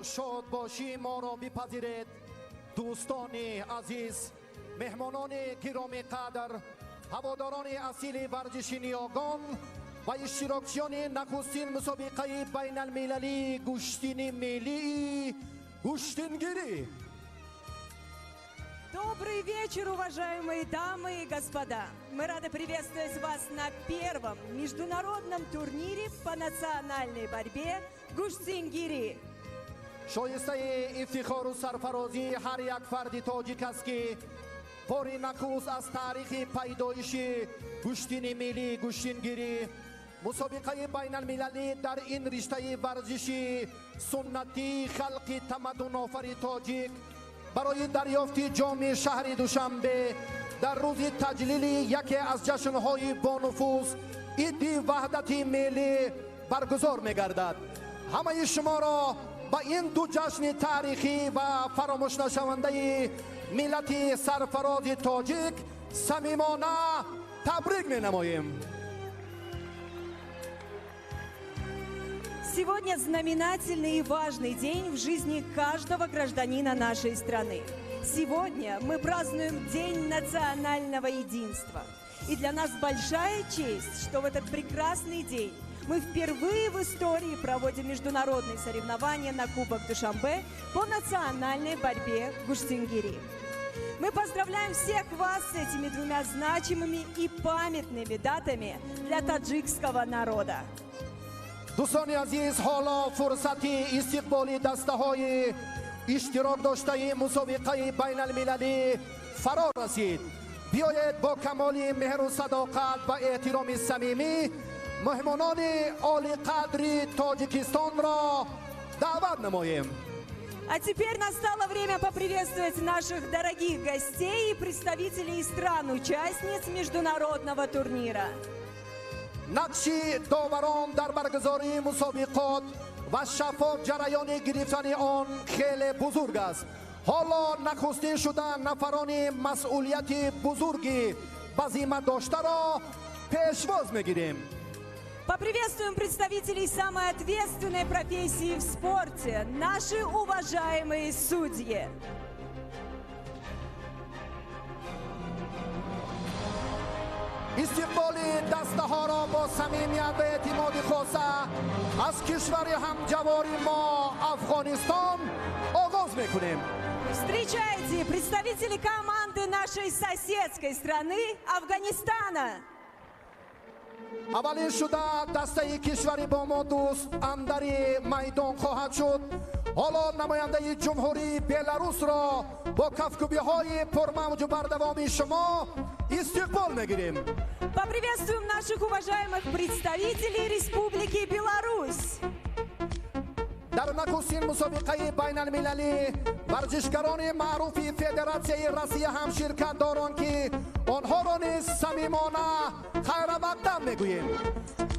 شاد باشی ما را بپذیرید. دوستان عزیز، مهمانان گرامی قدر، هواداران اصیل ورزش نیاگان و اشتراکچیان نخستین مسابقه بین المللی گشتین ملی گشتینگیری. Добрый вечер, уважаемые дамы и господа! Мы рады приветствовать вас на первом международном турнире по национальной борьбе Гуштингири. شایسته افتخار و سرفرازی هر یک فرد تاجیک است که بار نخست از تاریخ پیدایش گشتین ملی گشتینگیری، مسابقه بین المللی در این رشته ورزشی سنتی خلق تمدن آفر تاجیک برای دریافت جام شهر دوشنبه در روز تجلیل یکی از جشن‌های بانفوذ عید وحدت ملی برگزار می‌گردد. همه شما را با این دو جشن تاریخی و فراموش نشونده ملت سرفراز تاجیک صمیمانه تبریک می‌نماییم. Сегодня знаменательный и важный день в жизни каждого гражданина нашей страны. Сегодня мы празднуем День национального единства. И для нас большая честь, что в этот прекрасный день мы впервые в истории проводим международные соревнования на Кубок Душанбе по национальной борьбе Гуштингири. Мы поздравляем всех вас с этими двумя значимыми и памятными датами для таджикского народа. دوستان عزیز، حالا فرصت استقبال دسته های اشتراک داشته مسابقه بین المللی فرا رسید. بیایید با کمال مهر و صداقت و احترام صمیمی مهمانان عالی قدر تاجیکستان را دعوت نماییم. А теперь настало время поприветствовать наших дорогих гостей и представителей стран-участниц международного турнира. نقش داوران در برگزاری مسابقات و شفاف جریان گرفتن آن خیلی بزرگ است. حالا نخستین شدن نفران مسئولیت بزرگی به ذمه داشته را پیشواز میگیریم. Поприветствуем представителей самой ответственной профессии в спорте, наши уважаемые судьи. استقبال دسته ها را با صمیمیت و اعتماد خاصه از کشور همجوار ما افغانستان آغاز میکنیم. Встречайте представителей команды нашей соседской страны Афганистана. اولین شده دسته کشوری با ما دوست اندر میدان خواهد شد. حالا نماینده جمهوری بلاروس را با کفکوبی های پرموج و بردوام شما استقبال میگیریم. Поприветствуем наших уважаемых представителей Республики Беларусь. در نخستین مسابقه بین المللی ورزشکاران معروف فدراسیون روسیه هم شرکت دارند که آنها را نیز صمیمانه خیر مقدم میگوییم.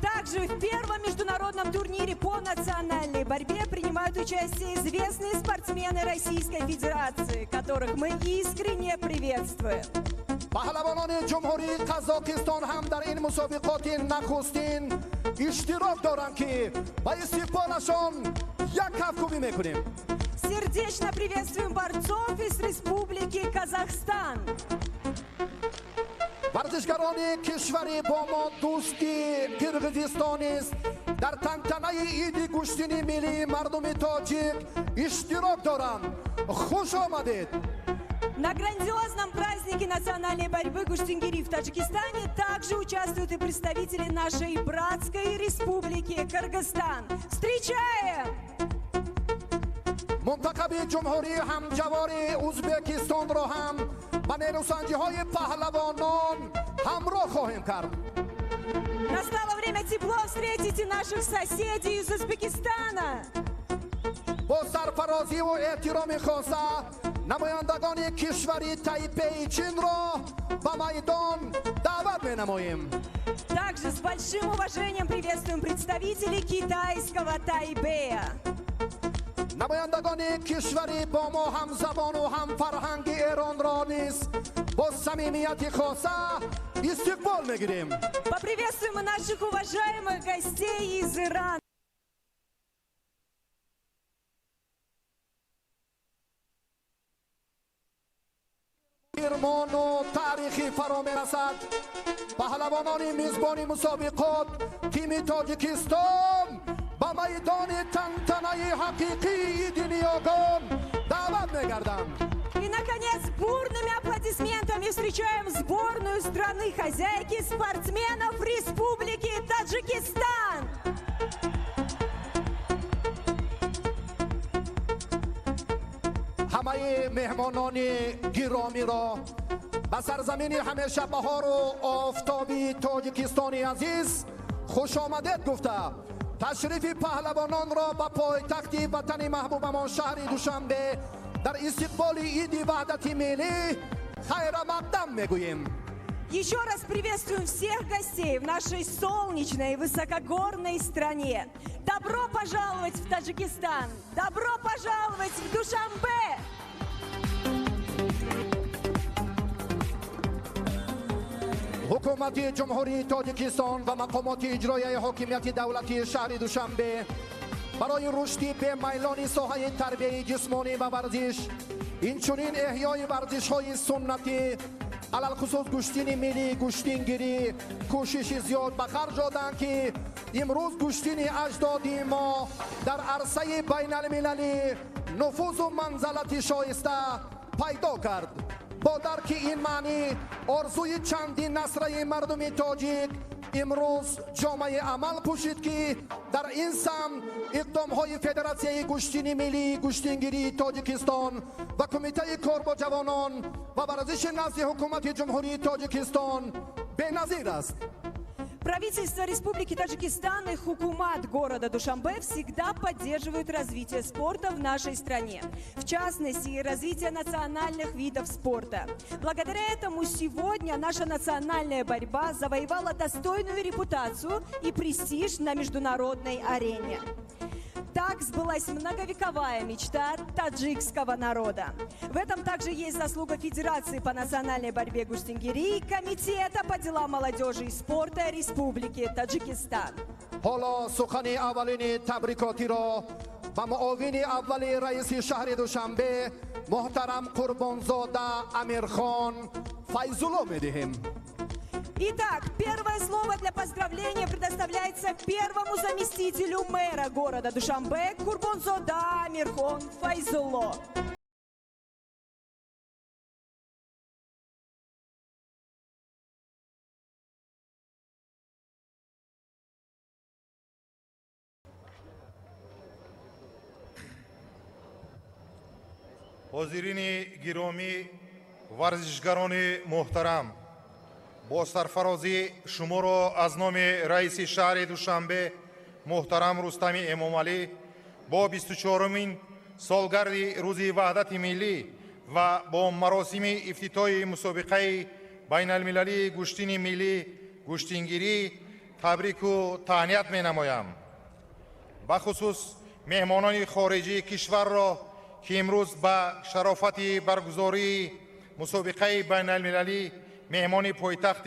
Также в первом международном турнире по национальной борьбе принимают участие известные спортсмены Российской Федерации, которых мы искренне приветствуем. پهلوانان جمهوری قزاقستان هم در این مسابقات نخستین اشتراک دارند که با استقبالشان یک کفکوبی میکنیم. Сердечно приветствуем борцов из Республики Казахстан. ورزشکاران کشور با ما دوستی قرقیزستان است. در تنتنه عید گشتین ملی مردم تاجیک اشتراک دارند. خوش آمدید. На грандиозном празднике национальной борьбы Гуштингири в Таджикистане также участвуют и представители нашей братской республики Кыргызстан. Встречаем! منتخب جمهوری همجوار ازبکستان را هم با نیروسنجی های پهلوانان همراه خواهیم کرد. Настало время тепло встретить и наших соседей из Узбекистана. با سرفرازی و احترام خاصه نمایندگان کشوری تایپی چین را به میدان دعوت می‌نماییم. Также с большим уважением приветствуем представителей китайского Тайбэя. نمایندگان کشوری با ما هم زبان و هم فرهنگ ایران را نیز با صمیمیت خاصه استقبال می‌گیریم. Поприветствуем и наших уважаемых гостей из Ирана. ارمان و تاریخی فرا میرسد. پهلوانان میزبان مسابقات تیم تاجیکستان به میدان تنطنه حقیقی دنیاگان دعوت میگردند. И, наконец, бурными аплодисментами встречаем сборную страны-хозяйки спортсменов Республики Таджикистан. همه مهمانان گرامی را به سرزمین همیشه بهار و آفتابی تاجیکستان عزیز خوش آمدید گفته تشریف پهلوانان را به پایتخت وطن محبوبمان شهر دوشنبه در استقبال عید وحدت ملی خیر مقدم میگوییم. Еще раз приветствуем всех гостей в нашей солнечной, высокогорной стране. Добро пожаловать в Таджикистан! Добро пожаловать в Душанбе! حکومت جمهوری تاجیکستان و مقامات اجرایی حاکمیت دولتی شهر دوشنبه برای رشد به میلان ساحه تربیت جسمانی و ورزش اینچنین احیای ورزش‌های سنتی علل خصوص گشتین ملی گشتینگیری کوشش زیاد به خرج دادند که امروز گشتین اجدادی ما در عرصه بین المللی نفوذ و منزلت شایسته پیدا کرد. با درک این معنی آرزوی چندین نسل مردم تاجیک امروز جامعه عمل پوشید که در این سمت اقدام‌های فدراسیون گشتین ملی گشتینگیری تاجیکستان و کمیته کار با جوانان و ورزش نزد حکومت جمهوری تاجیکستان بی‌نظیر است. Правительство Республики Таджикистан и Хукумат города Душанбе всегда поддерживают развитие спорта в нашей стране. В частности, развитие национальных видов спорта. Благодаря этому сегодня наша национальная борьба завоевала достойную репутацию и престиж на международной арене. Так сбылась многовековая мечта таджикского народа. В этом также есть заслуга Федерации по национальной борьбе Гуштингири и Комитета по делам молодежи и спорта Республики Таджикистан. حالا سخن اولین تبریکاتی را به معاون اول رئیس شهر دوشنبه محترم قربانزاده امیرخان فیض‌الله می‌دهیم. Итак, первое слово для поздравления предоставляется первому заместителю мэра города Душанбе Курбонзода Амирхон Файзулло. حاضرین گرامی ورزشگران محترم با سرفرازی شما را از نام رئیس شهر دوشنبه محترم رستم امامعلی با 24مین سالگرد روز وحدت ملی و با مراسم افتتاح مسابقه بین المللی گشتین ملی گشتینگیری تبریک و تهنیت می نمایم. بخصوص مهمانان خارجی کشور را که امروز به شرافت برگزاری مسابقه بین المللی مهمان پایتخت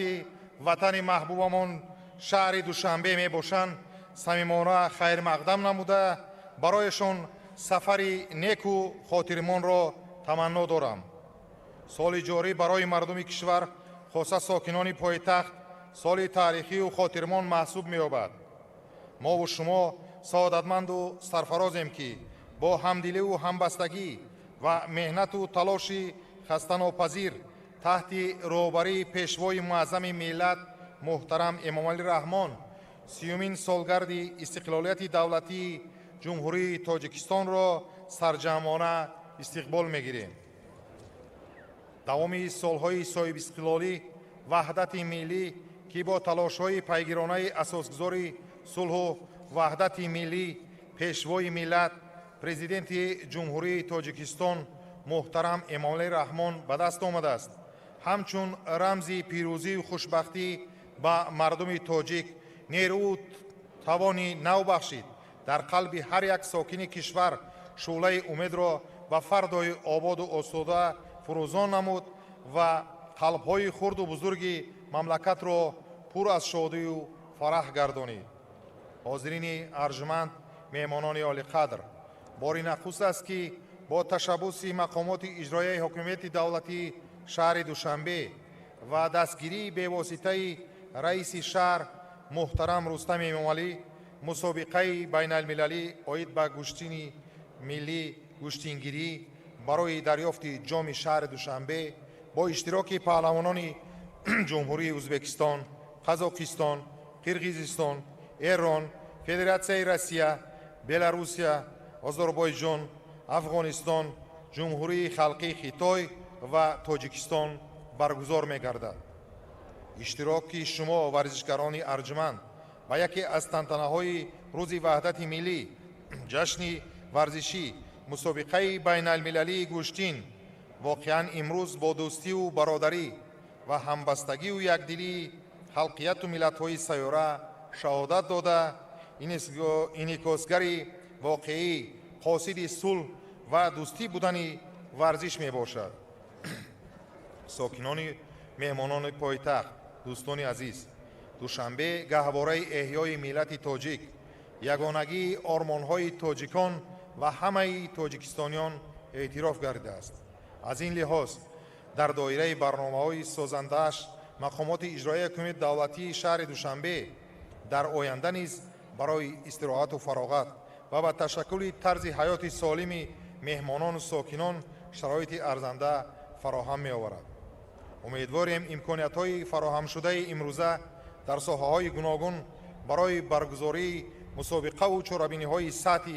وطن محبوبمان شهر دوشنبه می باشند صمیمانه خیر مقدم نموده برایشان سفری نیک و خاطرمان را تمنا دارم. سال جاری برای مردم کشور خاصه ساکنان پایتخت سال تاریخی و خاطرمان محسوب می یابد. ما و شما سعادتمند و سرفرازیم که با همدلی و همبستگی و مهنت و تلاش خسته‌ناپذیر تحت رهبری پیشوای معظم ملت محترم امامعلی رحمان 30مین سالگرد استقلالیت دولتی جمهوری تاجیکستان را سرجمانه استقبال می‌گیریم. دوام سالهای صاحب استقلالی وحدت ملی که با تلاش‌های پیگیرانه اساسگذار صلح و وحدت ملی پیشوای ملت پرزیدنت جمهوری تاجیکستان محترم امامعلی رحمان به دست آمده است. همچون رمز پیروزی و خوشبختی به مردم تاجیک نیرو توانی نو بخشید در قلب هر یک ساکن کشور شعله امید را به فردای آباد و آسوده فروزان نمود و قلب‌های خرد و بزرگ مملکت را پر از شادی و فرح گردانید. حاضرین ارجمند مهمانان عالی قدر، بار نخست است که با تشبث مقامات اجرایی حاکمیت دولتی شهر دوشنبه و دستگیری به واسطه رئیس شهر محترم رستم امامعلی مسابقه بین المللی اید به گوشتین ملی گوشتینگیری برای دریافت جام شهر دوشنبه با اشتراک پهلوانان جمهوری ازبکستان، قزاقستان، قرقیزستان، ایران، فدراسیون روسیه، بلاروسیا، آذربایجان، افغانستان، جمهوری خلقی خیتای و تاجیکستان برگزار می‌گردد. اشتراک شما ورزشکاران ارجمند و یکی از تنتنه‌های روز وحدت ملی جشن ورزشی مسابقه بین المللی گوشتین واقعا امروز با دوستی و برادری و همبستگی و یکدلی خلقیت و ملت‌های سیاره شهادت داده انعکاسگری واقعی قاصد صلح و دوستی بودن ورزش می باشد. ساکنان مهمانان پایتخت، دوستان عزیز، دوشنبه گهواره احیای ملت تاجیک، یگانگی آرمان‌های تاجیکان و همه تاجیکستانیان اعتراف گردیده است. از این لحاظ در دایره برنامه‌های سازنده‌اش مقامات اجرایی حکومت دولتی شهر دوشنبه در آینده نیز برای استراحت و فراغت و با تشکل طرز حیات سالم مهمانان و ساکنان شرایط ارزنده فراهم می‌آورد. امیدواریم امکانیت‌های فراهم شده امروزه در ساحه‌های گوناگون برای برگزاری مسابقه و چهاربینی‌های سطح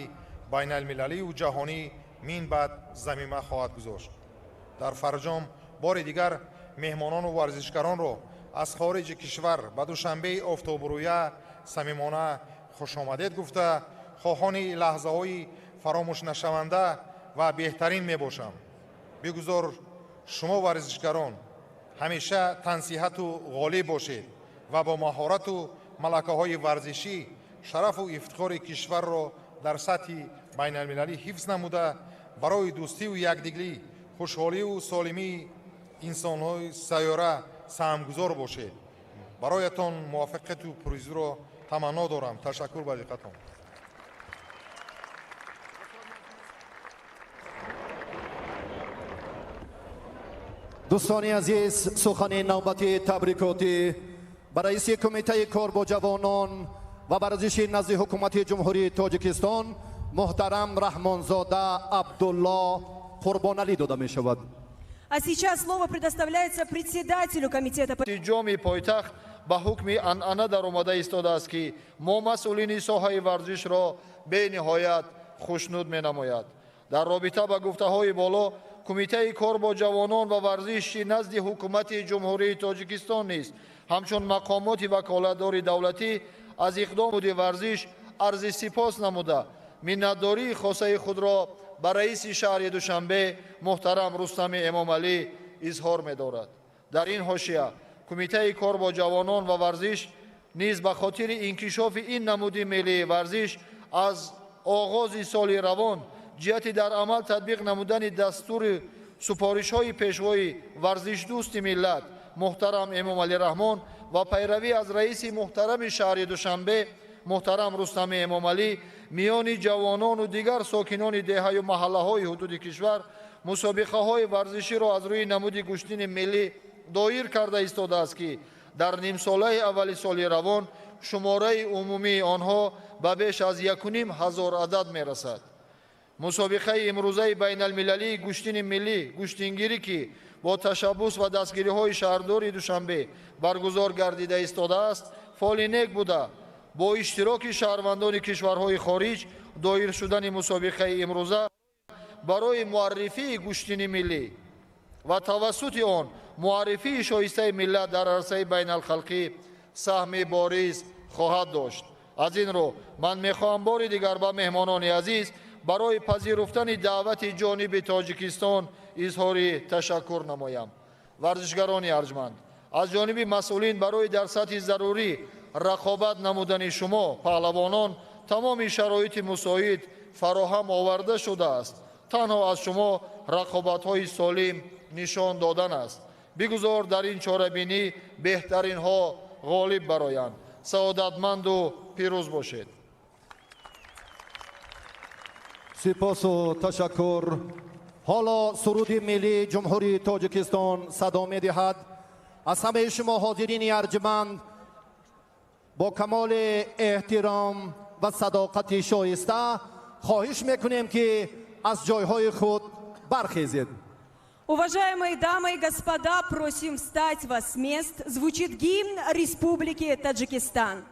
بین المللی و جهانی من بعد زمینه خواهد گذاشت. در فرجام بار دیگر مهمانان و ورزشکاران را از خارج کشور به دوشنبه آفتابرویه صمیمانه خوش آمدید گفته خواهان لحظه‌های فراموش نشونده و بهترین میباشم. بگذار شما ورزشکاران همیشه تنصیحت و غالب باشید و با مهارت و ملکه‌های ورزشی شرف و افتخار کشور را در سطح بین المللی حفظ نموده برای دوستی و یکدیگری خوشحالی و سالمی انسان‌های سیاره سهمگزار باشید. برایتان موفقیت و پیروزی را تمنا دارم. تشکر به دقتتان. دوستان عزیز، سخن نوبتی تبریکاتی به رئیس کمیته کار با جوانان و ورزش نزد حکومت جمهوری تاجیکستان محترم رحمانزاده عبدالله قربانعلی داده می شود. А сейчас слово предоставляется председателю комитета. جام پایتخت به حکم انعنه در آمده ایستاده که ما مسئولین ساحه ورزش را به نهایت خوشنود می نماید. در رابطه با گفته های بالا کمیته کار با جوانان و ورزش نزد حکومت جمهوری تاجیکستان نیست همچون مقامات وکالتدار دولتی از اقدام ورزش عرض سپاس نموده منتداری خاصه خود را به رئیس شهر دوشنبه محترم رستم امامعلی اظهار می دارد. در این حاشیه کمیته کار با جوانان و ورزش نیز به خاطر انکشاف این نمود ملی ورزش از آغاز سال روان جهت در عمل تطبیق نمودن دستور سپارش های پیشوای ورزش دوست ملت محترم امامعلی رحمان و پیروی از رئیس محترم شهر دوشنبه محترم رستم امامعلی میان جوانان و دیگر ساکنان دهه و محله های حدود کشور مسابقه های ورزشی را از روی نمود گوشتین ملی دایر کرده ایستاده است که در نیم ساله اول سال روان شماره عمومی آنها به بیش از 1,500 عدد می رسد. مسابقه امروزه بین المللی گوشتین ملی گوشتینگیری که با تشبث و دستگیری های شهرداری دوشنبه برگزار گردیده ایستاده است فعال نیک بوده. با اشتراک شهروندان کشورهای خارج دایر شدن مسابقه امروزه برای معرفی گوشتین ملی و توسط آن معرفی شایسته ملت در عرصه بین الخلقی سهم بارز خواهد داشت. از این رو من میخواهم بار دیگر به مهمانان عزیز برای پذیرفتن دعوت جانب تاجیکستان اظهار تشکر نمایم. ورزشکاران ارجمند، از جانب مسئولین برای در سطح ضروری رقابت نمودن شما پهلوانان تمام شرایط مساعد فراهم آورده شده است. تنها از شما رقابت‌های سالم نشان دادن است. بگذار در این چاره‌بینی بهترین ها غالب برآیند. سعادتمند و پیروز باشید. سپاس و تشکر حالا سرود ملی جمهوری تاجیکستان صدا می دهد. از همه شما حاضرین ارجمند با کمال احترام و صداقت شایسته خواهش میکنیم که از جایهای خود برخیزید. Уважаемые дамы и господа, просим встать вас с мест. Звучит гимн Республики Таджикистан.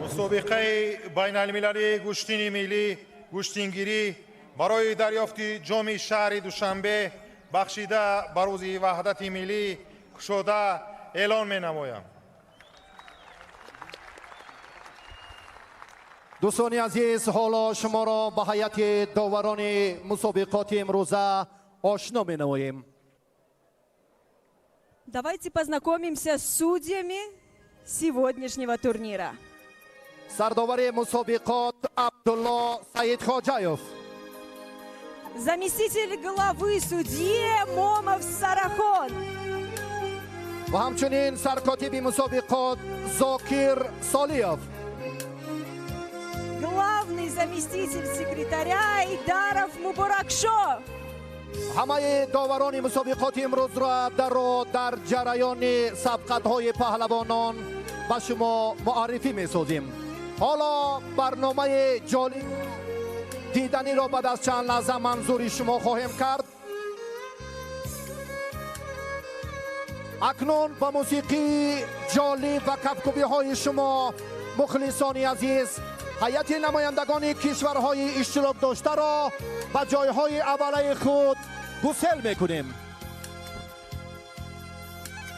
مسابقه بین المللی گوشتین ملی گوشتینگیری برای دریافت جام شهر دوشنبه بخشیده به روز وحدت ملی شده اعلان می‌نمایم. دوستان عزیز، حالا شما را به هیئت داوران مسابقات امروزه آشنا می‌نماییم. Давайте познакомимся с судьями сегодняшнего турнира. سرداور مسابقات عبدالله سعید خواجایف، Заместитель главы судьи Момов Сарахон. و همچنین سرکاتب مسابقات زاکر سالیف، Главный заместитель секретаря Идаров Мубаракшо. همه داوران مسابقات امروز را در جریان سبقت‌های پهلوانان به شما معرفی می‌سازیم. حالا برنامه جالب دیدنی را بعد از چند لحظه منظور شما خواهیم کرد. اکنون با موسیقی جالب و کفکوبی‌های شما مخلصان عزیز هیئت نمایندگان کشورهای اشتراک داشته را به جایهای اولیه خود گسل میکنیم.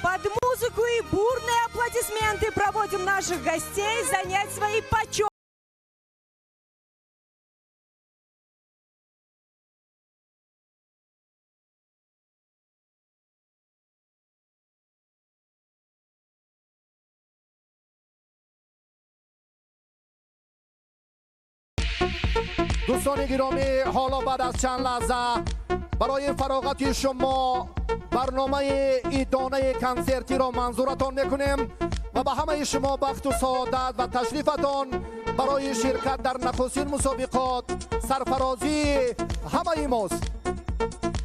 Под музыку и бурные аплодисменты проводим наших гостей занять свои почетные. دوستان گرامی، حالا بعد از چند لحظه برای فراغت شما برنامه ایدانه کنسرتی را منظورتان میکنیم و به همه شما بخت و سعادت و تشریفتان برای شرکت در نخستین مسابقات سرفرازی همه ماست.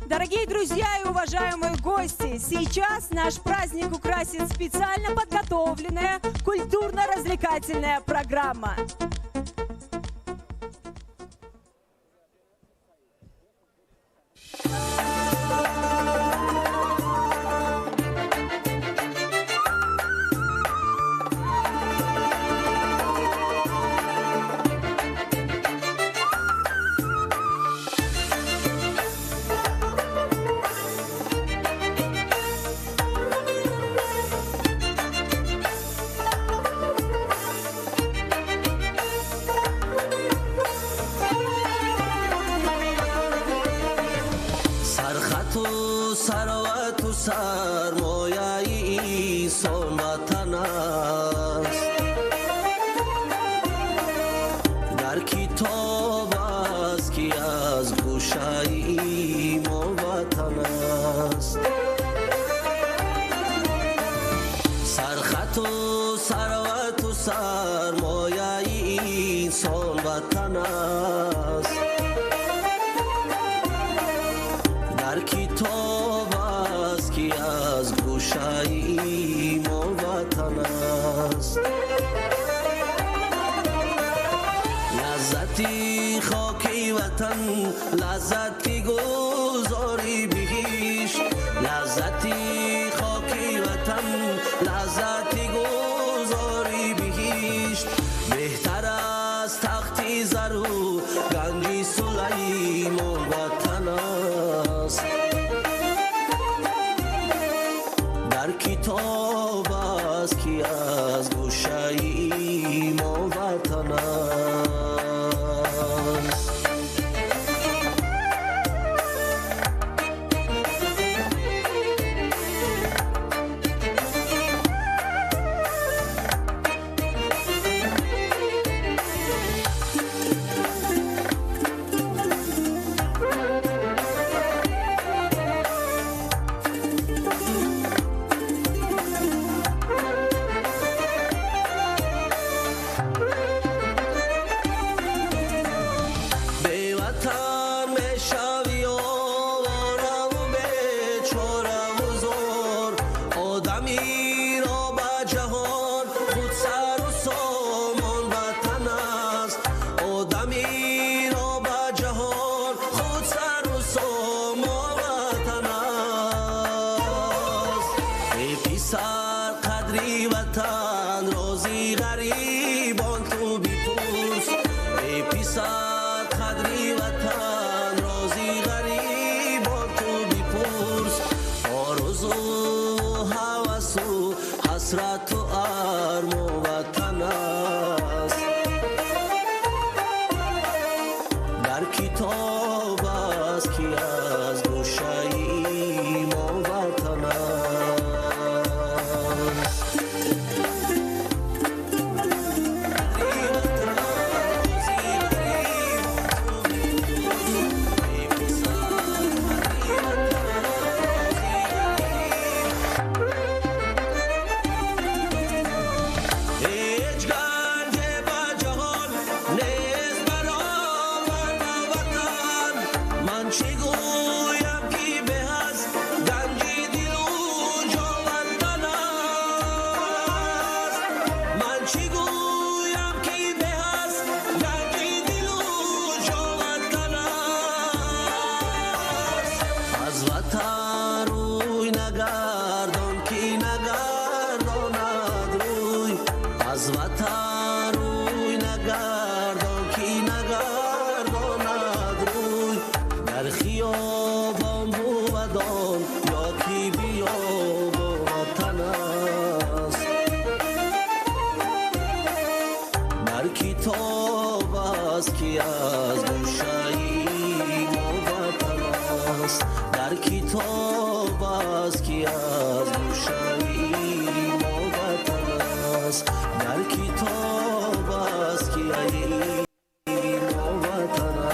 Дорогие друзья и уважаемые гости, сейчас наш праздник украсит специально подготовленная культурно-развлекательная программа. ثروت و سرمایه اینسان وطن است. در کتاب است که از گوشه ایمان وطن است. سرخط و ثروت و سرمایه اینسان وطن است. در کتاب است که از گوشه ایمان وطن است. لذتی خاکی وطن، لذتی گذاری بهشت. لذتی خاکی وطن، لذتی گذاری بهشت. بهتر از تختی زر و گنج سلیمان وطن است. در کتاب است که از گوشه ایمان وطن است. حسرت و ارمان وطن است. در کتاب است که از گوشه ایمان وطن است. از وطن روی نگردان که نگرداند روی. در خیابان بودان یا کی بیابان وطن است. در کتاب است که از گوشه ایمان وطن است. در کتاب است که از گوشه ایمان وطن است. در کتاب است که ایمان وطن است.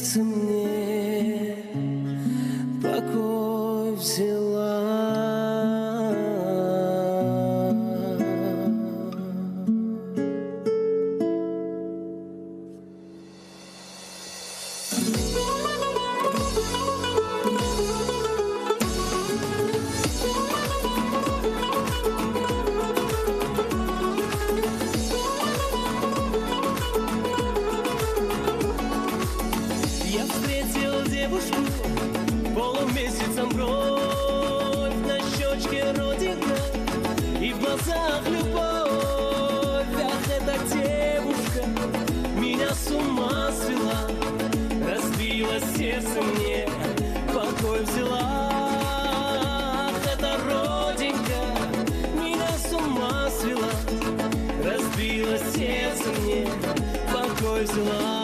сердце мне покой взяла. Я встретил девушку, полумесяцем бровь, на щечке родинка и в глазах любовь. Ах, эта девушка меня с ума свела, разбила сердце мне, покой взяла. Ах, эта родинка меня с ума свела, разбила сердце мне, покой взяла.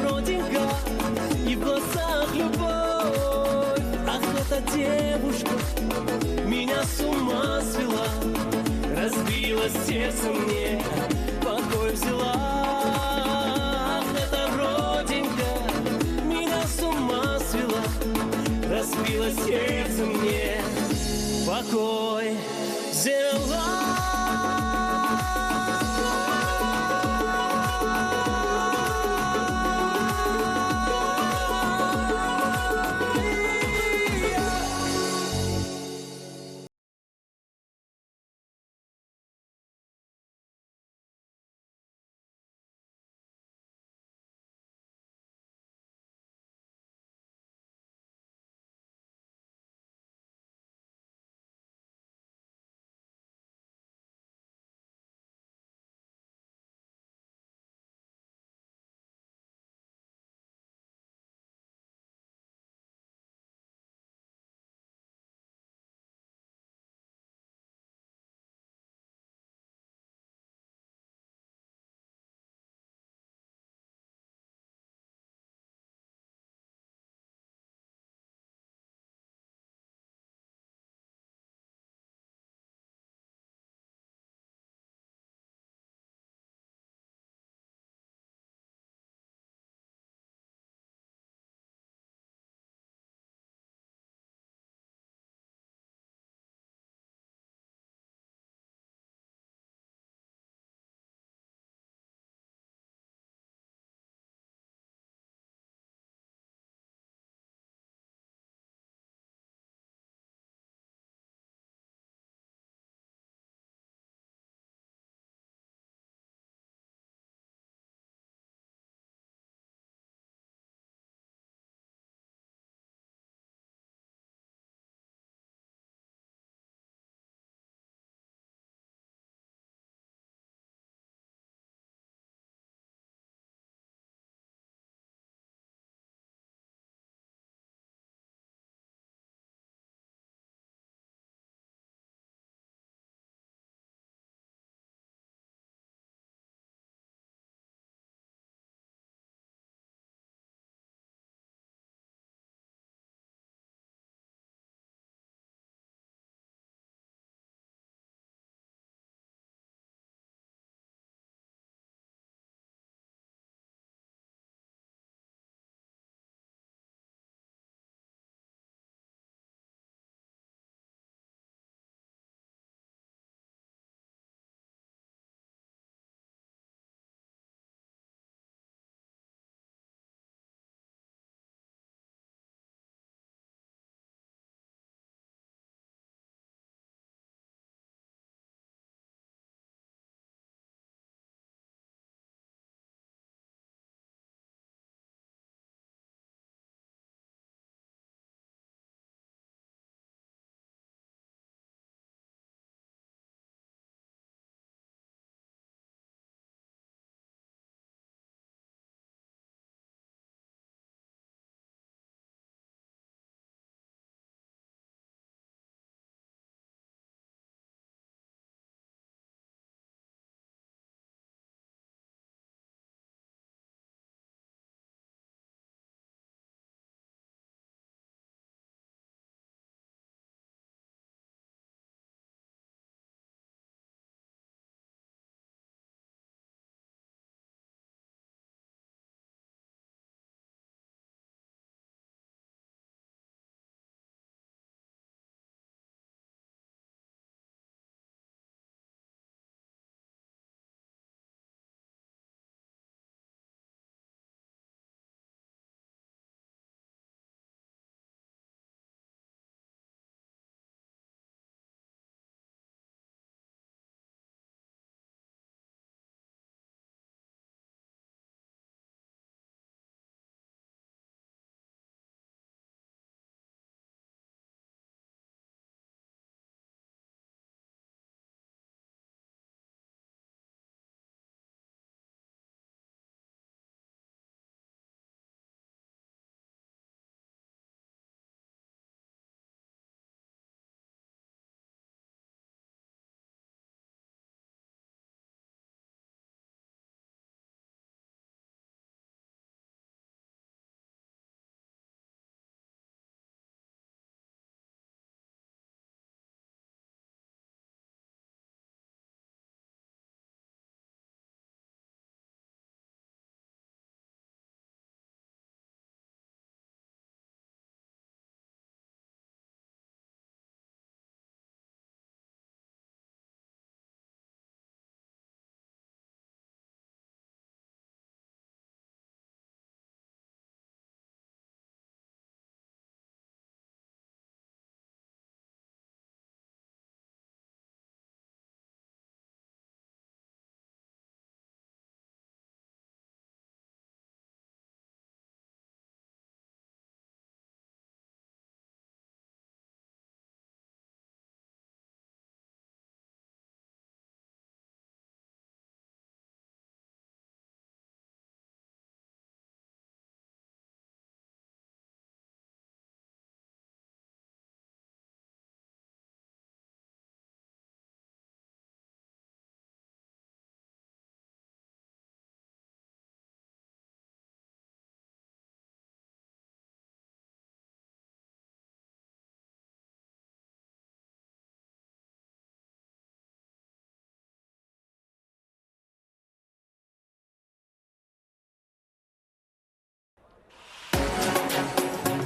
Родинка и в глазах любовь. Ах, эта девушка меня с ума свела, разбила сердце мне, покой взяла. Ах, эта родинка меня с ума свела, разбила сердце мне, покой взяла.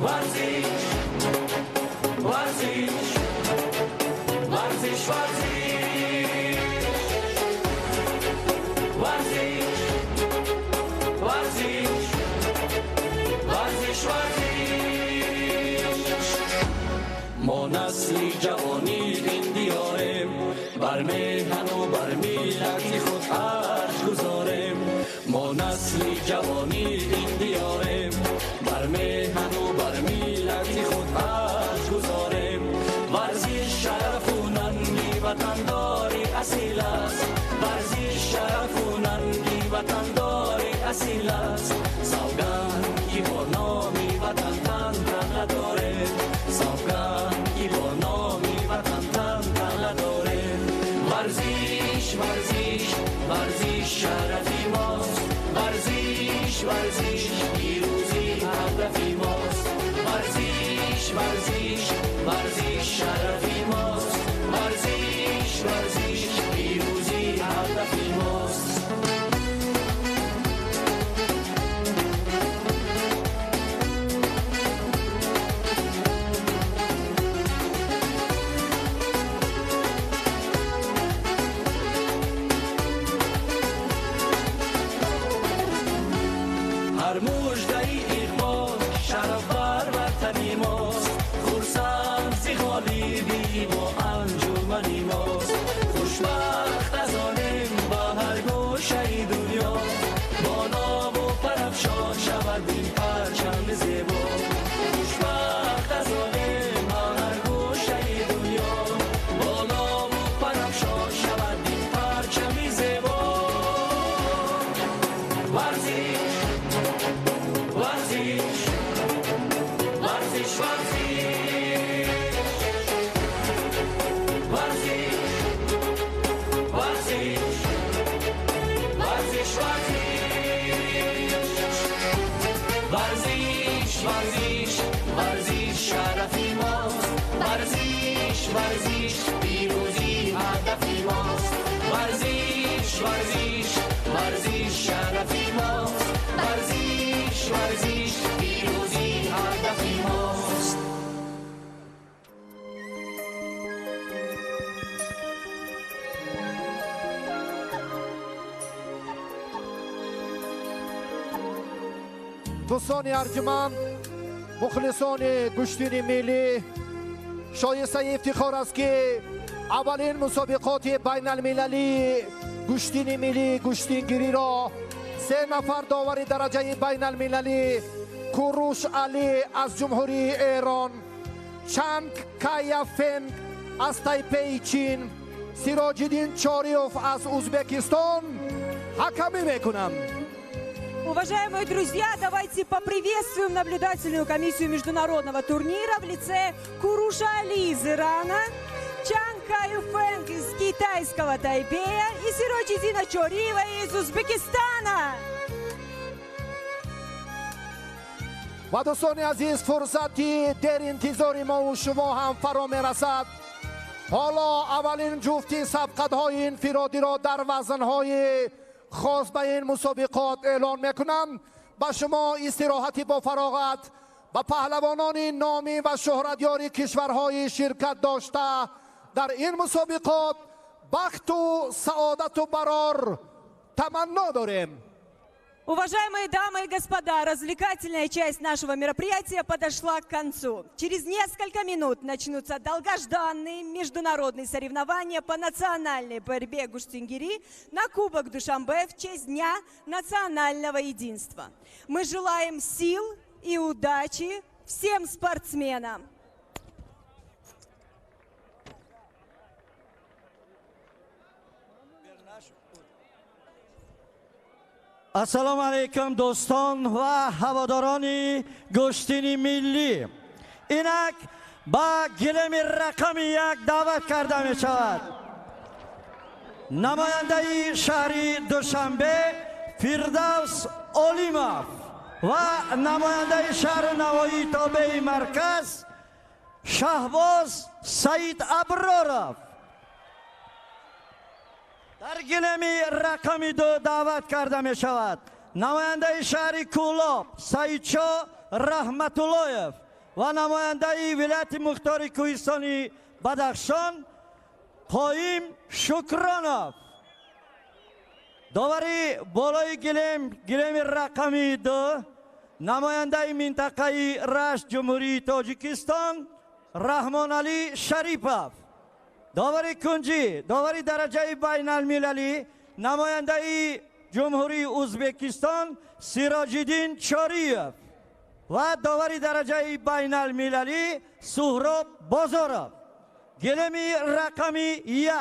ورزش ورزش ورزش ورزش ورزش ورزش ورزش ما نسلی جوانی این دیاریم بر میهن و بر میلت خود ارج گذاریم ما نسلی جوانی این دیاریم بر میهن و بر میلت خود ارج گذاریم ورزش شرف و ننگی وطنداری اصیل است ورزش شرف و ننگی وطنداری اصیل است سوگندی با نامی وطن تن تن نداره سوگندی با نامی وطن تن تن نداره ورزش ورزش ورزش شرفی ماست ورزش ورزش پیروزی هدفی ماست ورزش ورزش ورزش شرفی ماست ورزش ورزش پیروزی هدفی ماست هر مژده‌ای اقبال شرف بر وطنی ماست خرسند زی غالیبی با انجمنی ماست خوشبخت از آنیم با هر گوشه دنیا با نام و پرافشان شود این پرچم زیبا خوشبخت از آنیم با هر گوشه دنیا با نام و پرافشان شود این پرچم زیبا ورزش ورزش ورزش ورزش ورزش ورزش ورزش ورزش ورزش شرفی ماست ورزش ورزش پیروزی هدفی ماست ورزش ورزش ورزش شرفی ماست ورزش ورزش پیروزی هدفی ماست دوستان ارجمند مخلصان گشتین ملی شایسته افتخار است که اولین مسابقات بین المللی گشتین ملی گشتینگیری را 3 نفر داور درجه بین المللی کوروش علی از جمهوری ایران چانگ کایافنگ از تایپی چین سیراجدین چاریوف از ازبکستان حکمی میکنم. Уважаемые друзья, давайте поприветствуем наблюдательную комиссию международного турнира в лице Куруша Али из Ирана, Чан Кайфэнг из китайского Тайпея и Сироджидина Чориева из Узбекистана. و دوستان عزیز فرصتی در انتظار ما و شما هم فرا میرسد. حالا اولین جفتی سبقت های انفرادی را در وزن های خاص به این مسابقات اعلان میکنم. به شما استراحتی با فراغت و پهلوانان نامی و شهرتیاری کشورهای شرکت داشته در این مسابقات بخت و سعادت و برار تمنا داریم. Уважаемые дамы и господа, развлекательная часть нашего мероприятия подошла к концу. Через несколько минут начнутся долгожданные международные соревнования по национальной борьбе гуштингири на Кубок Душанбе в честь Дня национального единства. Мы желаем сил и удачи всем спортсменам. السلام علیکم دوستان و هواداران گشتین ملی. اینک با گلم رقم 1 دعوت کرده می شود نماینده شهری دوشنبه فردوس اولیموف و نماینده شهر نوایی تابع مرکز شهباز سعید ابراروف. در گلمی رقم 2 دعوت کرده می شود نماینده شهر کولاب سعید شاه رحمت اللهیف و نماینده ولایت مختار کوهستانی بدخشان قایم شکرانов. داوری بالای گلیم رقمی 2 نماینده منطقه رشت جمهوری تاجیکستان رحمان علی شریفov. داوری کنجی داوری درجه بین المللی نماینده جمهوری ازبکستان سیراج‌الدین چاریov و داوری درجه بین المللی سهراب بازارov. گلیم رقمی 1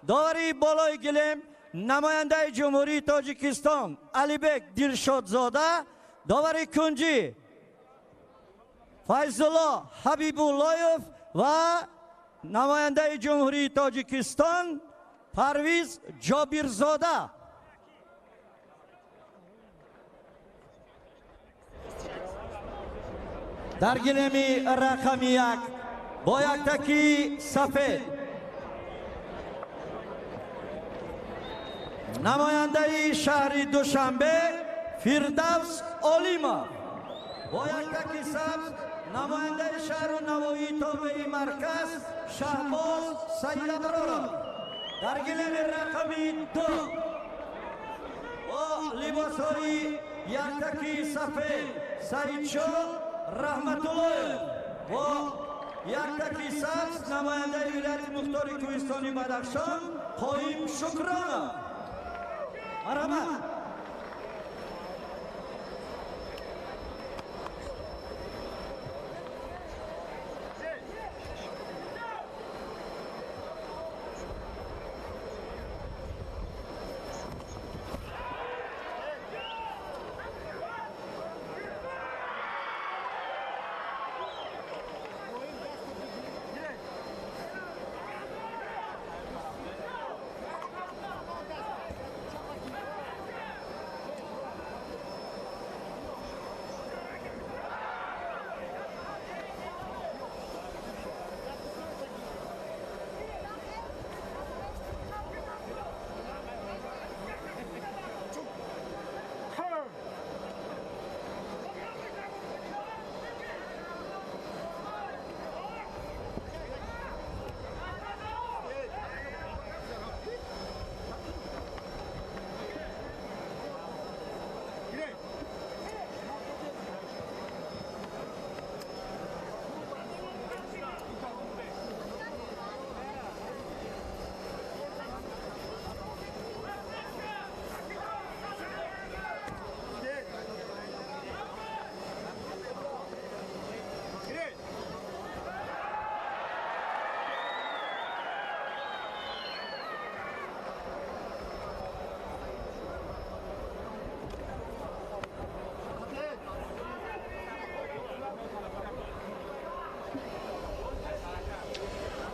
داوری بالای گلیم نماینده جمهوری تاجیکستان علیبک دلشادزاده. داوری کنجی فیض‌الله حبیب‌الله‌یov و نماینده جمهوری تاجیکستان پرویز جابیرزاده. در گلیم رقمی 1 با یک تکی سفید نماینده شهر دوشنبه فردوس اولیمov. با یک تکی سبز نماینده شهر نوایی تابعی مرکز شهباز سیدابرارov. در گلیم رقمی 2 با لباس‌های یک تکی سفید سعیدشاه رحمت‌الله با یک تکی سبز نماینده ولایت مختار کوهستانی بدخشان قایم شکرانov. مرحبا.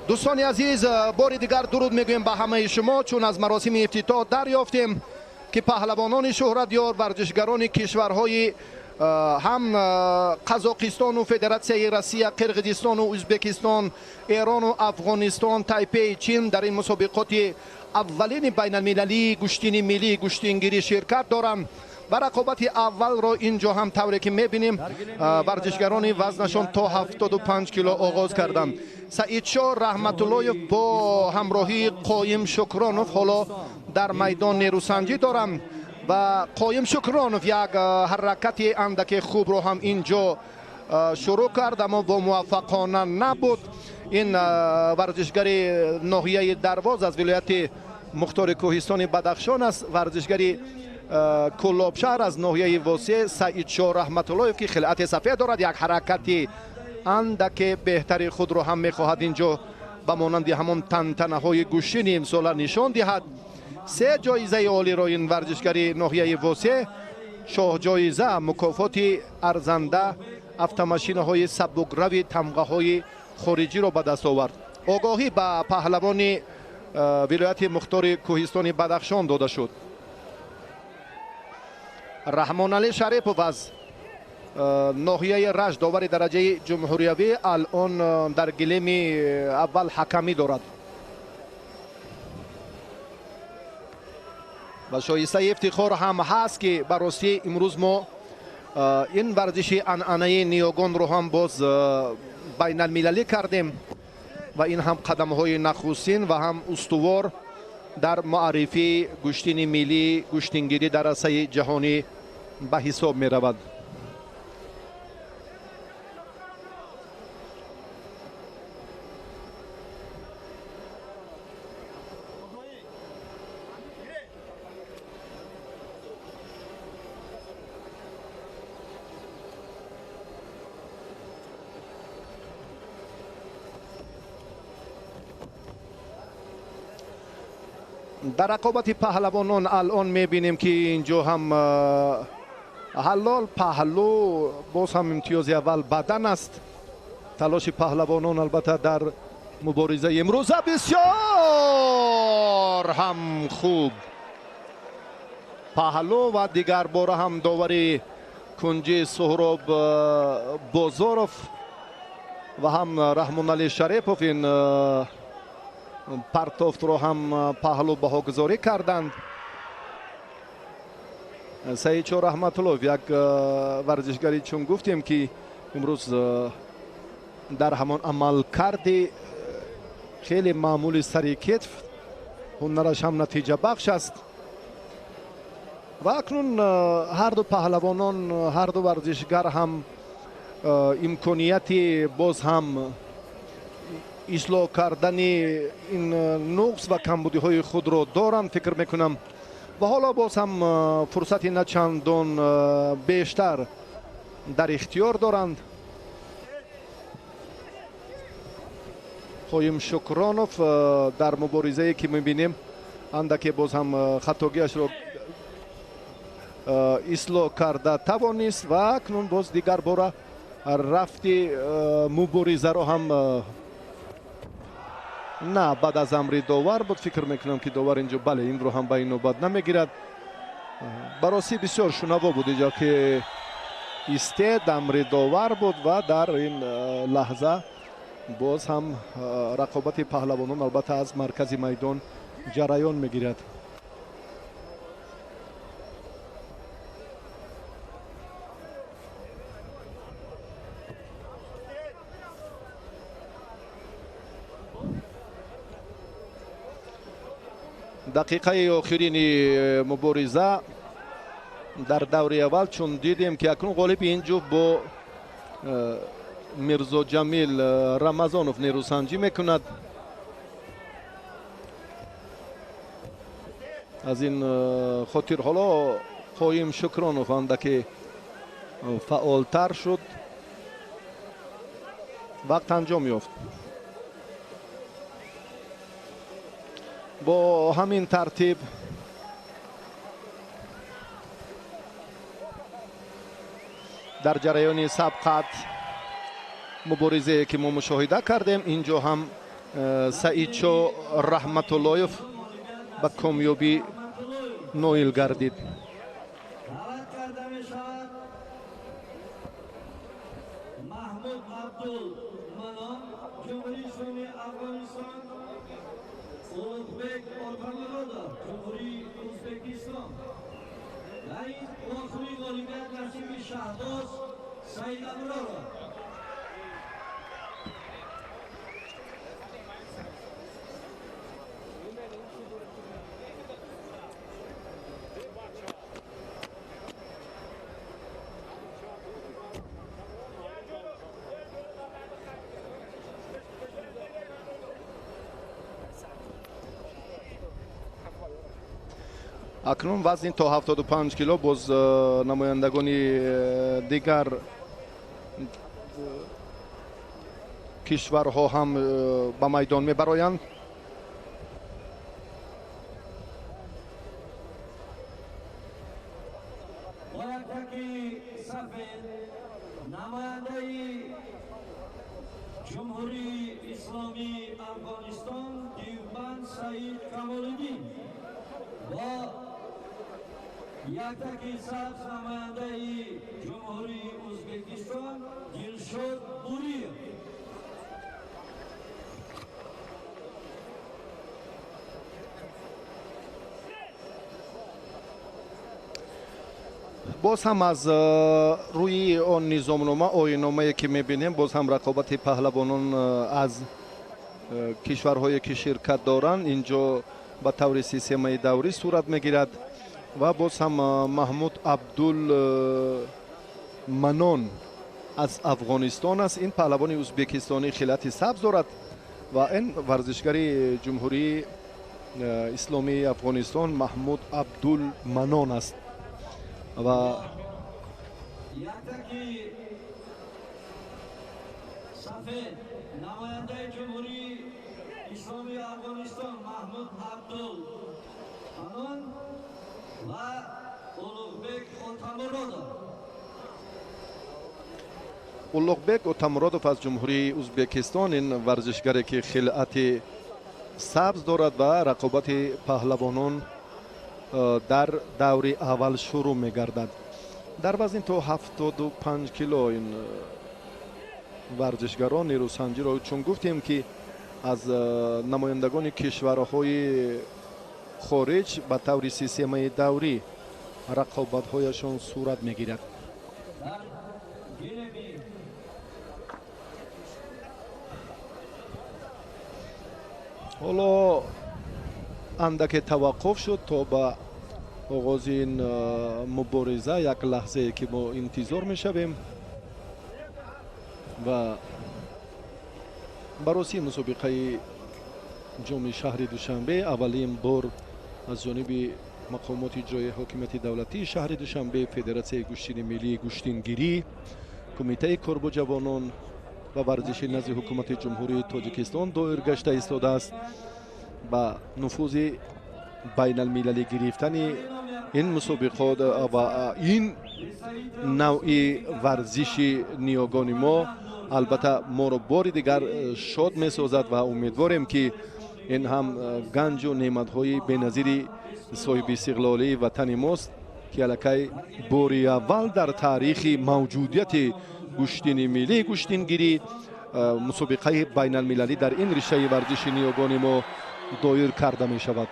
دوستان عزیز بار دیگر درود میگویم به همه شما چون از مراسم افتتاح دریافتیم که پهلوانان شهرت یار ورزشگران کشورهای هم قزاقستان و فدراسیای روسیه، قرقیزستان و ازبکستان، ایران و افغانستان، تایپی چین در این مسابقات اولین بین المللی گشتین ملی گشتینگیری شرکت دارند. و رقابت اول را اینجا هم طوری که میبینیم ورزشگران وزنشان تا 75 کیلو آغاز کردند. سعیدشاه رحمت‌الله با همراهی قایم شکرانov حالا در میدان نیروسنجی دارند و قایم شکرانov یک حرکت اندک خوب رو هم اینجا شروع کرد اما با موفقانه نبود. این ورزشگر ناحیه درواز از ولایت مختار کوهستانی بدخشان است، ورزشگری کلابشهر از ناحیه واسه سعیدشاه رحمت‌الله که خلعت سفید دارد. یک حرکت اندک بهتری خود رو هم میخواهد اینجا به مانند همون تنتنه های گوشین امسال نشان دهد. 3 جایزه عالی را این ورزشگری ناحیه واسه شاه جایزه، مکافات ارزنده، افت های سبکروی، تمغه های خارجی را به دست آورد. آگاهی به پهلوان ولایت مختار کوهستانی بدخشان داده شد. رحمان علی شریفov از ناحیه رشت داور درجه جمهوریوی الان در گلیم اول حکمی دارد و شایسته افتخار هم هست که براستی امروز ما این ورزشی انعنه نیوگان رو هم باز بین المللی کردیم و این هم قدم های نخستین و هم استوار در معرفی گوشتین ملی گوشتینگیری در عرصه جهانی به حساب می رود. در رقابت پهلوانان الان میبینیم که اینجا هم حلال پهلو باز هم امتیاز اول بدن است. تلاش پهلوانان البته در مبارزه امروز بسیار هم خوب. پهلو و دیگر باره هم داوری کنجی سهراب بازاروف و هم رحمان علی شریفوف این پرتافت رو هم پهلو بهاگذاری کردند. سعید چو رحمت الله یک ورزشگری چون گفتیم که امروز در همان عمل کرده خیلی معمولی سری کتف هنرش هم نتیجه بخش است و اکنون هر دو پهلوانان هر دو ورزشگر هم امکانیتی باز هم اصلاح کردن این نقص و کمبودی های خود رو دارند فکر میکنم و حالا باز هم فرصتی نه چندان بیشتر در اختیار دارند. خواهیم شکرانوف در مبارزه که میبینیم اندکی باز هم خطاگیش رو اصلاح کرده توانست و اکنون باز دیگر باره رفتی مبارزه رو هم نه بعد از امر داور بود. فکر میکنم که داور اینجا بله این رو هم به این نوبت نمیگیرد. براسی بسیار شنوا بود اینجا که استید امر داور بود و در این لحظه باز هم رقابت پهلوانان البته از مرکز میدان جریان میگیرد. دقیقه آخرین مبارزه در دوره اول چون دیدیم که اکنون غالب اینجا با میرزا جمیل رمضانوف نیروسنجی میکند. از این خاطر حالا خواهیم شکرانوف اندکی فعالتر شد وقت انجام یافت. با همین ترتیب در جریان سبقت مبارزه که ما مشاهده کردیم اینجا هم سعید چو رحمت اللهیف به کامیابی نائل گردید. محمود عبدالمنان جمهوری اسلامی افغانستان Ulug'bek Orxonmurodov Jumhuriy O'zbekiston Rais oxirgi g'olibiyat nasibi Shahdoz Saidamurorov اکنون وزن تا 75 کیلو باز نمایندگان دیگر کشورها هم به میدان میبرایند. جمهوری اسلامی افغانستان دیوبند سعید کمال‌الدین و یکتکی سبز نماینده جمهوری ازبکستان دلشاد بوریев. باز هم از روی آن نظامنامه آیین‌نامه‌ای که می‌بینیم باز هم رقابت پهلوانان از کشورهایی که شرکت دارند اینجا به طور سیستمی دوری صورت می‌گیرد و باز هم محمود عبدالمنان از افغانستان است. این پهلوان ازبکستانی خلعت سبز دارد و این ورزشگر جمهوری اسلامی افغانستان محمود عبدالمنان است و سفید نماینده جمهوری اسلامی افغانستان محمود عبدالمنان و اولوغبек отамуродов. اولوغبек отамуродов از جمهوری ازبکستان این ورزشگری که خلعت سبز دارد و رقابت پهلوانان در دور اول شروع می‌گردد. در وزن تا 75 کیلو این ورزشگران نیروسنجی را چون گفتیم که از نمایندگان کشورهای خارج به طور سیستمی دوری رقابت‌هایشان صورت می‌گیرد. حالا اندک توقف شد تا به آغاز این مبارزه یک لحظه که ما انتظار می‌شویم و بررسی مسابقه جام شهر دوشنبه اولین بار از جانب مقامات اجرایی حاکمیت دولتی شهر دوشنبه، فدراسیون گوشتین ملی گوشتینگیری، کمیته کار با جوانان و ورزش نزد حکومت جمهوری تاجیکستان دایر گشته ایستاده است. با نفوذ بین المللی گرفتن این مسابقات و این نوع ورزش نیاگان ما البته ما را بار دیگر شاد می سازد و امیدواریم که این هم گنج و نعمت‌های بی‌نظیر صاحب استقلالی وطن ماست که الکی باری اول در تاریخ موجودیت گوشتین ملی گوشتینگیری مسابقه بین المللی در این رشته ورزش نیاگان ما دایر کرده می شود.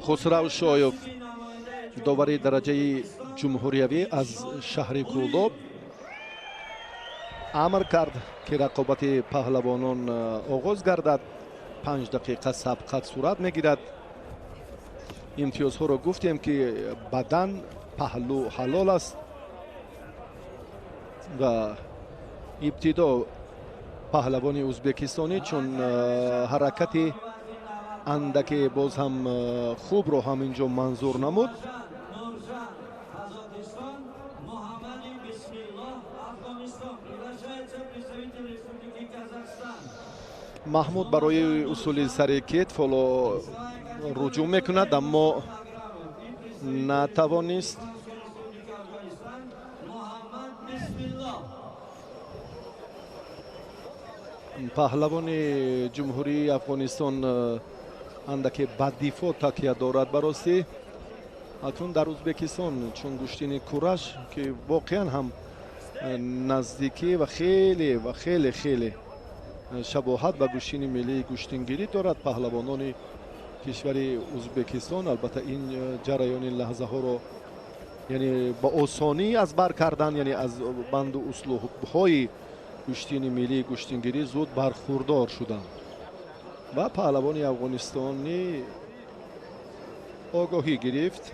خسرو شایف داوری درجه جمهوریوی از شهر کولاب امر کرد که رقابت پهلوانان آغاز گردد. 5 دقیقه سبقت صورت میگیرد. امتیازها را گفتیم که بدن پهلو حلال است و ابتدا پهلوان ازبکستانی چون حرکت اندک باز هم خوب رو هم اینجا منظور نمود. محمود برای اصول سر کتف رجوع میکند اما نتوانست. پهلوان جمهوری افغانستان اندک بد دفاع تکیه دارد براستی. اکنون در ازبکستان چون گوشتین کورش که واقعا هم نزدیکی و خیلی شباهت به گوشتین ملی گوشتینگیری دارد. پهلوانان کشور ازبکستان البته این جریان لحظه ها رو یعنی با آسانی از بر کردن، یعنی از بند و اسلوب های گوشتین ملی گوشتینگیری زود برخوردار شدند و پهلوان افغانستانی آگاهی گرفت.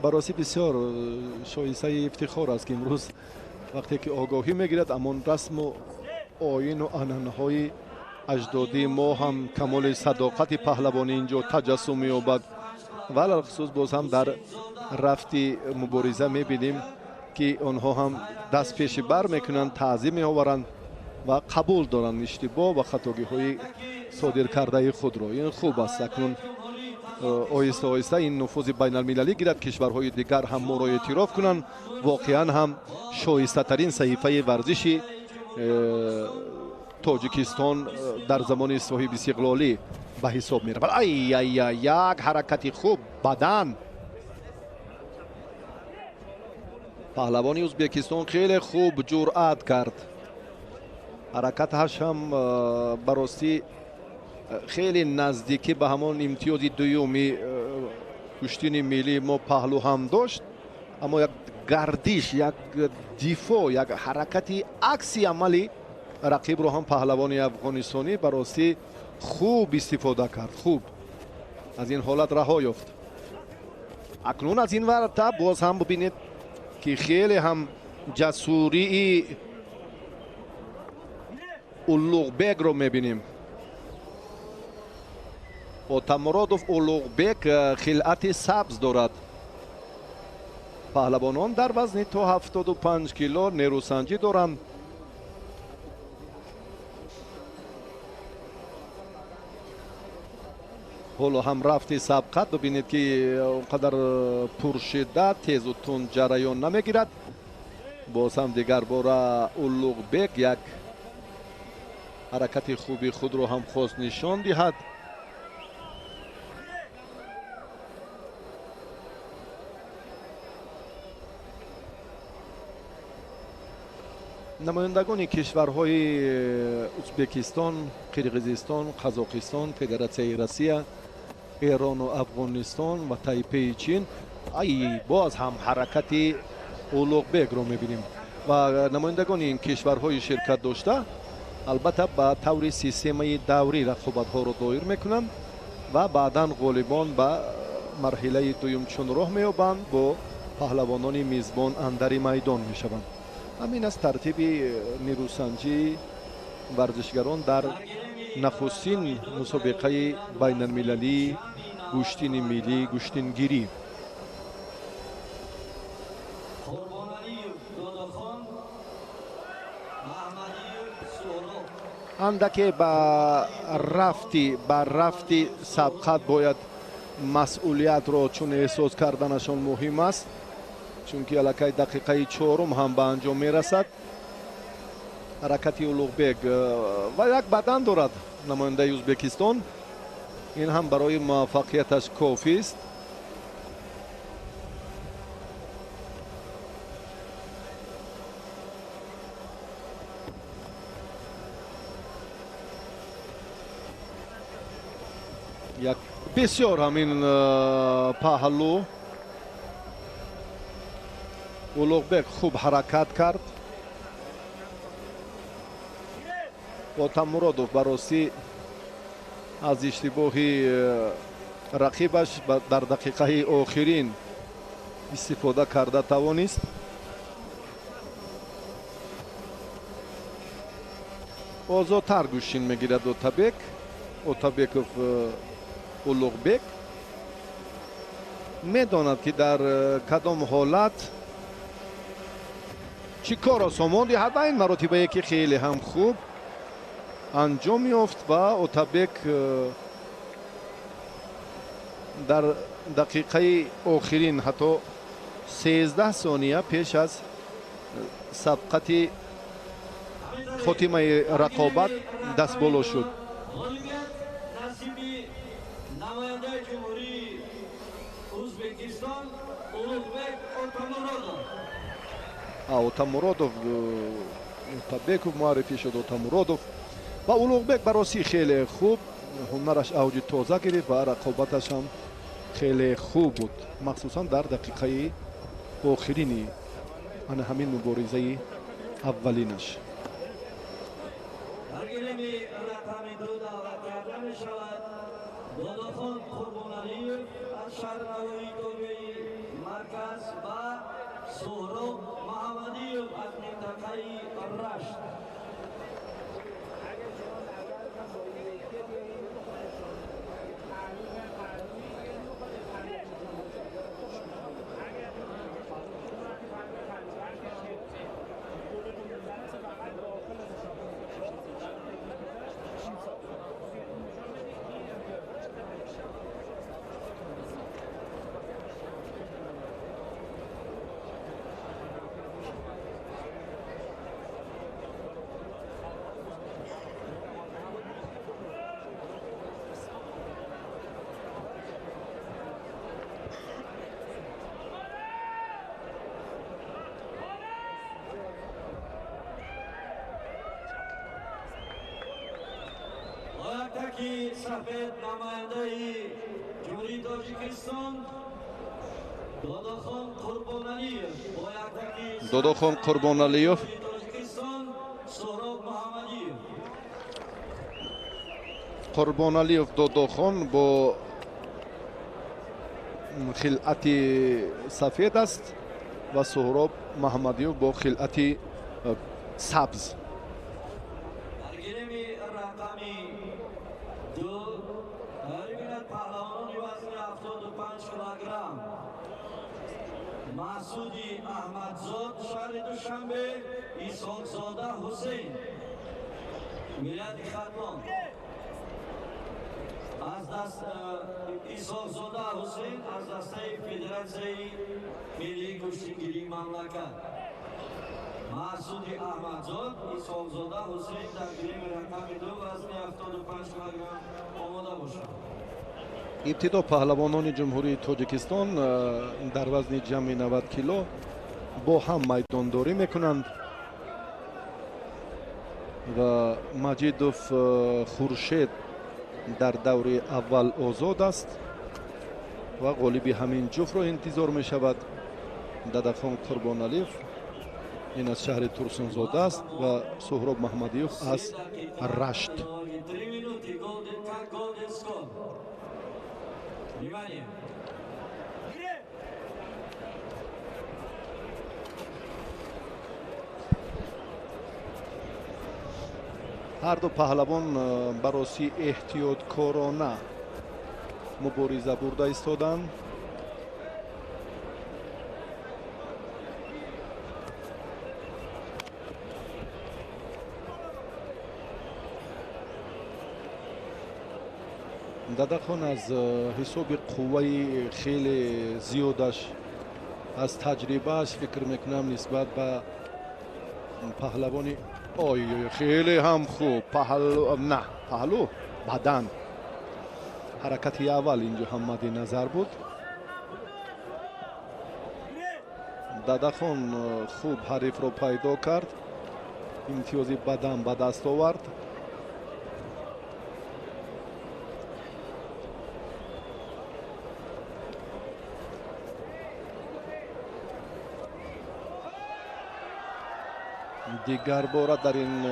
براستی بسیار شایسته افتخار است که امروز وقتی که آگاهی میگیرد اما رسم و آیین و عنعنه‌های اجدادی ما هم کمال صداقت پهلوانی اینجا تجسم می‌یابد و علاوه خصوص باز هم در رفتی مبارزه می‌بینیم که آنها هم دست پیش بر میکنند، تعظیم می‌آورند و قبول دارند اشتباه و خطاگی‌های صادر کرده خود را. این خوب است. اکنون آیسته آیسته این نفوذ بین المللی گیرد، کشورهای دیگر هم ما را اعتراف کنند. واقعا هم شایسته ترین صحیفه ورزشی تاجیکستان در زمان صاحب استقلالی به حساب می رود. یک حرکت خوب بدن پهلوانی ازبکستان خیلی خوب جرأت کرد. حرکتش هم براستی خیلی نزدیکی به همون امتیاز دومی کشتین ملی ما پهلو هم داشت، اما یک گردش، یک دیفو، یک حرکتی عکسی عملی رقیب رو هم پهلوانی افغانستانی براستی خوب استفاده کرد. خوب از این حالت رها یافت. اکنون از این ورتا باز هم ببینید که خیلی هم جسوری اولوغبک رو میبینیم. اوتامورودوف اولوغبک خلعت سبز دارد. پهلوانان در وزن تا 75 کیلو نیروسنجی دارند. حالا هم رفتی سبقت ببینید که اونقدر پرشده تیز و تند جریان نمیگیرد. باز هم دیگر باره اولوغبک یک حرکت خوبی خود رو هم خواست نشان دهد. نمایندگان کشورهای ازبکستان، قرقیزستان، قزاقستان، فدراسیون روسیه، ایران و افغانستان و تایپی چین باز هم حرکت اولوغبک رو میبینیم و نمایندگان این کشورهای شرکت داشته البته به طور سیستمی دوری رقابت ها رو دایر میکنند و بعدا غالبان به مرحله دوم چون راه میابند با پهلوانان میزبان اندر میدان میشوند. همین از ترتیب نیروسنجی ورزشگران در نخستین مسابقه بین المللی گشتین ملی گشتینگیری. اندکی با رفتی سبقت باید مسئولیت رو چون احساس کردنشان مهم است، چون که الکی دقیقه 4 هم به انجام میرسد. حرکت اولوغبک و یک بدن دارد نماینده ازبکستان، این هم برای موفقیتش کافی است. یک بسیار همین پهلو اولوغبک خوب حرکت کرد. اوتامورودوف براستی از اشتباهی رقیبش در دقیقه آخرین استفاده کرده توانست. آزادتر گوشین میگیرد اوتابکوف اولوغبک میداند که در کدام حالت چی کار را سامان دهد. این مراتبه که خیلی هم خوب انجام یافت و اوتابک در دقیقه آخرین حتی 13 ثانیه پیش از سبقت خاتمه رقابت دست بالا شد. نماینده جمهوری ازبکستان اولوغبک اوتامورودوف اوتابکوف معرفی شد. اوتامورودوف و اولوغبک براستی خیلی خوب هنرش اوج تازه گرفت و رقابتش هم خیلی خوب بود، مخصوصا در دقیقه آخرین همین مبارزه اولینش. در گرمی رقم 2 دعوت کرده می شود داداخان قربانعلیев از شهرنوایی توبه‌ای مرکز و سهراب محمدیев از منطقه رشت. تکی سفید نماینده جمهوری تاجیکستان داداخان قربانعلیев با یک تکی داداخان قربانعلیев تاجیکستان سهراب محمدیев قربانعلیев داداخان با خلعت سفید است و سهراب محمدیев با خلعت سبز. در گرم رقمی دو ببیند پهلوانی وزن 75 کیلوگرم محسودی احمدزاد شهر دوشنبه اسحاقزاده حسین ولایت ختلان از دست اسحاقزاده حسین از دسته فدراسیای ملی کشتیگیری مملکت محسودی احمدزاد اسحاقزاده حسین در گرم رقم دو وزن 75 کیلوگرم آماده باشد. ابتدا پهلوانان جمهوری تاجیکستان در وزن جمع 90 کیلو با هم میدانداری میکنند و مجیدوف خورشید در دور اول آزاد است و غالب همین جفت را انتظار می شود. داداخان قربانعلیев این از شهر ترسونزاده است و سهراب محمدیев از رشت. هر دو پهلوان برای احتیاطکارانه مبارزه برده ایستادند. داداخان از حساب قوه خیلی زیادش از تجربهش فکر میکنم نسبت به پهلوانی خیلی هم خوب پهلو بدن حرکتی اول اینجا هم مد نظر بود. داداخان خوب حریف رو پیدا کرد، امتیازی بدن به دست آورد. دیگر بار در این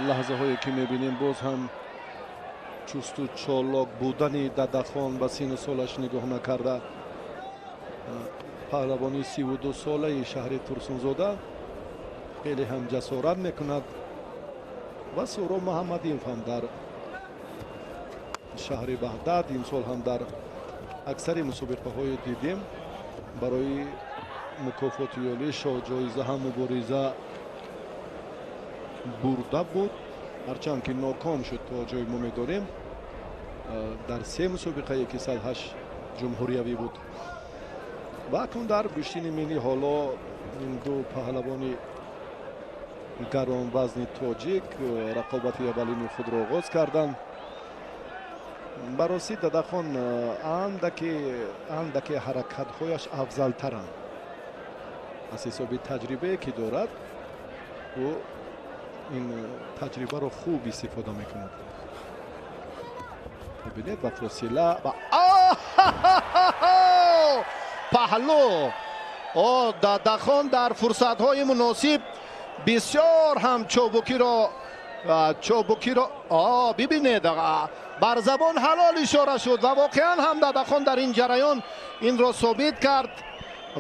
لحظه هایی که میبینیم باز هم چست و چالاک بودن داداخان به سن سالش نگاه نکرده. پهلوانی 32 ساله شهر ترسونزاده خیلی هم جسارت میکند و سهراب محمدیев هم در شهر بغداد این سال هم در اکثر مسابقه های دیدیم برای مکافات یالی جایزه هم مبارزه برده بود، هرچند که ناکام شد تا جای ما میداریم. در 3 مسابقه که 108 جمهوریوی بود و اکنون در گشتین ملی حالا این دو پهلوان گران وزن تاجیک رقابت اولین خود را آغاز کردند. برای داداخان اندکی حرکت هایش افضل ترند از حساب تجربه که دارد و این تجربه رو خوب استفاده میکند. ببینید و فاصله و پهلو داداخان در فرصت های مناسب بسیار هم چوبکی را ببینید بر زبان حلال اشاره شد و واقعا هم داداخان در این جریان این را ثابت کرد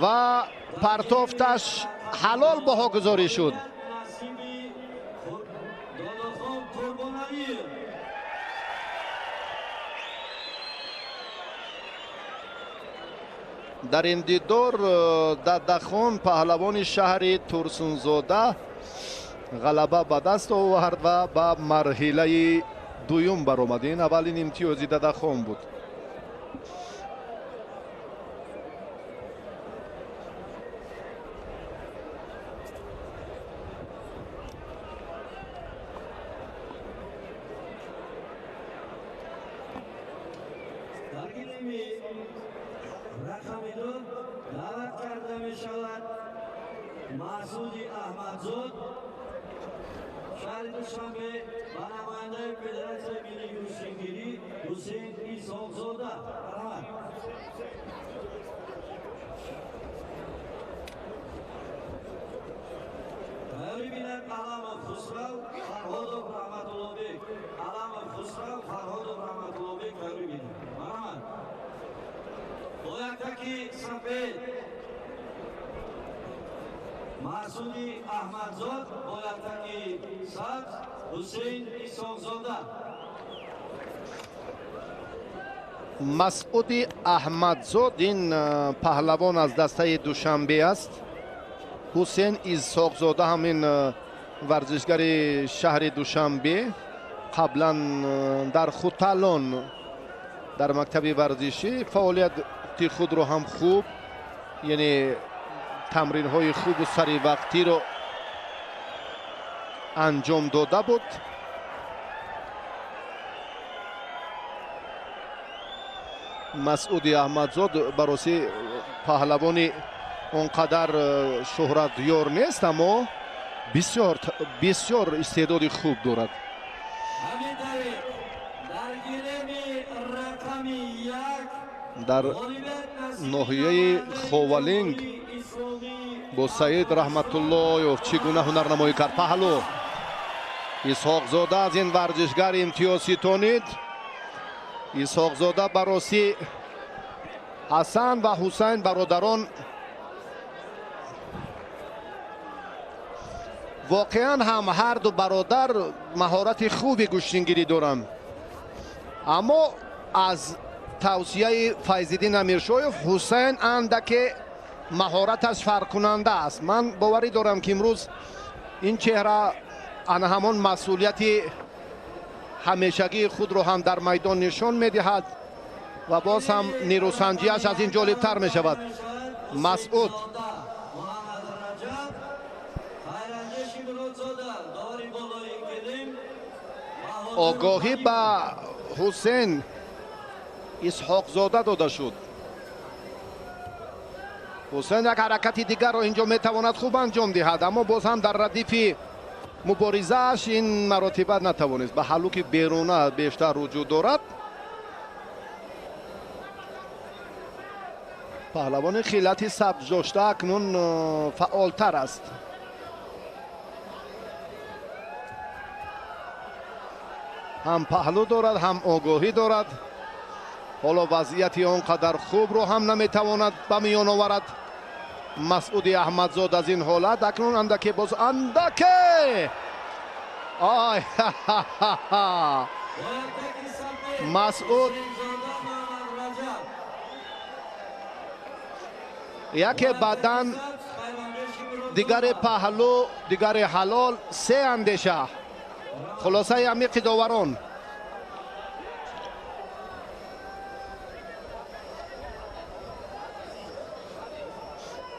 و پرتافتش حلال بها گذاری شد. در این دیدار داداخان پهلوان شهر ترسونزاده غلبه به دست آورد و به مرحله دوم برآمد. این اولین امتیازی داداخان بود. رقم دو دعوت کرده می شود محسودی احمدزاد شهر دوشنبه و نماینده فدراسیون ملی کشتیگیری حسین اسحاقزاده. مرحمت. ببینید علم خسرو فرهاد رحمت الله بیگ. علم خسرو فرهاد رحمت الله بیگ ببینید. مرحمت. باید سفید مسعودی احمدزاد، باید سبز حسین اسحاقزاده. مسعودی احمدزاد این پهلوان از دسته دوشنبه است. حسین اسحاقزاده همین ورزشگر شهر دوشنبه، قبلا در خوتالان در مکتب ورزشی فعالیت خود رو هم خوب، یعنی تمرین های خوب و سری وقتی رو انجام داده بود. مسعودی احمدزاد برای پهلوانی اونقدر شهرت دیار نیست، اما بسیار استعداد خوب دارد. در ناحیه خوالینگ با سعید رحمت الله چگونه هنرنمایی کرد. پهلو اسحاقزاده از این ورزشگر امتیازی تونید. اسحاقزاده برای حسن و حسین برادران واقعا هم هر دو برادر مهارت خوبی گشتنگیری دارند، اما از توصیه فیض‌الدین امیرشایف حسین اندک مهارتش فرق کننده است. من باوری دارم که امروز این چهره آن همان مسئولیت همیشگی خود رو هم در میدان نشان میدهد و باز هم نیروسنجیش از این جالب تر می شود. مسعود آگاهی به حسین اسحاقزاده داده شد. حسین یک حرکت دیگر رو اینجا میتواند خوب انجام دهد، اما باز هم در ردیف مبارزه‌اش این مراتبه نتوانست. به حلوک بیرونه بیشتر رجوع دارد. پهلوان خیلتی سبز جاشته اکنون فعالتر است. هم پهلو دارد هم آگاهی دارد. حالا وضعیت آنقدر خوب رو هم نمیتواند به میان آورد مسعودی احمدزاد از این حالت. اکنون اندکی باز اندکی آی مسعود یک بدن دیگر پهلو دیگر حلال، سه اندیشه خلاصه عمیق داوران.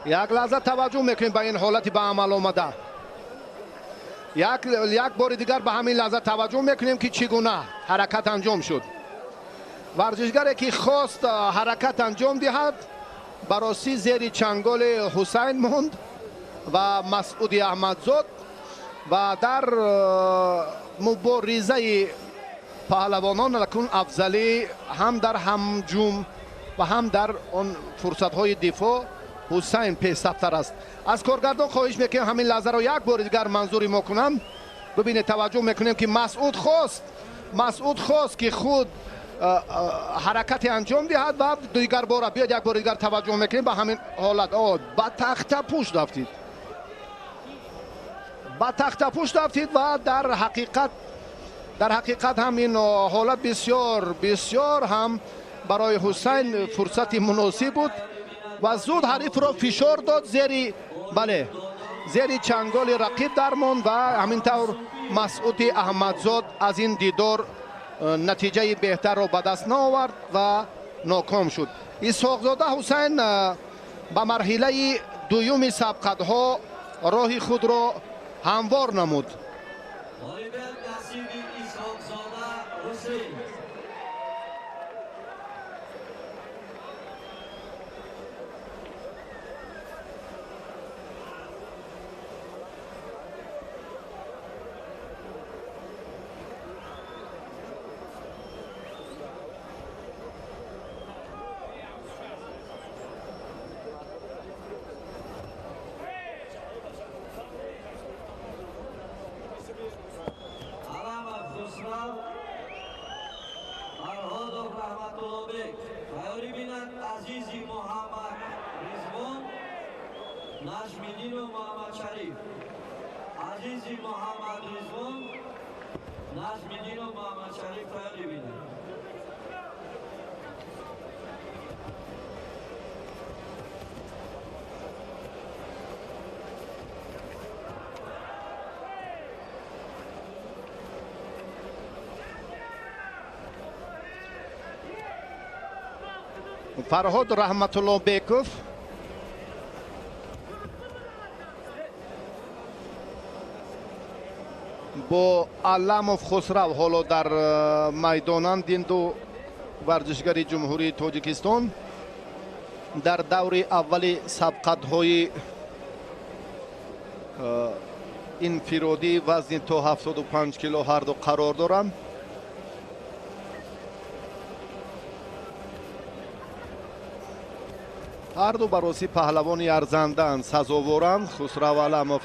یک لحظه توجه میکنیم به این حالتی به عمل آمده. یک بار دیگر به همین لحظه توجه میکنیم که چگونه حرکت انجام شد. ورزشگری که خواست حرکت انجام دهد براسی زیر چنگال حسین ماند و مسعودی احمدزاد و در مبارزه پهلوانان لکن افضلی هم در همجوم و هم در آن فرصت های دفاع حسین پیشرفت‌تر است. از کارگردان خواهش میکنم همین لحظه رو یک بار دیگر منظوری ما کنم. ببینید توجه میکنیم که مسعود خواست که خود حرکت انجام دهد و دیگر بار بیاد یک بار دیگر توجه میکنیم به همین حالت. با تخت پوش رفتید و در حقیقت همین حالت بسیار هم برای حسین فرصت مناسب بود و زود حریف را فشار داد زیر چنگال رقیب درماند و همینطور مسعودی احمدزاد از این دیدار نتیجه بهتر را به دست نآورد و ناکام شد. اسحاقزاده حسین به مرحله دوم سبقت‌ها راه خود را هموار نمود. عزیزی محمد رضوان نجم‌الدین و محمد شریف تیاری بینید. فرهاد رحمت الله بیکوف با علامов خسرو حالا در میدانند. این دو ورزشگر جمهوری تاجیکستان در دور اول سبقت‌های انفرادی وزن تا 75 کیلو هر دو قرار دارند. هر دو بررسی پهلوانی ارزنده‌اند، سزاوارند. خسرو علامov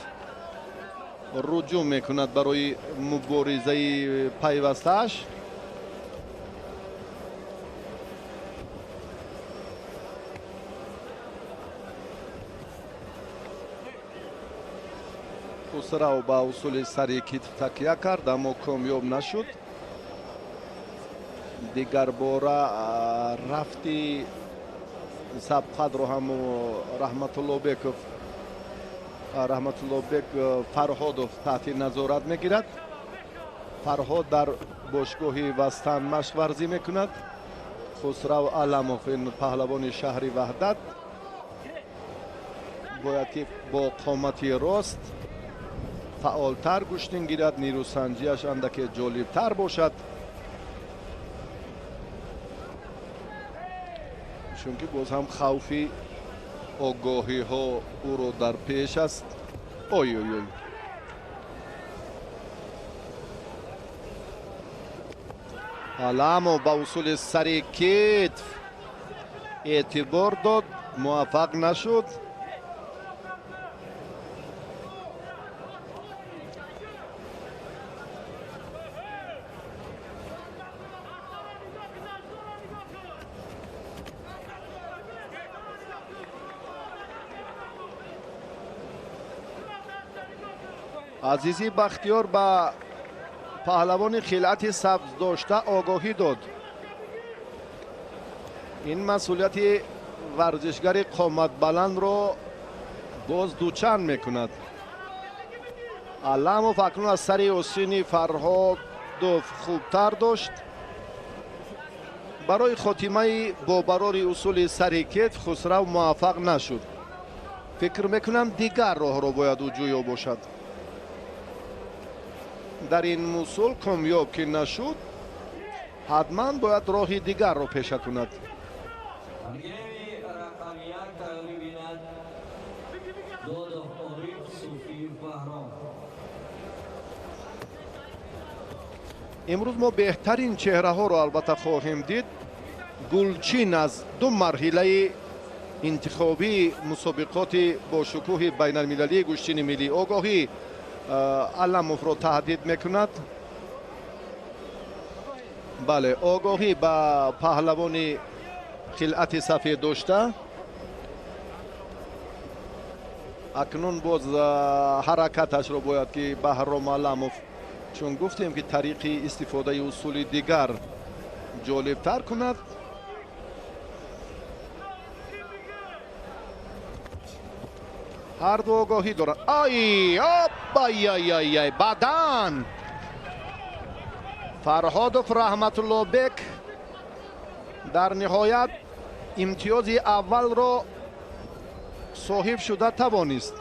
رجوع میکند برای مبارزه پیوستش. خسرو با اصول سری کتف تکیه کرد اما کامیاب نشد. دیگر باره رفتی سبقت رو هم رحمت الله بیکوف فرهادov تحت نظارت میگیرد. فرهاد در باشگاه وستن مشق ورزی میکند. خسرو علامov این پهلوان شهری وحدت باید که با قامتی راست فعالتر گوشتین گیرد، نیروسنجیش اندکی جالبتر باشد، چون که باز هم خوفی آگاهی ها او رو در پیش است. اوی اوی اوی علامov با اصول سری کتف اعتبار داد، موفق نشد. عزیزی بختیار با پهلوان خلعت سبز داشته آگاهی داد. این مسئولیت ورزشگر قامت بلند را باز دوچند میکند. علامov اکنون از سری حسینی فرهادov خوبتر داشت. برای خاتمه با برار اصول سری کتف خسرو موفق نشد. فکر میکنم دیگر راه را باید او جویا باشد. در این اصول کامیاب که نشد حتما باید راه دیگر را پیشه کند. امروز ما بهترین چهره ها را البته خواهیم دید. گلچین از دو مرحله انتخابی مسابقات با شکوه بین المللی گوشتین ملی آگاهی علامov را تهدید میکند. بله، آگاهی با پهلوانی خلعت سفید داشته. اکنون باز حرکتش را باید که بهرام علامov، چون گفتیم که طریق استفاده اصول دیگر جالبتر کند. هر دو آگاهی دارند. آی بدن فرهادov رحمت الله بیک در نهایت امتیاز اول را صاحب شده توانست.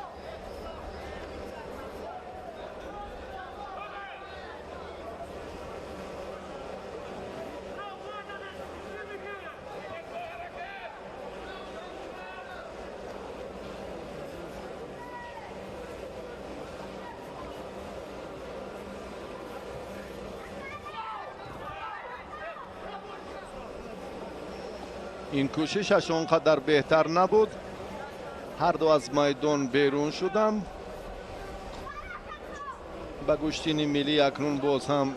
این کوششش آنقدر بهتر نبود. هر دو از میدان بیرون شدند. به گوشتین ملی اکنون باز هم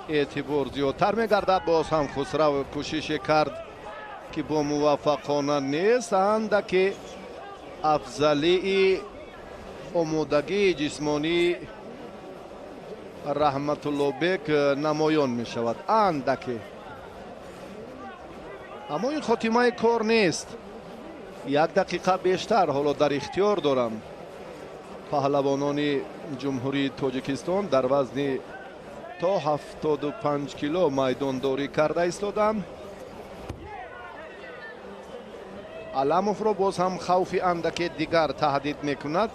اعتبار زیادتر میگردد. باز هم خسرو کوشش کرد که با موفقانه نیست. اندکی افضلی омодагии ҷисмонии раҳматуллобек намоён мешавад. андаке, аммо ин хотимаи кор нест. 1 дақиқа бештар ҳоло дар ихтиёр дорам. паҳлавонони ҷумҳурии тоҷикистон дар вазни то 75 кило майдондорӣ карда истоданд. аламовро боз ҳам хавфи андаке дигар таҳдид мекунад.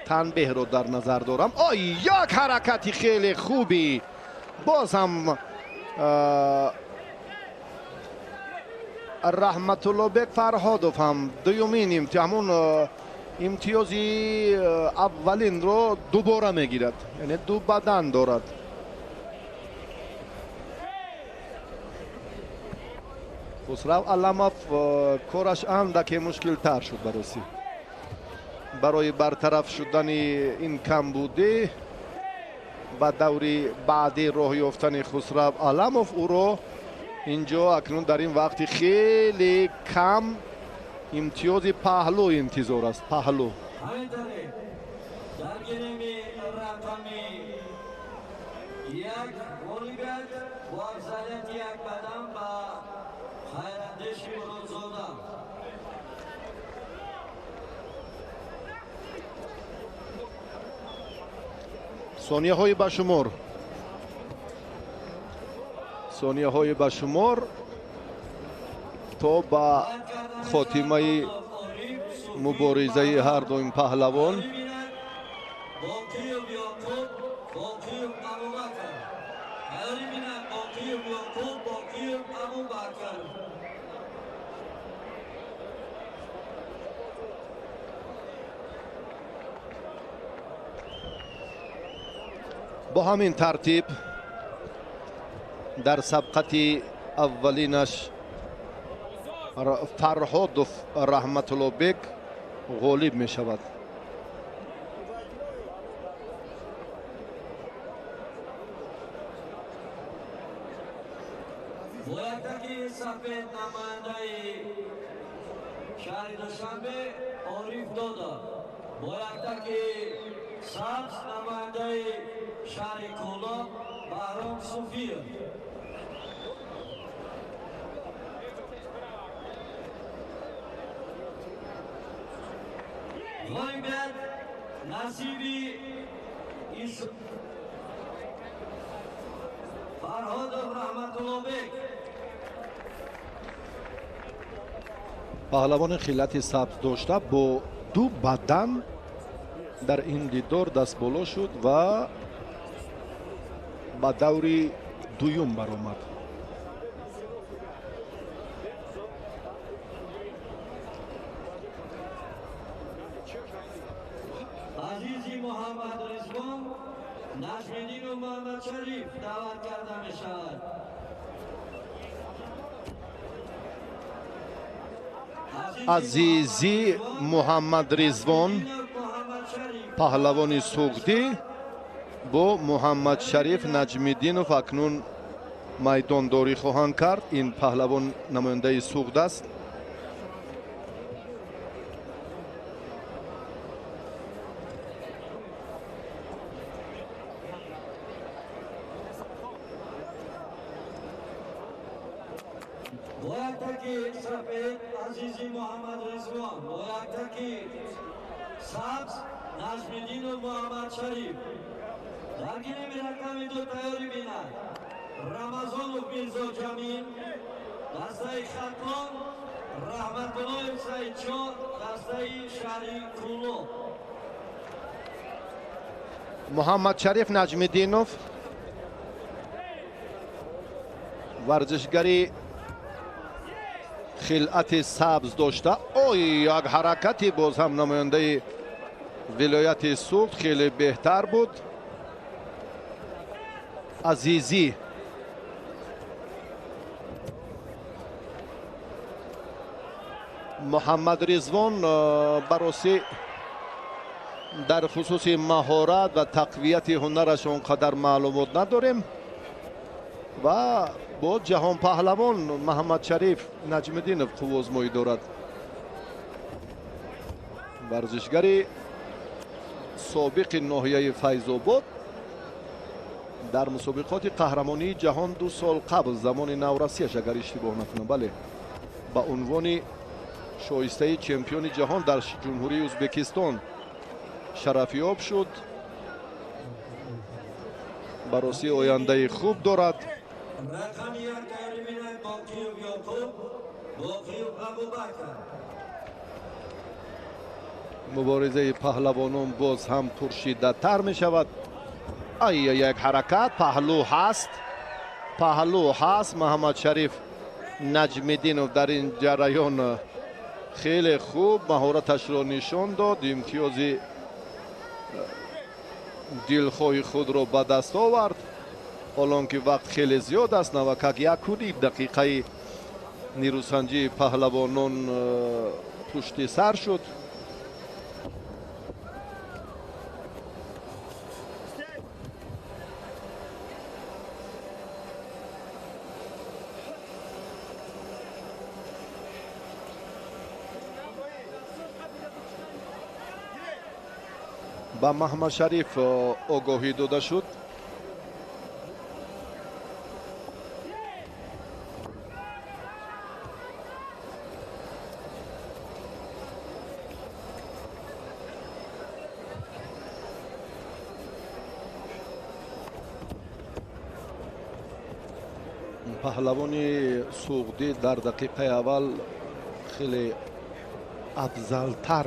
танбеҳро дар назар дорам. як ҳаракати хеле хуби боз ҳам раҳматуллобек фарҳодов ҳам дуюмин ҳамун имтиёзи аввалинро дубора мегирад, яъне ду бадан дорад. хусрав аламов кораш андаке мушкилтар шуд барои бартараф шудани ин камбудӣ ба даври баъди роҳ ёфтани хусрав аламов ӯро инҷо акнун дар ин вақти хеле кам имтиёзи паҳлӯ интизор аст. паҳлӯ сонияҳои ба шумор то ба хотимаи муборизаи ҳар ду ин паҳлавон. бо ҳамин тартиб дар сабқати аввалинаш фарҳодов раҳматуллобек ғолиб мешавад. бояктаки сафед намояндаи шаҳри душанбе ориф дода, бояктаки сабз намояндаи шаҳри кӯло баҳром суфиев. ғоибат насиби фарҳодов раҳматуллобек. паҳлавони хилати сабз дошта бо ду бадан дар ин дидор дастболо шуд ва ба даври дуюм баромад. азизи муҳаммад ризвон, наҷмиддину муҳаммадшариф даъват карда мешавад. азизи муҳаммад ризвон паҳлавони суғдӣ бо муҳаммадшариф наҷмиддинов акнун майдондорӣ хоҳанд кард. ин паҳлавон намояндаи суғд аст. бояктаки сафед азизи муҳаммад ризвон, бояктаки сабз наҷмиддину муҳаммадшариф. дар гиреми рақами ду тайёрӣ бинад рамазонов мирзо ҷамил, дастаи хатлон раҳматуллоев саидчон, дастаи шаҳри кӯло. муҳаммадшариф наҷмиддинов варзишгари хилати сабз дошта. як ҳаракати боз ҳам намояндаи вилояти суғд хеле беҳтар буд. азизӣ муҳаммад ризвон бароси дар хусуси маҳорат ва тақвияти ҳунараш он қадар маълумот надорем ва бо ҷаҳонпаҳлавон муҳаммадшариф наҷмиддинов қуввозмоӣ дорад. варзишгари سابق ناحیه فیض‌آباد در مسابقات قهرمانی جهان 2 سال قبل زمان نورسیش اگر اشتباه نکنم بله با عنوان شایسته چمپیون جهان در جمهوری ازبکستان شرفیاب شد. برای آینده خوب دارد. رقم 1 می‌بینید باقیوب یعقوب، باقیوب ابوبکر. مبارزه پهلوانان باز هم پرشیده تر می شود. یک حرکت پهلو هست محمد شریف نجم‌الدینov در این جریان خیلی خوب مهارتش را نشان داد، امتیاز دلخواه خود را به دست آورد. حالان که وقت خیلی زیاد است، 91 دقیقه نیروسنجی پهلوانان پشت سر شد. با محمد شریف آگاهی داده شد. پهلوانی سوغدی در دقیقه اول خیلی افضلتر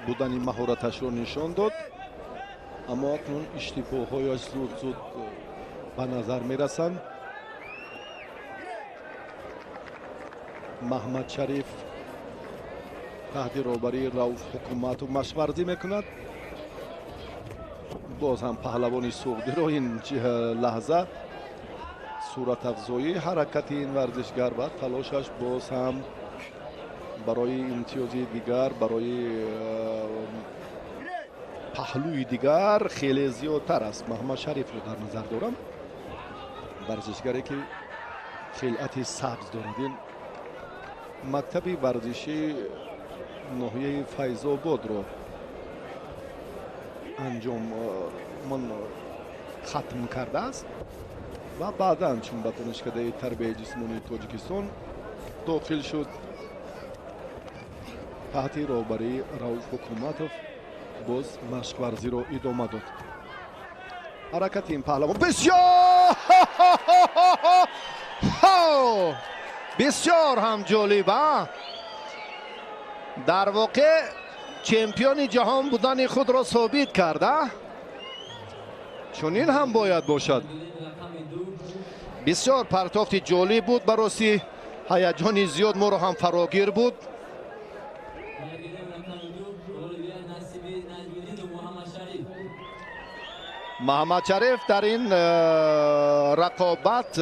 بودن مهارتش رو نشان داد، اما اکنون اشتباه‌هایش زود به نظر میرسند. محمد شریف تحت رهبری رؤوف حکومت مشورزی میکند. باز هم پهلوانی سوغدی رو این لحظه صورت افزایی حرکت این ورزشگر و تلاشش باز هم برای امتیاز دیگر، برای پهلوی دیگر خیلی زیادتر است. محمد شریف رو در نظر دارم، ورزشگری که خلعت سبز دارد. این مکتب ورزشی ناحیه فیض‌آباد رو ختم کرده است و بعداً چون به دانشکده تربیت جسمانی تاجیکستان داخل شد تحت رهبری رؤوف حکومتوف باز مشق ورزی رو ادامه داد. حرکت این پهلوان بسیار هم جالبه. در واقع چمپیون جهان بودن خود را ثابت کرده، چون این هم باید باشد. بسیار پرتافت جالب بود، برای هیجان زیاد ما را هم فراگیر بود. محمد شریف در این رقابت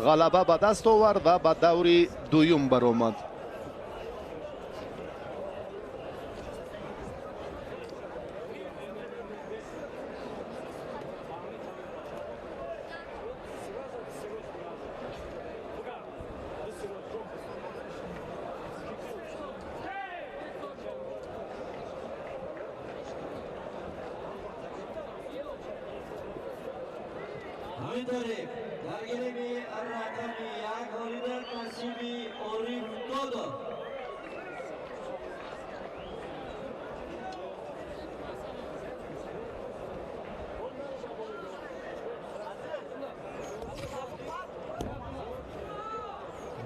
غلبه به دست آورد و به دور دوم برآمد. همینطوری درگیری رقم 1 هالیدر نصیبی اوریف دودو.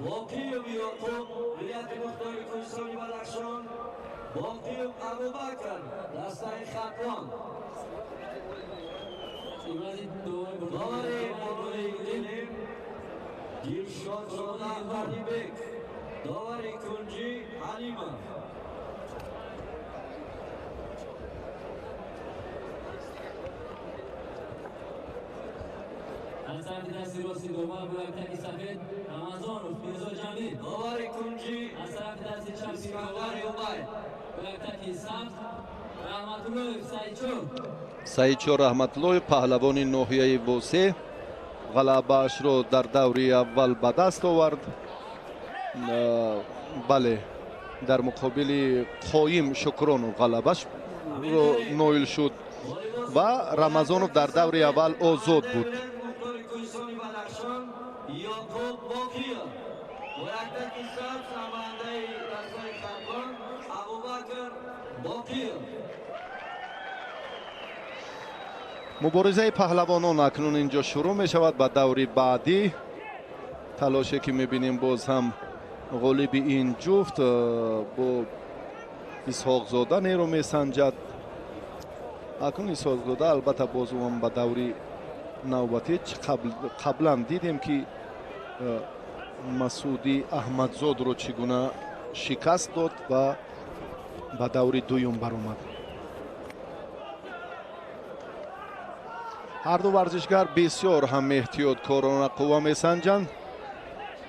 باقیوب یعقوب ولایت مختاری کوهستانی بدخشان، باقیوب ابوبکر دسته خطوان. داوری مولوی دلیم دیلشاد زاده فردیبک، داوری کنجی حلیمه. از طرف دستی راستی دوباره بلکتکی سفید رمضانوف میرزا جمیل، داوری کنجی از طرف دستی چپ اسکندر یوبای، بلکتکی سبز رحمتالله سعیدچو رحمتالله پهلوان ناحیه وسه غلبه‌اش رو در دوره اول به دست آورد. بله در مقابل قایم شکران غلبه‌اش ноил шуд ва Рамазонов дар даври аввал озод буд. муборизаи паҳлавонон акнун инҷо шурӯъ мешавад ба даври баъдӣ. талоше ки мебинем боз ҳам ғолиби ин ҷуфт бо исҳоқзода нерӯ месанҷад. акнун исҳоқзода албатта боз ӯ ҳам ба даври навбатӣ қаблан дидем ки масуди аҳмадзодро чӣ гуна шикаст дод ва ба даври дуюм баромад. ҳарду варзишгар бисёр ҳам эҳтиёткорона қувва месанҷанд.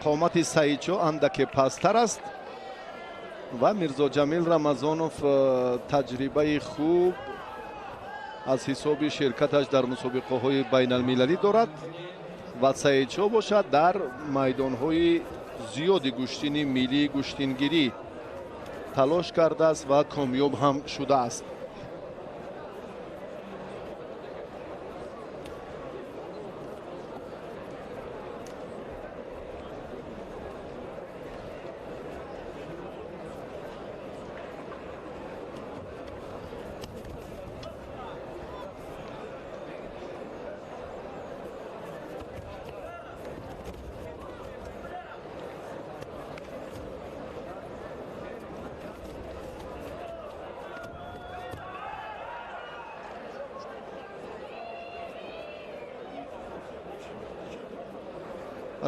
қомати Саидчо андаке пасттар аст ва Мирзоҷамил Рамазонов таҷрибаи хуб аз ҳисоби ширкаташ дар мусобиқаҳои байналмилалӣ дорад ва Саидчо бошад дар майдонҳои зиёди гӯштини миллии гӯштингирӣ талош кардааст ва комёб ҳам шудааст.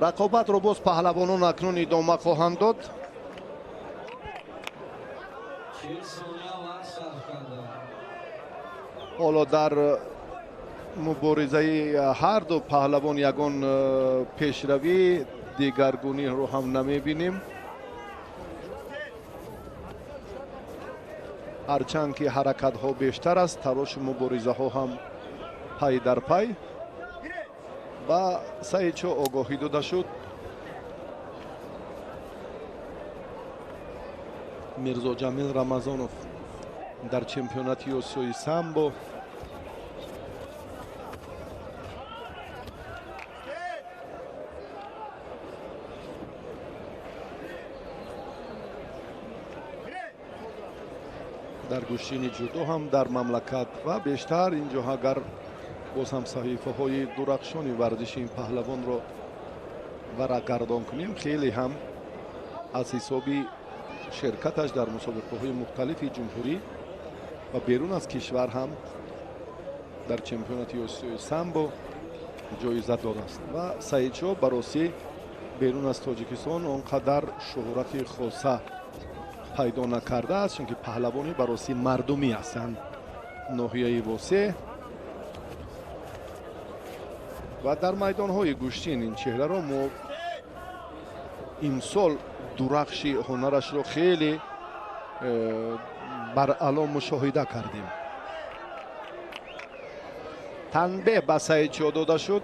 рақобатро боз паҳлавонон акнун идома хоҳанд дод. ҳоло дар муборизаи ҳарду паҳлавон ягон пешравӣ дигаргуниро ҳам намебинем. ҳарчанд ки ҳаракатҳо бештар аст, тарошу муборизаҳо ҳам пай дар пай. ба Саидчо огоҳӣ дода шуд. Мирзоҷамил Рамазонов дар чемпионати Осиёи самбо дар гӯштини ҷудо ҳам дар мамлакат ва бештар инҷо агар боз ҳам саҳифаҳои дурахшони варзиши ин паҳлавонро варақгардон кунем, хеле ҳам аз ҳисоби ширкаташ дар мусобиқаҳои мухталифи ҷумҳурӣ ва берун аз кишвар ҳам дар чемпионати Осиёи самбо ҷоиза додааст. ва Саидчо бароси берун аз Тоҷикистон он қадар шӯҳрати хоса пайдо накардааст, чунки паҳлавони бароси мардумӣ ҳастанд. ноҳияи восеъ ва дар майдонҳои гӯштин ин чеҳраро мо имсол дурахши ҳунарашро хеле баръало мушоҳида кардем. танбеҳ ба Саидчо дода шуд.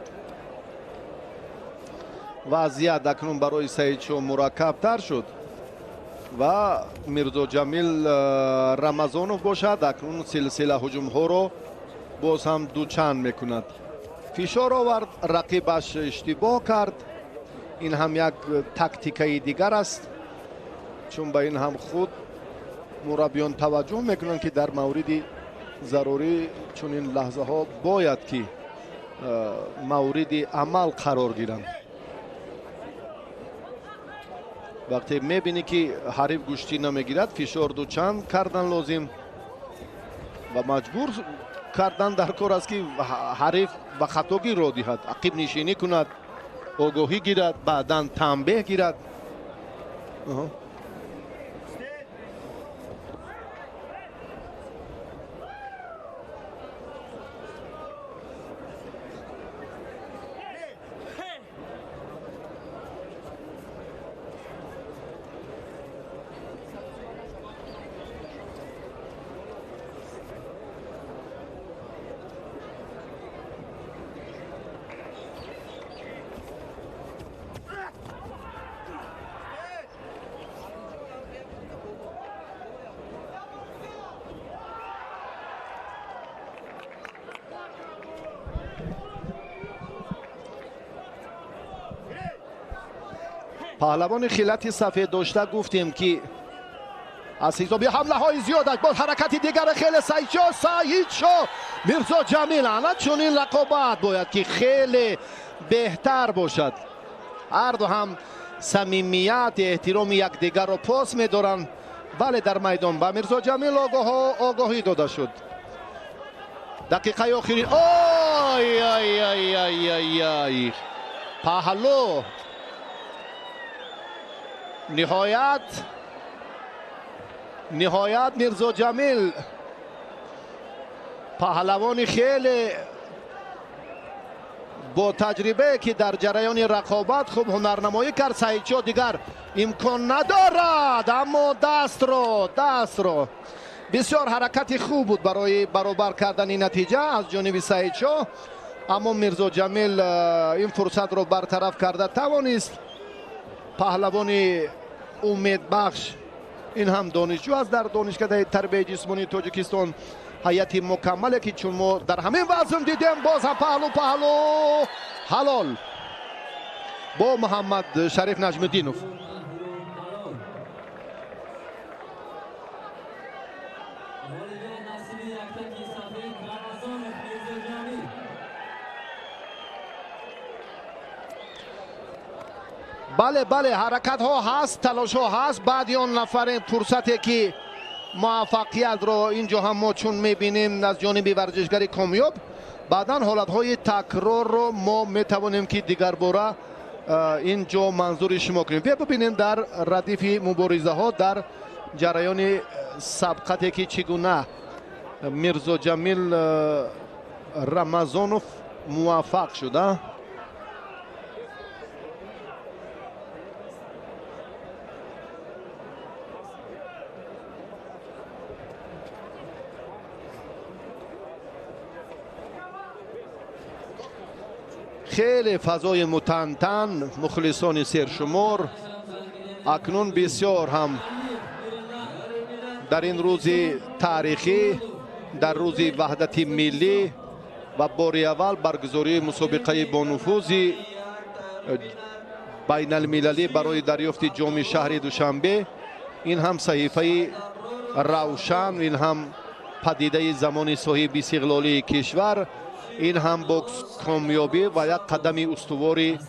вазъият акнун барои Саидчо мураккабтар шуд ва Мирзоҷамил Рамазонов бошад акнун силсила ҳуҷумҳоро боз ҳам дучанд мекунад. фишор овард, рақибаш иштибоҳ кард. ин ҳам як тактикаи дигар аст, чун ба ин ҳам худ мураббиён таваҷҷӯҳ мекунанд ки дар мавриди зарурӣ чунин лаҳзаҳо бояд ки мавриди амал қарор гиранд. вақте мебинӣ ки ҳариф гӯштӣ намегирад, фишор дучанд кардан лозим ва маҷбур кардан дар кор аст ки ҳариф ба хато гиро диҳад, ақиб нишинӣ кунад, огоҳӣ гирад, баъдан танбеҳ гирад. پهلوان خلعت سفید داشته گفتیم که از حسابی حمله های زیادش باز حرکت دیگر خیلی سعید شو میرزا جمیل. انا چون این رقابت باید که خیلی بهتر باشد. هر دو هم صمیمیت احترام یکدیگر رو پاس میدارن. بله در میدان با میرزا جمیل آگاهی داده شد. دقیقه آخرین آی آی آی آی آی آی پهلو نهایت میرزا جمیل پهلوان خیلی با تجربه که در جریان رقابت خوب هنرنمایی کرد. سعیدشاه دیگر امکان ندارد اما دست رو بسیار حرکت خوب بود برای برابر کردن این نتیجه از جانب سعیدشاه، اما میرزا جمیل این فرصت رو برطرف کرده توانست. پهلوان امید بخش این هم دانشجو است در دانشکده تربیت جسمانی تاجیکستان. هیئت مکمله که چون ما در همین وزن دیدیم باز هم پهلو حلال با محمد شریف نجم‌الدینوف. بله حرکت ها هست، تلاش ها هست. بعد آن نفر فرصتی که موفقیت رو اینجا هم ما چون میبینیم از جانب ورزشگر کامیاب، بعدا حالت های تکرار رو ما میتوانیم که دیگر باره اینجا منظور شما کنیم. بیا ببینیم در ردیف مبارزه ها در جریان سبقتی که چگونه میرزا جمیل رمضانوف موفق شده. خیلی فضای متنتن مخلصان سرشمار اکنون بسیار هم در این روز تاریخی، در روز وحدت ملی و بار اول برگزاری مسابقه با نفوذ بین المللی برای دریافت جام شهر دوشنبه، این هم صحیفه روشن، این هم پدیده زمان صاحب استقلالی کشور، این هم بوکس کامیابی و یک قدم استواری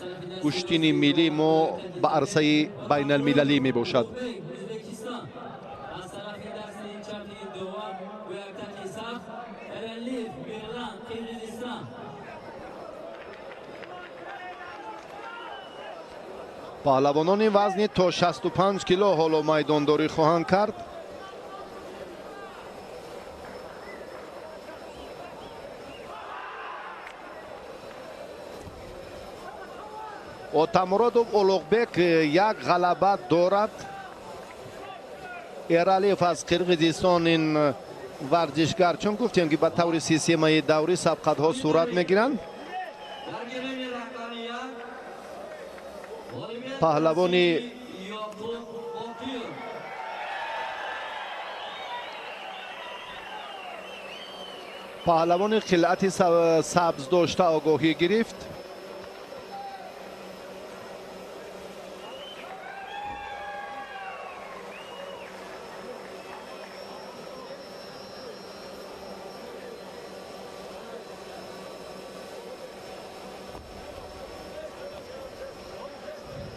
کشتین ملی ما به عرصه بین المللی می باشد. پهلوانان وزن تا 65 کیلو حالا میدانداری خواهند کرد. اتامرادوف اولوغبک یک غلبه دارد. ایرالیف از قرقیزستان این ورزشگر چون گفتیم که به طور سیستمی دوری سبقت ها صورت میگیرند. پهلوان خلعت سبز داشته آگاهی گرفت.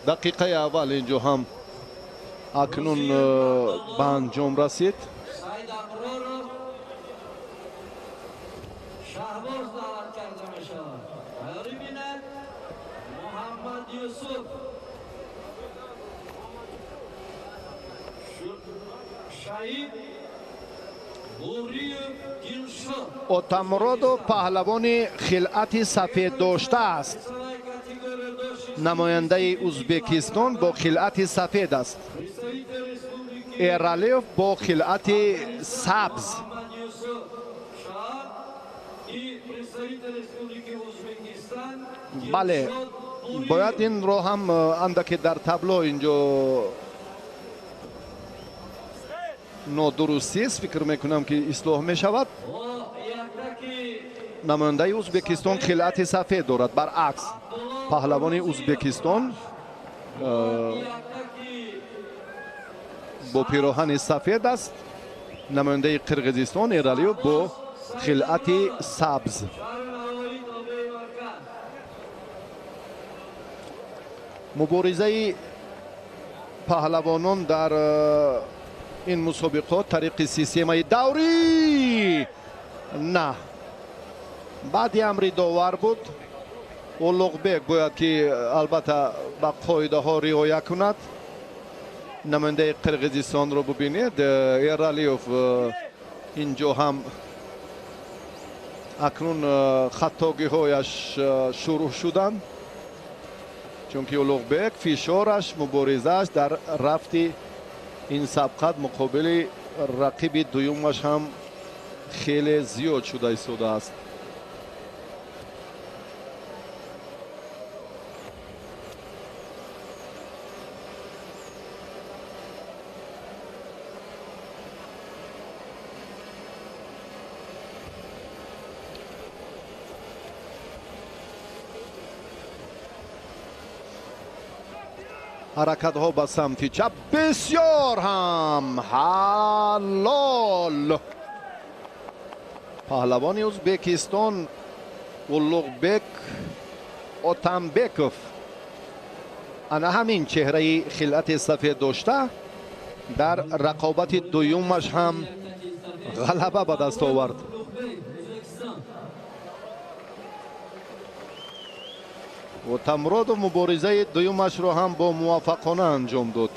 دقیقه اول اینجا هم اکنون به انجام رسید. اتامرادوف پهلوان خلعت سفید داشته است. نماینده ازبکستان با خلعت سفید است. ایرالیف با خلعت سبز. بله باید این رو هم اندکی در تابلو اینجا نادرستی است، فکر میکنم که اصلاح می شود. نماینده ازبکستان خلعت سفید دارد، برعکس پهلوان ازبکستان با پیراهن سفید است. نماینده قرقیزستان ایرالیوف با خلعت سبز. مبارزه پهلوانان در این مسابقات طریق سیستم دوری نه بعدی امری داور بود. اولوغبек باید که البته به قاعده ها رعایت کند. نماینده قرقیزستان رو ببینید. ایرالیوف اینجا هم اکنون خطاگی هایش شروع شدند، چون که اولوغبек فشارش مبارزش در رفت این سبقت مقابل رقیب دویمش هم خیلی زیاد شده ایستاده است. حرکت ها به سمت چپ بسیار هم حلال. پهلوان ازبکستان اولوغبek اتمبکوف انا همین چهره خلعت سفید داشته، در رقابت دویمش هم غلبه به دست آورد. و تمراد و مبارزه دویمش رو هم با موفقانه انجام داد.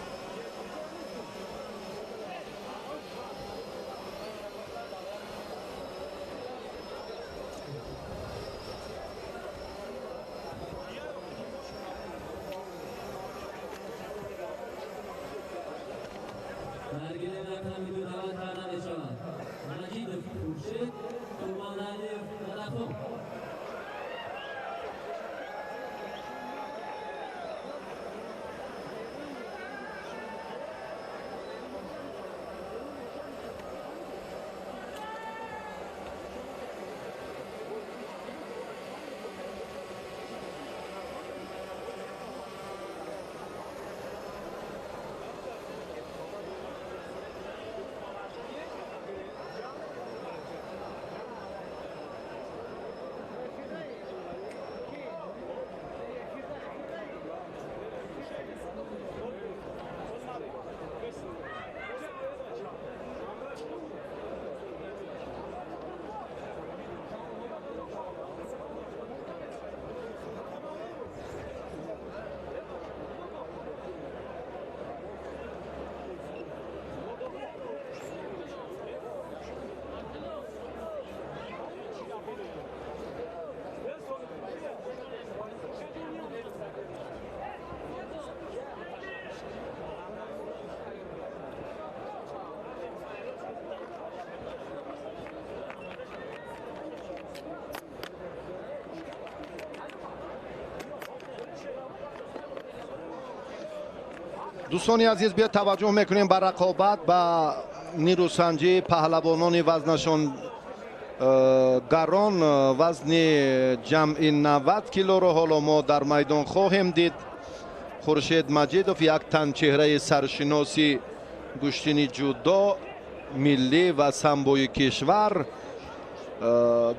دوستانی عزیز بیا توجه میکنیم به رقابت با نیروسنجی پهلوانان وزنشان گران. وزن جمعی 90 کیلو رو حالا ما در میدان خواهیم دید. خورشید مجیدوف یک تن چهره سرشناسی گشتین جودو ملی و سمبوی کشور،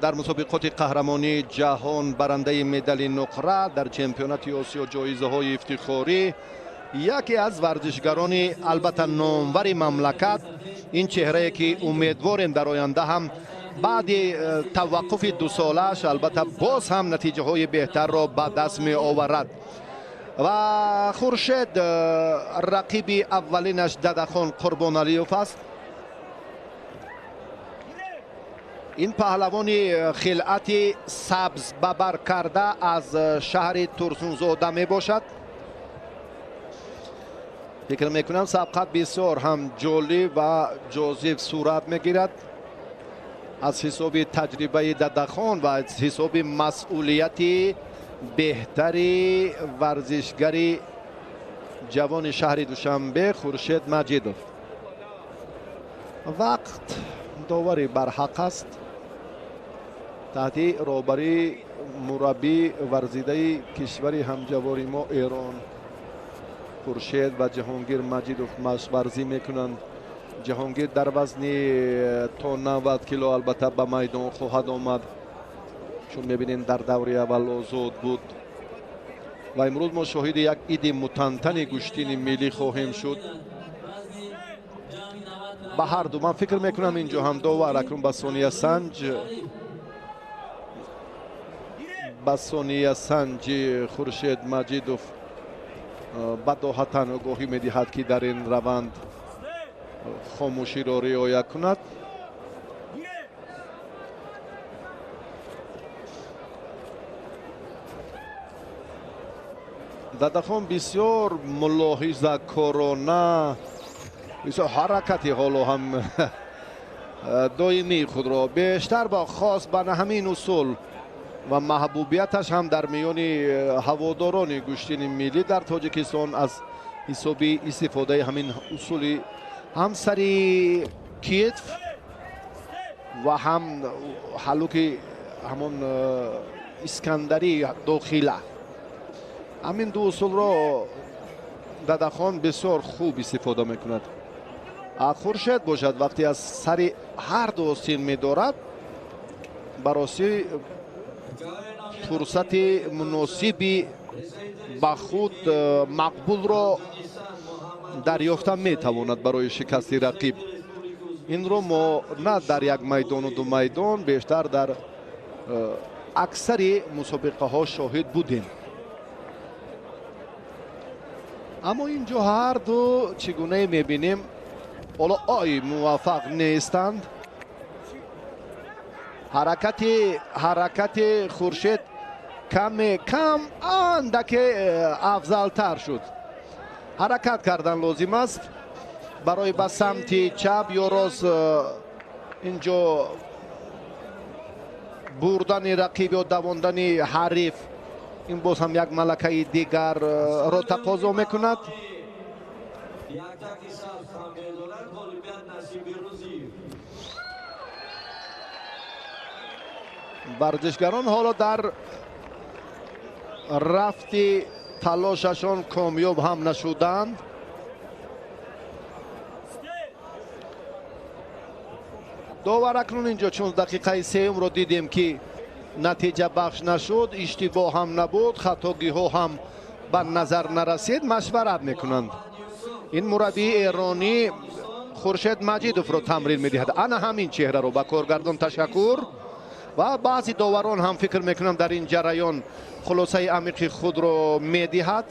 در مسابقات قهرمانی جهان برنده مدال نقره، در چمپیونات آسیا جایزه های افتخاری، یکی از ورزشگران البته نامور مملکت. این چهره که امیدواریم در آینده هم بعد توقف 2 سالش البته باز هم نتیجه های بهتر را به دست می آورد. و خورشید رقیب اولینش ددخان قربانعلیوف است. این پهلوان خلعت سبز ببر کرده از شهر ترسونزاده می باشد. فکر میکنم سبقت بسیار هم جالب و جاذب صورت میگیرد. از حساب تجربه ددخان و از حساب مسئولیت بهتری ورزشگری جوان شهر دوشنبه خورشید مجیدوف. وقت داوری بر حق است تحت رهبری مربی ورزیده کشور همجوار ما ایران خورشید و جهانگیر مجیدوف مشورزی میکنند. جهانگیر در وزن تا 90 کیلو البته به میدان خواهد آمد، چون میبینین در دوره اول آزاد بود و امروز ما شاهد یک عید متنتن گوشتین ملی خواهیم شد. به هر دو من فکر میکنم اینجا هم داور اکنون به ثانیه سنج خورشید مجیدوف بداهتاً آگاهی میدهد که در این روند خاموشی را رعایت کند. دادخان بسیار ملاحظه کارانه، بسیار حرکتی حالا هم دائمی خود را بیشتر با خاص به همین اصول و محبوبیتش هم در میان هواداران گوشتین ملی در تاجیکستان از حسابی استفاده همین اصولی هم سری کتف و هم حلوک همون اسکندری داخله، همین دو اصول را دادخان بسیار خوب استفاده میکند. خورشید باشد وقتی از سر هر دو آستین میدارد برای فرصت مناسبی با خود مقبول را دریافته میتواند برای شکست رقیب. این رو ما نه در یک میدان و دو میدان، بیشتر در اکثر مسابقه ها شاهد بودیم. اما اینجا هر دو چگونه میبینیم حالا موفق نیستند. حرکت خورشید کم اندک افضل تر شد. حرکت کردن لازم است برای به سمت چپ یا راست اینجا بردن رقیب یا دواندن حریف. این باز هم یک ملکه دیگر را تقاضا میکند. ورزشگران حالا در رفت تلاششان کامیاب هم نشدند. داور اکنون اینجا چون دقیقه سوم رو دیدیم که نتیجه بخش نشد، اشتباه هم نبود، خطاگی ها هم به نظر نرسید، مشورت میکنند. این مربی ایرانی خورشید مجیدوف رو تمرین میدهد. انا همین چهره رو به کارگردان تشکر و بعضی داوران هم فکر میکنم در این جریان خلاصه عمیق خود رو میدهد.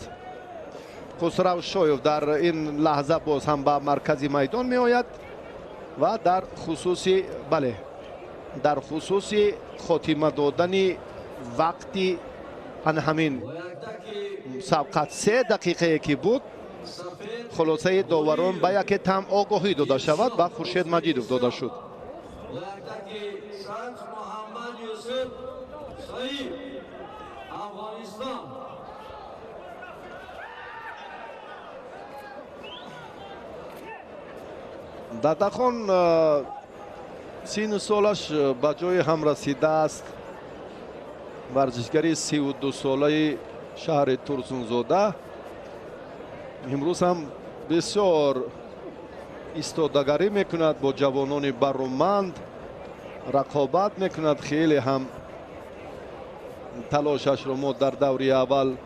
خسرو شایف در این لحظه باز هم به مرکز میدان می آید و در خصوص خاتمه دادن وقتی همین سبقت 3 دقیقه که بود، خلاصه داوران به یک تم آگاهی داده شود و خورشید مجیدوف داده شد. دادخان سین سالش به جای هم رسیده است. ورزشگری 32 ساله شهر ترسونزاده امروز هم بسیار ایستادگری میکند، با جوانان برومند رقابت میکند. خیلی هم تلاشش رو ما در دوره اول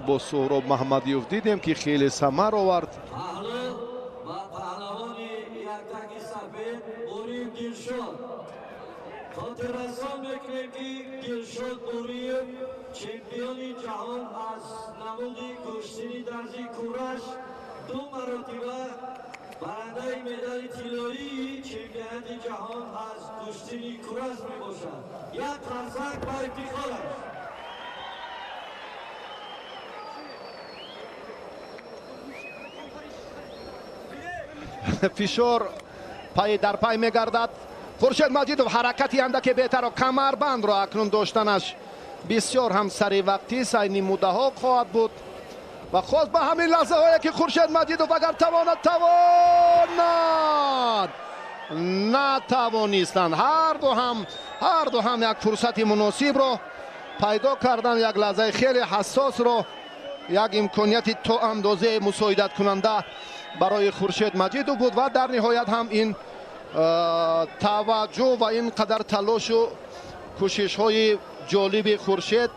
با سهراب محمدیوف دیدیم که خیلی ثمر آورد. خاطررسان میکنیم که دلشاد نوریев چمپیون جهان از نمود کشتی درزی کورش 2 مرتبه برنده مدال طلایی چمپیونات جهان از کشتی کورش میباشد. یک قرصک با افتخارش. فشار پای در پای میگردد. خورشید مجیدوف حرکتی اندک بهتر و کمربند را اکنون داشتنش بسیار هم سری وقتی سعی نموده ها خواهد بود و خواست به همین لحظه هایی که خورشید مجیدوف اگر تواند نتوانستند. هر دو هم یک فرصت مناسب را پیدا کردن، یک لحظه خیلی حساس را یک امکانیت تو اندازه مساعدت کننده برای خورشید مجید بود و در نهایت هم این توجه و این قدر تلاش و کوشش های جالب خورشید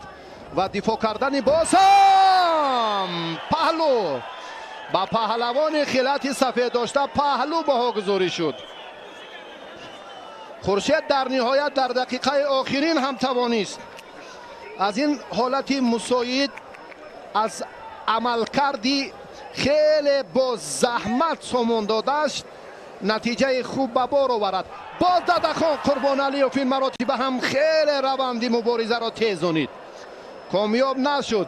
و دفاع کردن بازم پهلو با پهلوان خلعت سفید داشته پهلو بها گذاری شد. خورشید در نهایت در دقیقه آخرین هم توانست از این حالت مساعد از عملکردی خیلی با زحمت سامان دادش نتیجه خوب به بار آورد. باز ددخان قربانعلیوف این مراتب هم خیلی روند مبارزه را تیزانید، کامیاب نشد.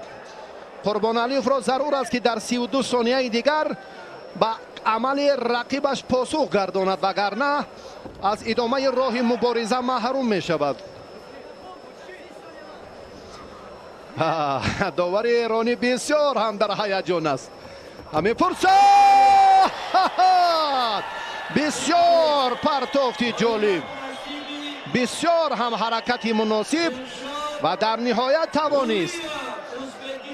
قربانعلیوف را ضرور است که در 32 ثانیه دیگر به عمل رقیبش پاسخ گرداند، وگرنه از ادامه راه مبارزه محروم می شود. داور ایرانی بسیار هم در هیجان است. همین فرصت بسیار پرتافتی جالب، بسیار هم حرکتی مناسب و در نهایت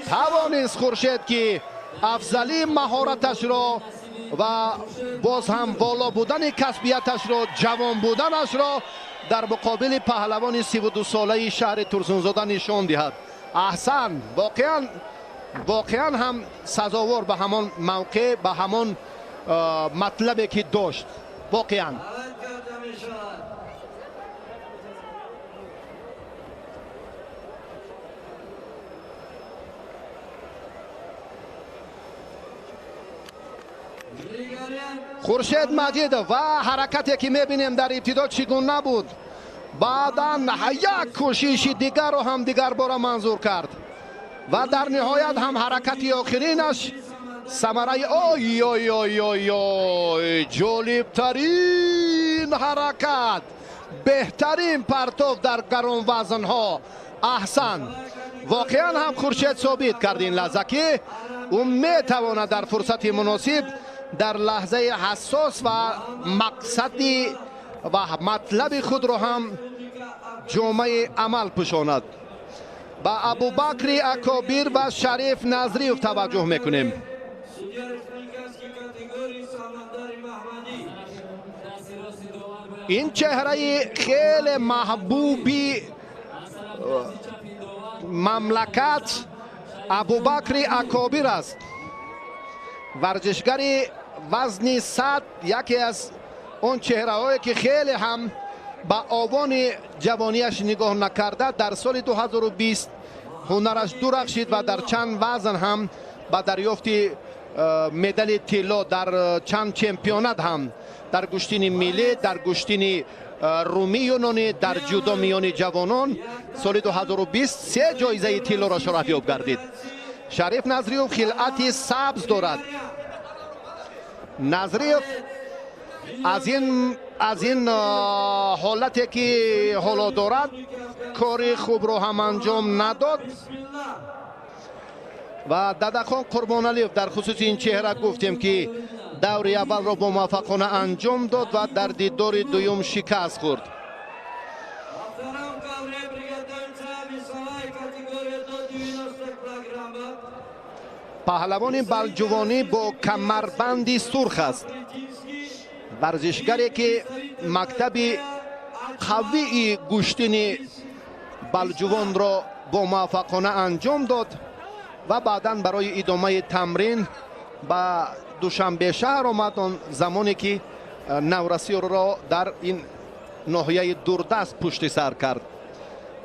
توانست خورشید که افضلی مهارتش را و باز هم بالا بودن کسبیتش را، جوان بودنش را در مقابل پهلوان 32 ساله شهر ترسونزاده نشان دهد. احسن، واقعا هم سزاوار به همان موقع، به همان مطلبی که داشت. واقعا خورشید مجید و حرکتی که میبینیم در ابتدا چگونه بود، بعدا یک کوشش دیگر رو هم دیگر بار منظور کرد و در نهایت هم حرکتی آخرینش ثمره آی آی آی آی آی جالب ترین حرکت، بهترین پرتاب در گران وزن ها. احسن، واقعا هم خورشید ثابت کرد این لحظه که اون میتواند در فرصت مناسب در لحظه حساس و مقصدی و مطلب خود را هم جامعه عمل پوشاند. با ابوبکر اکابر و شریف نظریوف توجه میکنیم. این چهره خیلی محبوبی مملکت ابوبکر اکابر است. ورزشگر وزن 100، یکی از اون چهره هایی که خیلی هم با آوان جوانیش نگاه نکرده. در سال 2020 هنرش درخشید و در چند وزن هم با دریافت مدال طلا در چند چمپیونات هم در گشتین ملی، در گشتین رومی یونانی، در جودو میان جوانان سال 2020 3 جایزه طلا را شرفیاب گردید. شریف نظریوف خلعت سبز دارد. نظریوف از این حالتی که حالا دارد کار خوب رو هم انجام نداد و ددخان قربانعلیوف در خصوص این چهره گفتیم که دور اول را با موفقانه انجام داد و در دیدار دوم شکست خورد. پهلوان بلجوانی با کمربندی سرخ است. ورزشگری که مکتب قوی گشتین بلجوان را با موفقانه انجام داد و بعدا برای ادامه تمرین به دوشنبه شهر آمد، آن زمانی که نورسی را در این ناحیه دوردست پشت سر کرد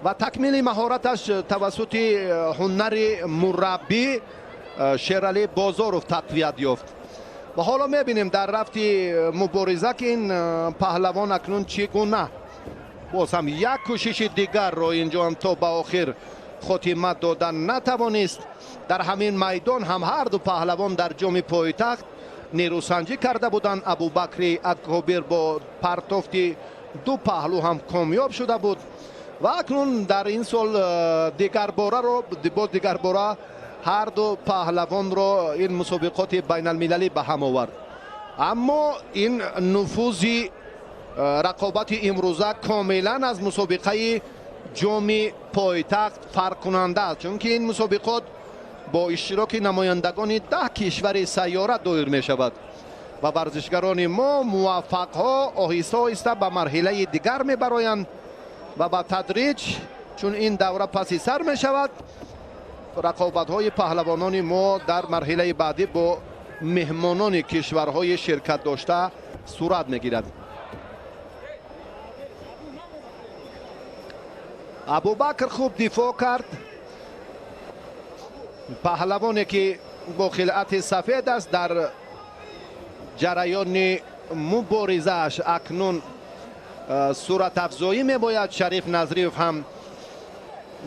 و تکمیل مهارتش توسط هنر مربی شیرعلی بازاروف تقویت یافت. و حالا میبینیم در رفت مبارزه که این پهلوان اکنون چگونه باز هم یک کوشش دیگر را اینجا هم تا به آخر خاتمه دادن نتوانست. در همین میدان هم هر دو پهلوان در جام پایتخت نیروسنجی کرده بودند. ابوبکر اکابر با پرتافت 2 پهلو هم کامیاب شده بود و اکنون در این سال دیگر باره هر دو پهلوان را این مسابقات بین المللی به هم آورد. اما این نفوذ رقابت امروزه کاملا از مسابقه جام پایتخت فرق کننده است، چون که این مسابقات با اشتراک نمایندگان 10 کشور سیاره دایر می شود و ورزشگران ما موفق ها آهسته آهسته به مرحله دیگر می برایند و با تدریج چون این دوره پس سر می شود رقابت های پهلوانان ما در مرحله بعدی با مهمانان کشورهای شرکت داشته صورت می گیرد. ابوبکر خوب دفاع کرد. پهلوانی که با خلعت سفید است در جریان مبارزه‌اش اکنون صورت افزایی می باید. شریف نظریف هم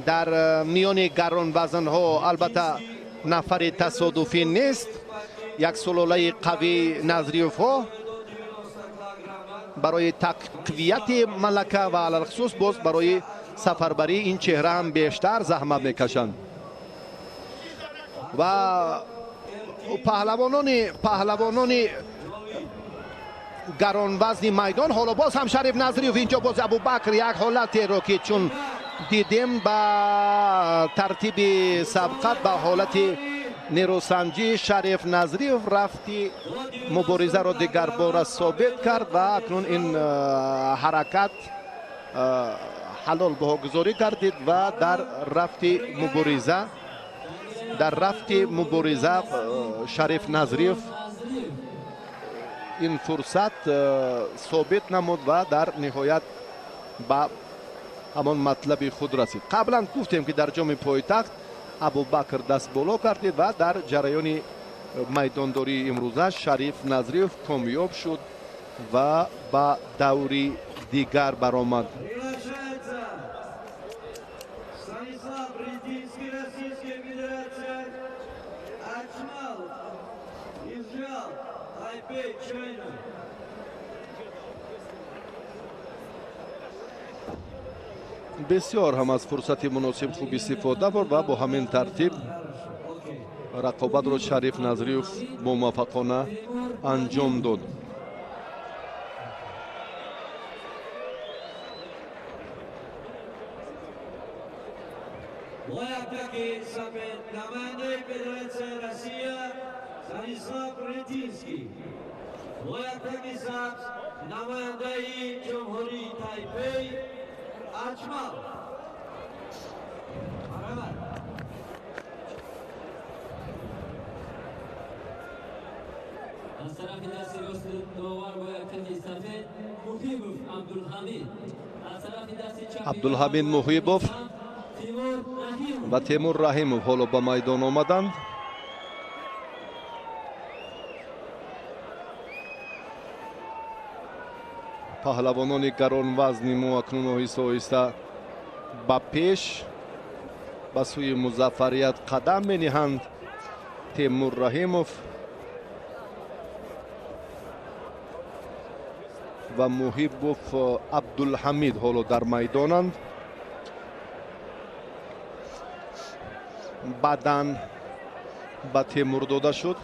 در میان گران وزن ها البته نفر تصادفی نیست. یک سلاله قوی نظریف ها برای تقویت ملکه و علی خصوص باز برای سفربری این چهره هم بیشتر زحمت میکشند و پهلوانان گران وزن میدان. حالا باز هم شریف نظریف اینجا باز ابوبکر یک حالتی رو که چون دیدیم با ترتیب سبقت به حالت نیروسنجی شریف نظریف رفتی مبارزه رو دیگر بار ثابت کرد و اکنون این حرکت حلال بهاگذاری کردید و در رفت مبارزه شریف نظریف این فرصت ثابت نمود و در نهایت به همان مطلب خود رسید. قبلا گفتیم که در جام پایتخت ابوبکر دست بالا کردید و در جریان میدانداری امروزه شریف نظریف کامیاب شد و به دوری دیگر برآمد. بسیار هم از فرصت مناسب خوب استفاده برد و با همین ترتیب رقابت رو شریف نظریف موفقانه انجام داد. از طرف دست راست نوآور گویندگی سفید محیبوف عبدالحمید، از طرف دست چپ عبدالحمید محیبوف و تیمور رحیموف حالا به میدان آمدند. پهلوانان گران وزن ما اکنون آهسته آهسته به پیش به سوی مظفریت قدم می نهند. تیمور رحیموف و محیبوف عبدالحمید حالا در میدانند. بدن به تیمور داده شد.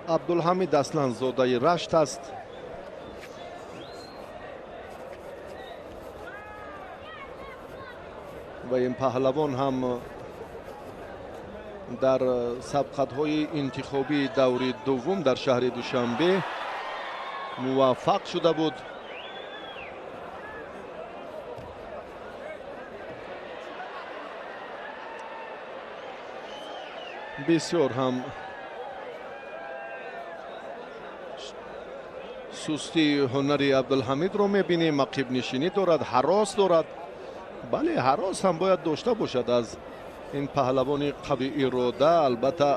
عبدالحمید اصلا زاده رشت است. و این پهلوان هم در سبقت‌های انتخابی دوره دوم در شهر دوشنبه موفق شده بود. بسیار هم سستی هنری عبدالحمید رو می‌بینیم. عقب نشینی دارد، هراس دارد. بله، هراس هم باید داشته باشد از این پهلوان قوی اراده. البته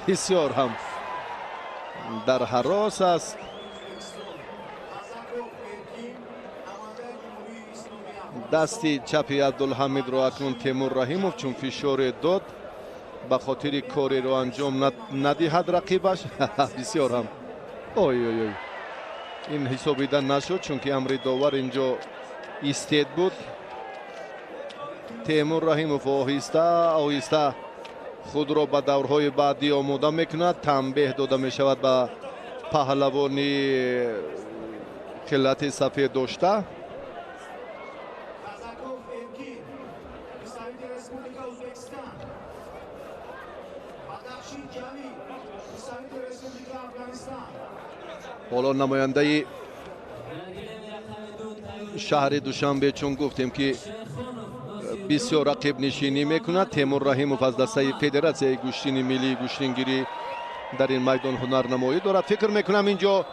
بسیار هم در هراس است. دستی چپی عبدالحمید رو اکنون تیمور رحیموف چون فشار داد به خاطر کاری رو انجام ندهد رقیبش. بسیار هم این حسابیده نشد چون که امر داور اینجا ایستاد بود. تیمور رحیموف آهسته خود را به دورهای بعدی آماده میکند. تنبیه داده می شود به پهلوانی خلعت سفید داشته. حالا نماینده شهر دوشنبه چون گفتیم که بسیار رقیب نشینی میکند، تیمور رحیموف از دسته فدراسیون گوشتین ملی گوشتینگیری در این میدان هنرنمایی دارد. فکر میکنم اینجا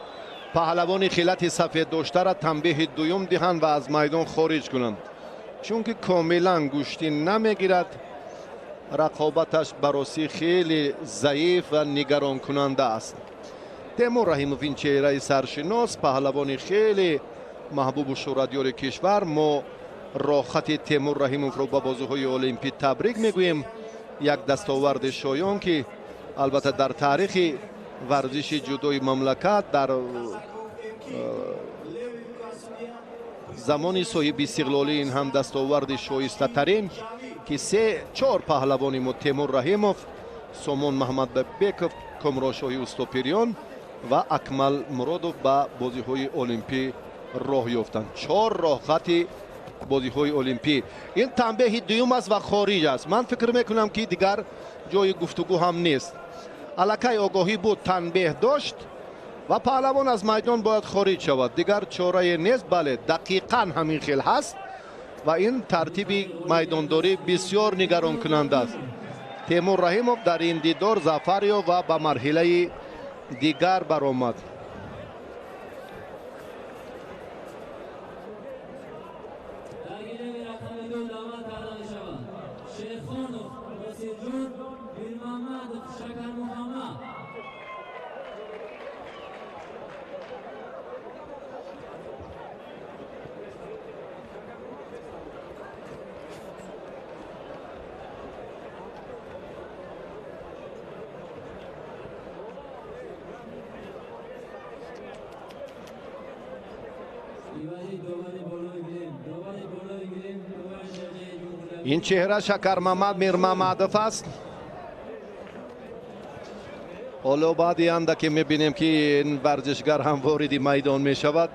پهلوان خلعت سفید داشته را تنبیه دوم دهند و از میدان خارج کنند، چون که کاملا گوشتین نمیگیرد. رقابتش براسی خیلی ضعیف و نگران کننده است. تیمور رحیموف این چهره سرشناس، پهلوان خیلی محبوب و شهرتیار کشور. ما راحت تیمور رحیموف را به بازی‌های المپیک تبریک میگوییم. یک دستاورد شایان که البته در تاریخ ورزش جودوی مملکت در زمان صاحب استقلالی این هم دستاورد شایسته ترین که 3-4 پهلوانی ما تیمور رحیموف، سامان محمد بیکوف، کامران شاهی استوپیریان و اکمل مرادوف به بازی‌های المپیک راه یافتند. 4 راحت بازی‌های المپیک. این تنبیه دوم است و خارج است. من فکر میکنم که دیگر جای گفتگو هم نیست. الکی آگاهی بود، تنبیه داشت و پهلوان از میدان باید خارج شود. دیگر چاره نیست. بله، دقیقاً همین خیل هست و این ترتیب میدانداری بسیار نگران کننده است. تیمور رحیموف در این دیدار ظفر یافت و به مرحله دیگر برآمد. این چهره شکر محمد میر محمدوف است. حالا بعدی اندکی میبینیم که این ورزشگر هم وارد میدان میشود.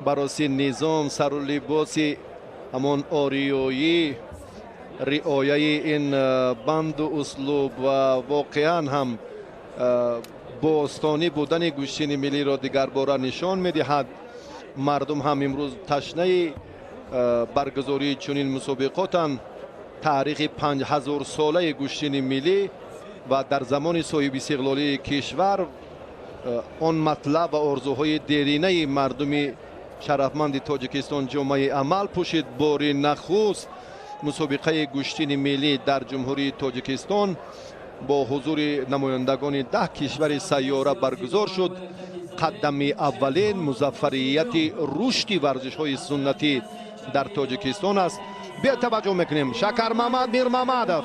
براسی نظام، سر و لباسی همون آریایی، رعایه این بند و اسلوب و واقعا هم باستانی بودن گوشتین ملی را دیگر باره نشان میدهد. مردم هم امروز تشنه برگزاری چنین مسابقاتند. تاریخ 5000 ساله گوشتین ملی و در زمان صاحب استقلالی کشور آن مطلب و آرزوهای دیرینه مردم شرفمند تاجیکستان جامعه عمل پوشید. بار نخست مسابقه گوشتین ملی در جمهوری تاجیکستان با حضور نمایندگان 10 کشور سیاره برگزار شد. قدم اولین مظفریت رشد ورزش‌های سنتی در تاجیکستان است. بیا توجه میکنیم شکر محمد میر محمدوف،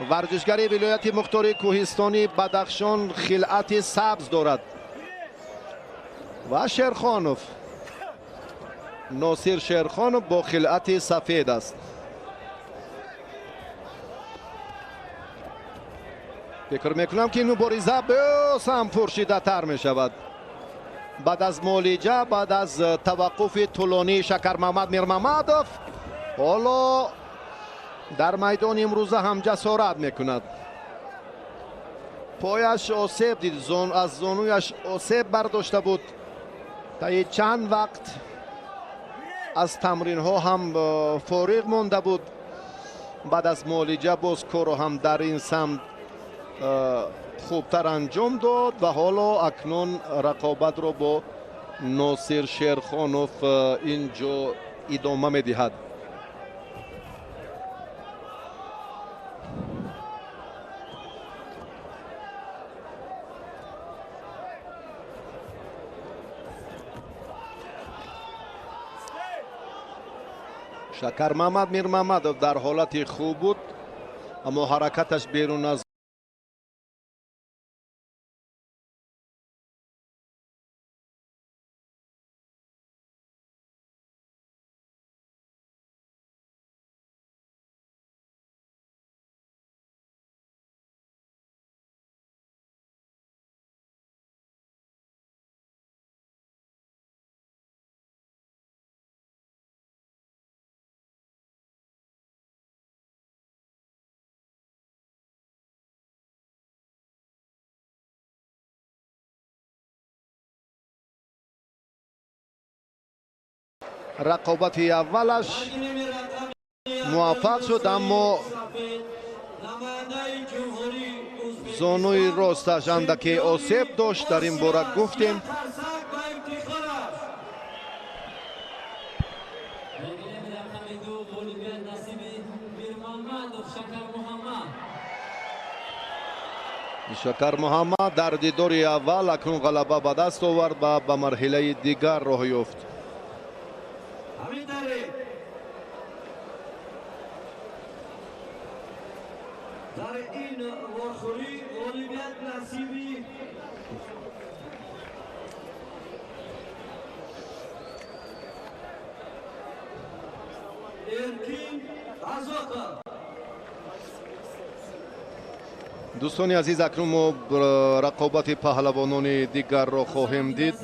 ورزشگر ولایت مختار کوهستانی بدخشان، خلعت سبز دارد و شیرخانوف، ناصر شیرخانوف با خلعت سفید است. فکر میکنم که این مبارزه باز هم پرشیده تر می شود. بعد از معالجه، بعد از توقف طولانی شکر محمد میر محمدوف حالا در میدان امروزه هم جسارت میکند. پایش آسیب دید، از زانویش آسیب برداشته بود. تا چند وقت از تمرین ها هم فارغ مانده بود. بعد از معالجه باز کارو هم در این سمت خوبتر انجام داد و حالا اکنون رقابت رو با ناصر شیرخانوف اینجا ادامه میدهد. شکر محمد میر محمدوف در حالت خوب بود، اما حرکتش بیرون از рақобати аввалаш муваффақ шуд, аммо зонуи росташ андаке осеб дошт. дар ин бора гуфтем шакар муҳаммад дар дидори аввал акнун ғалаба ба даст овард ва ба марҳилаи дигар роҳ ёфт. дар ин вохӯрӣ ғолибият насиби эркин азоқа. дӯстони азиз, акнун мо рақобати паҳлавонони дигарро хоҳем дид.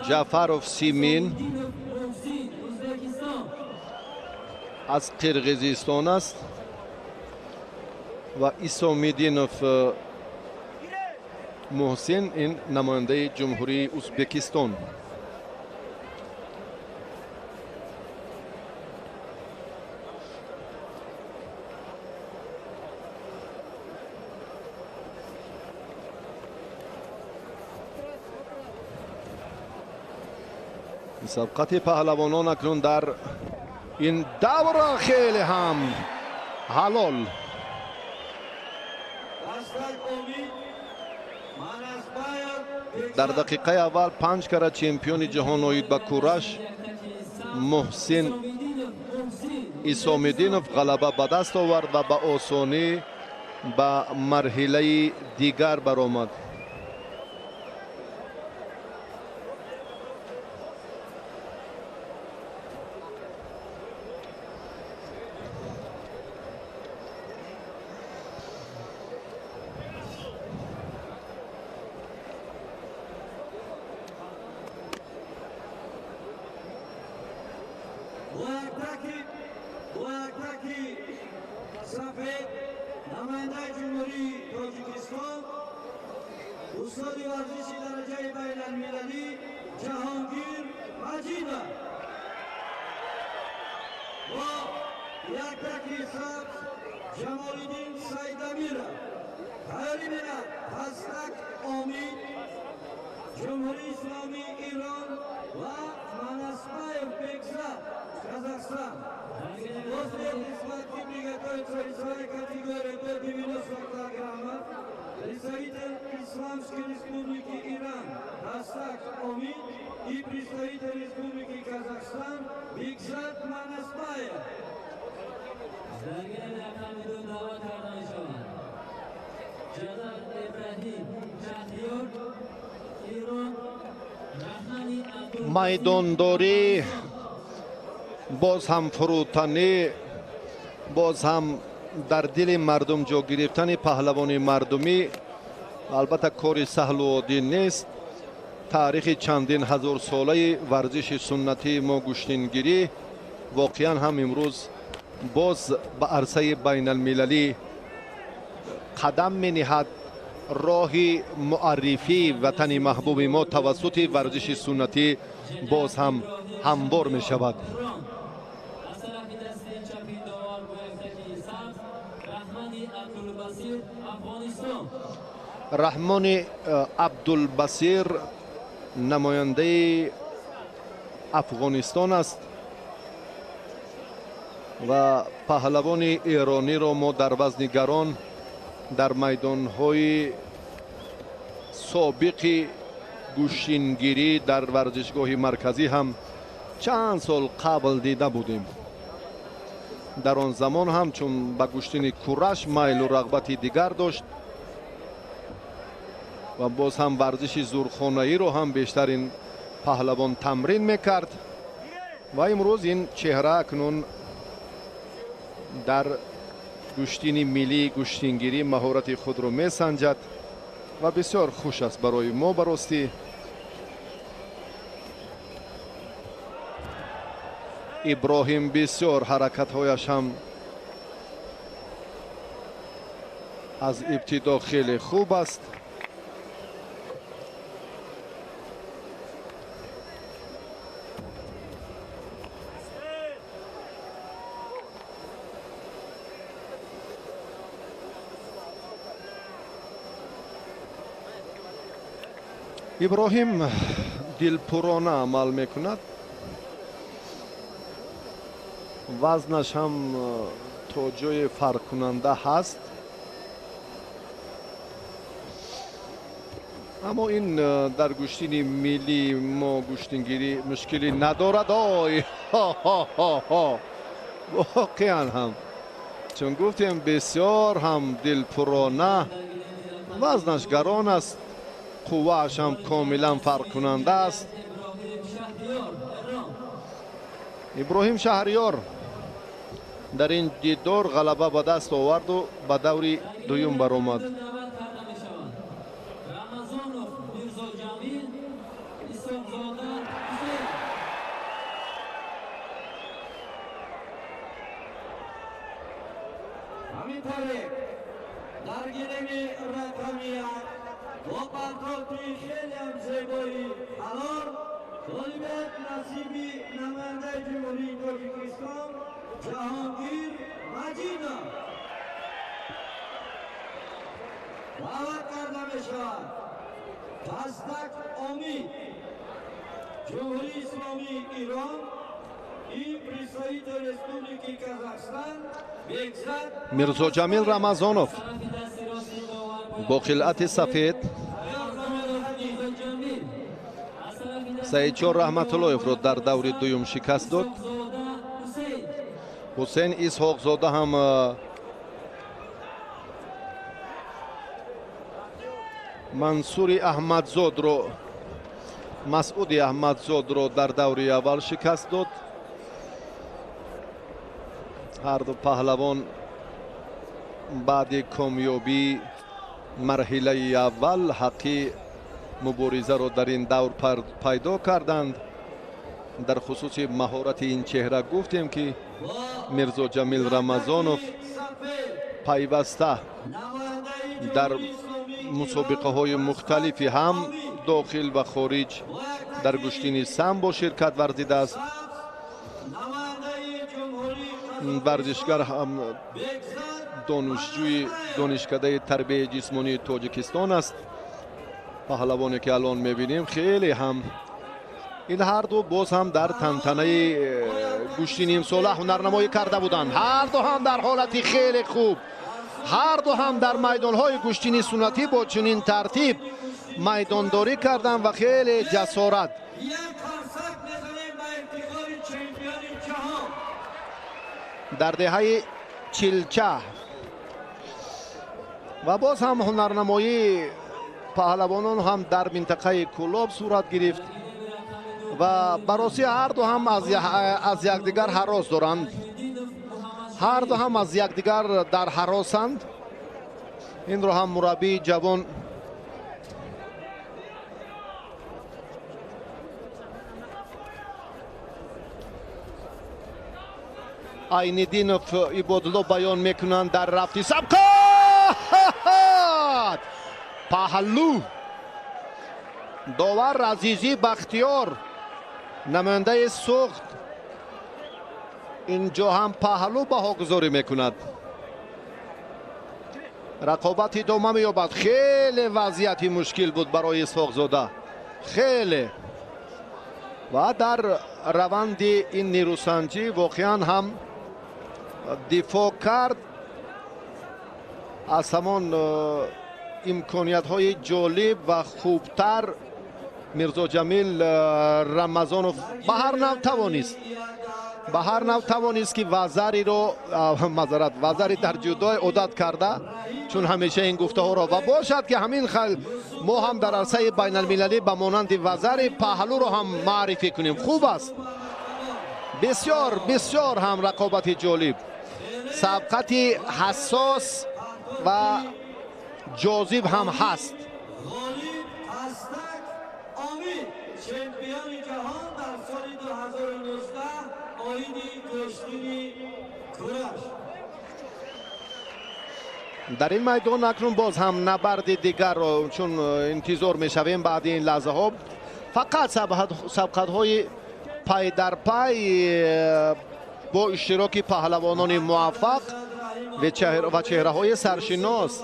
ҷаъфаров Симин аз қирғизистон аст ва Исомиддинов Муҳсин ин намояндаи ҷумҳурии Узбекистон. сабқати паҳлавонон акнун дар ин давра хеле ҳам ҳалол. дар дақиқаи аввал 5 кара чемпиони ҷаҳон оид ба кураш Муҳсин Исомиддинов ғалаба ба даст овард ва ба осонӣ ба марҳилаи дигар баромад. сафед намояндаи ҷумҳурии Тоҷикистон, устоди варзиши дараҷаи байналмилалӣ Ҷаҳонгир Маҷидов ва яктаки сабз Ҷамолиддин Сайдамиров. Тайёрӣ мекунад Хастак Омид, Ҷумҳурии Исломии Ирон ва Манасбаев Бекзад, Казахстон. После несхватки приготовится весовая категория до 90 килограммов. Представитель Исламской Республики Иран Хастак Омид и представитель Республики Казахстан Бекзад Манасбаев. майдондорӣ боз ҳам фурӯтанӣ, боз ҳам дар дили мардум ҷо гирифтани паҳлавони мардумӣ албатта кори саҳлу оддӣ нест. таърихи чандин ҳазорсолаи варзиши суннатии мо гӯштингирӣ воқеан ҳам имрӯз боз ба арсаи байналмилалӣ қадам мениҳад. роҳи муаррифии ватани маҳбуби мо тавассути варзиши суннатӣ боз ҳам ҳамвор мешавад. раҳмони абдулбасир намояндаи афғонистон аст ва паҳлавони эрониро мо дар вазни гарон дар майдонҳои собиқи гӯштингирӣ дар варзишгоҳи марказӣ ҳам чанд сол қабл дида будем. дар он замон ҳам чун ба гӯштини кураш майлу рағбати дигар дошт ва боз ҳам варзиши зурхонаиро ҳам бештар ин паҳлавон тамрин мекард ва имрӯз ин чеҳра акнун дар гӯштини миллии гӯштингирӣ маҳорати худро месанҷад ва бисёр хуш аст барои мо. баростӣ иброҳим бисёр ҳаракатҳояш ҳам از ابتدا خیلی خوب است. ابراهیم دلپرانه عمل میکند. وزنش هم تا جای فرق کننده هست، اما این در گوشتین ملی ما گوشتینگیری مشکلی ندارد. واقعا هم چون گفتیم بسیار هم دلپرانه، وزنش گران است، قوهش هم کاملا فرق کننده است. ابراهیم شهریار در این دیدار غلبه به دست آورد و به دوری دوم برآمد. همینطوری در گیرنگ رقمیه با پرتابی خیلی هم زیبایی الان غالبیت نصیبی نماینده جمهوری تاجیکستان جهانگیر مجیدا دعوت کرده میشود. دستک امید جمهوری اسلامی ایران این پریسایت رسپوبلیکی کازاخستان میرزا جمیل رمضانوف با خلعت سفید سعیدچار رحمت اللهیف را در دور دوم شکست داد. حسین اسحاق زاده هم منصور احمدزاد رو مسعود احمدزاد رو در دور اول شکست داد. هر دو پهلوان بعد کامیابی مرحله اول حقی مبارزه را در این دور پیدا کردند. در خصوص مهارت این چهره گفتیم که میرزا جمیل رمضانوف پیوسته در مسابقه های مختلفی هم داخل و خارج در گشتین سمبو شرکت ورزیده است. ورزشگر هم دانشجوی دانشکده تربیت جسمانی تاجیکستان است. پهلوانی که الان میبینیم خیلی هم این هر دو باز هم در تنتنه گشتین امساله هنرنمایی کرده بودند. هر دو هم در حالت خیلی خوب، هر دو هم در میدانهای گشتین سنتی با چنین ترتیب میدانداری کردند و خیلی جسارت. در دهه چلچه و باز هم هنرنمایی پهلوانان هم در منطقه کلاب صورت گرفت و براسی هر دو هم از یکدیگر هراس دارند. هر دو هم از یکدیگر در هراسند. این رو هم مربی جوان عین‌الدینوف عبادالله بیان میکنند در رفتی سبقات پهلو. داور عزیزی بختیار نماینده سوخت اینجا هم پهلو بهاگذاری میکند. رقابت ادامه مییابد. خیلی وضعیتی مشکل بود برای اسحاق زاده، خیلی، و در روند این نیروسنجی واقعا هم دفاع کرد از همان امکانیت های جالب و خوبتر. میرزا جمیل رمضانوف به هر نوع توانست که وزری رو وزری در جودای عادت کرده، چون همیشه این گفته ها را و باشد که همین خل ما هم در عرصه بین المللی به مانند وزر پهلو رو هم معرفی کنیم. خوب است، بسیار بسیار هم رقابت جالب، سبقت حساس و جاذب هم هست. چمپیون جهان در سال 2019 آیین گشتین کورش. در این میدان اکنون باز هم نبرد دیگر رو چون انتظار میشویم بعد این لحظه ها. فقط سبقت های پای در پای با اشتراک پهلوانان موفق و چهره های سرشناس.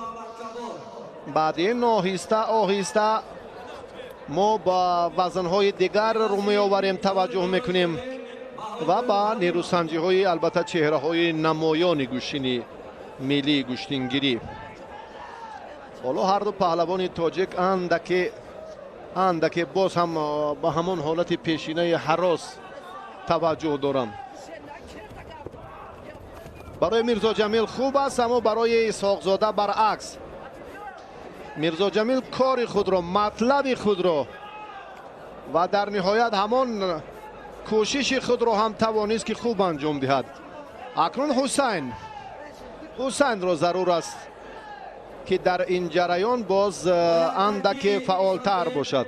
بعد این آهسته ما با وزن های دیگر رو میآوریم، توجه میکنیم و با نیروسنجی های البته چهره های نمایان گوشین ملی گوشتینگیری. حالا هر دو پهلوان تاجیک اندکی باز هم با همون حالت پیشینه هراس توجه دارم. برای میرزا جمیل خوب است اما برای اسحاق زاده برعکس. میرزا جمیل کار خود را، مطلب خود را و در نهایت همان کوشش خود را هم توانست که خوب انجام دهد. اکنون حسین را ضرور است که در این جریان باز اندک فعالتر باشد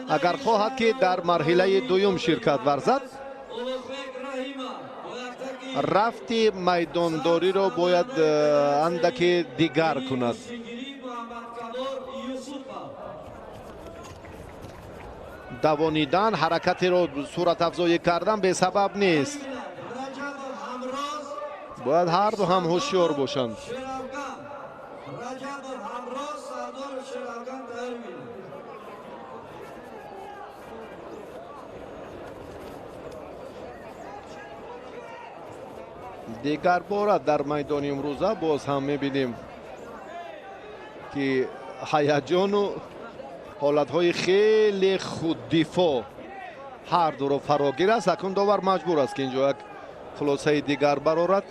اگر خواهد که در مرحله دوم شرکت ورزد. رفت میدانداری را باید اندک دیگر کند. دوانیدن، حرکت را صورت افزایی کردن به سبب نیست. باید هر دو هم هوشیار باشند. دیگر بار در میدان امروزه باز هم میبینیم که هیجان و حالتهای خیلی خود دفاع هر دو رو فراگیر است. اکنون داور مجبور است که اینجا یک خلاصه دیگر برارد.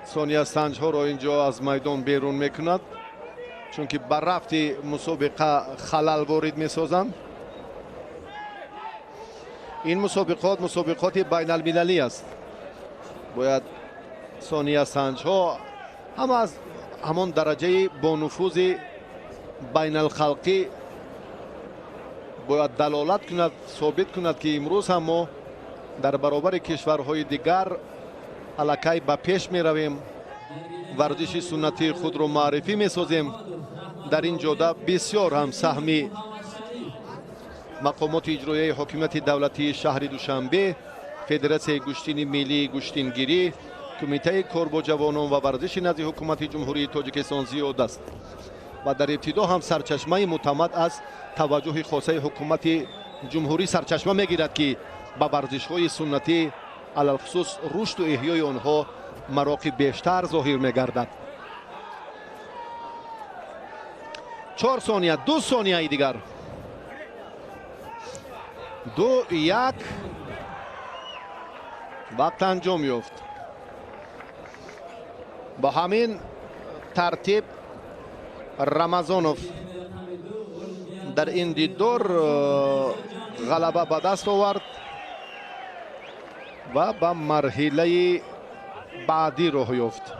ثانیه سنج ها را اینجا از میدان بیرون میکند چون که بر رفت مسابقه خلل وارد میسازند. این مسابقات بین المللی است. باید ثانیه سنج ها هم از همان درجه با نفوذ بین الخلقی باید دلالت کند، ثابت کند که امروز هم ما در برابر کشورهای دیگر الکی به پیش می رویم، ورزش سنتی خود را معرفی می سازیم. در این جاده بسیار هم سهمی مقامات اجرایی حکومت دولتی شهر دوشنبه، فدراسیون گوشتین ملی گوشتینگیری، کمیته کار با جوانان و ورزش نزد حکومت جمهوری تاجیکستان زیاد است و در ابتدا هم سرچشمه معتمد از توجه خاصه حکومت جمهوری سرچشمه میگیرد که با ورزش‌های سنتی علل خصوص رشد و احیای آنها مراقب بیشتر ظاهر میگردد. 4 ثانیه، 2 ثانیه دیگر، 2-1 وقت انجام یافت. با همین ترتیب رمضانوف در این دیدار غلبه به دست آورد و به مرحله بعدی راه یافت.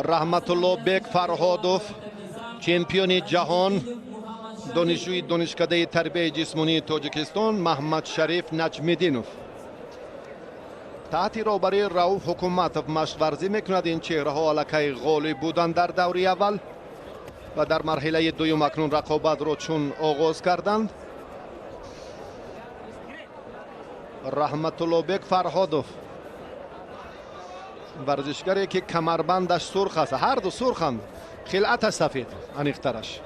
رحمتالله بیگ فرهادوف، چمپیون جهان، دانشجوی دانشکده تربیت جسمانی تاجیکستان، محمد شریف نجمیدینوف تحت رهبری رؤوف حکومتوف مشورزی میکند. این چهره ها الکی غالب بودند در دوره اول و در مرحله دوم اکنون رقابت را چون آغاز کردند. رحمتالله بیگ فرهادوف ورزشگری که کمربندش سرخ است، هر دو سرخند، خلعت سفید انیخترش.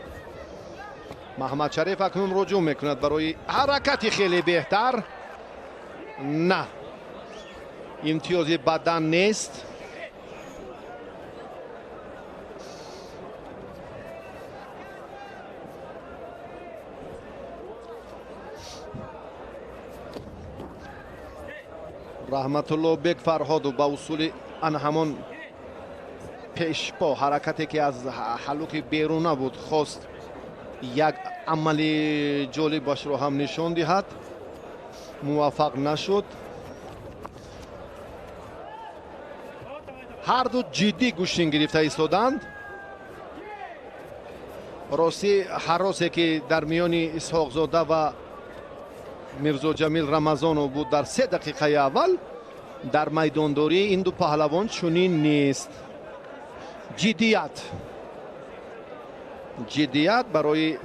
محمد شریف اکنون رجوع میکند برای حرکتی خیلی بهتر. نه امتیاز بدن نیست. رحمت الله بک فرهاد و با اصول آن همان پیش با حرکتی که از حلوک بیرون نبود خواست یک عملی جالب باش رو هم نشان دهد، موفق نشد. هر دو جدی گوشتین گرفته ایستادند. راستی حراسی که در میان اسحاق زاده و میرزا جمیل رمضان بود در 3 دقیقه اول، در میدانداری این دو پهلوان چنین نیست. جدیت برای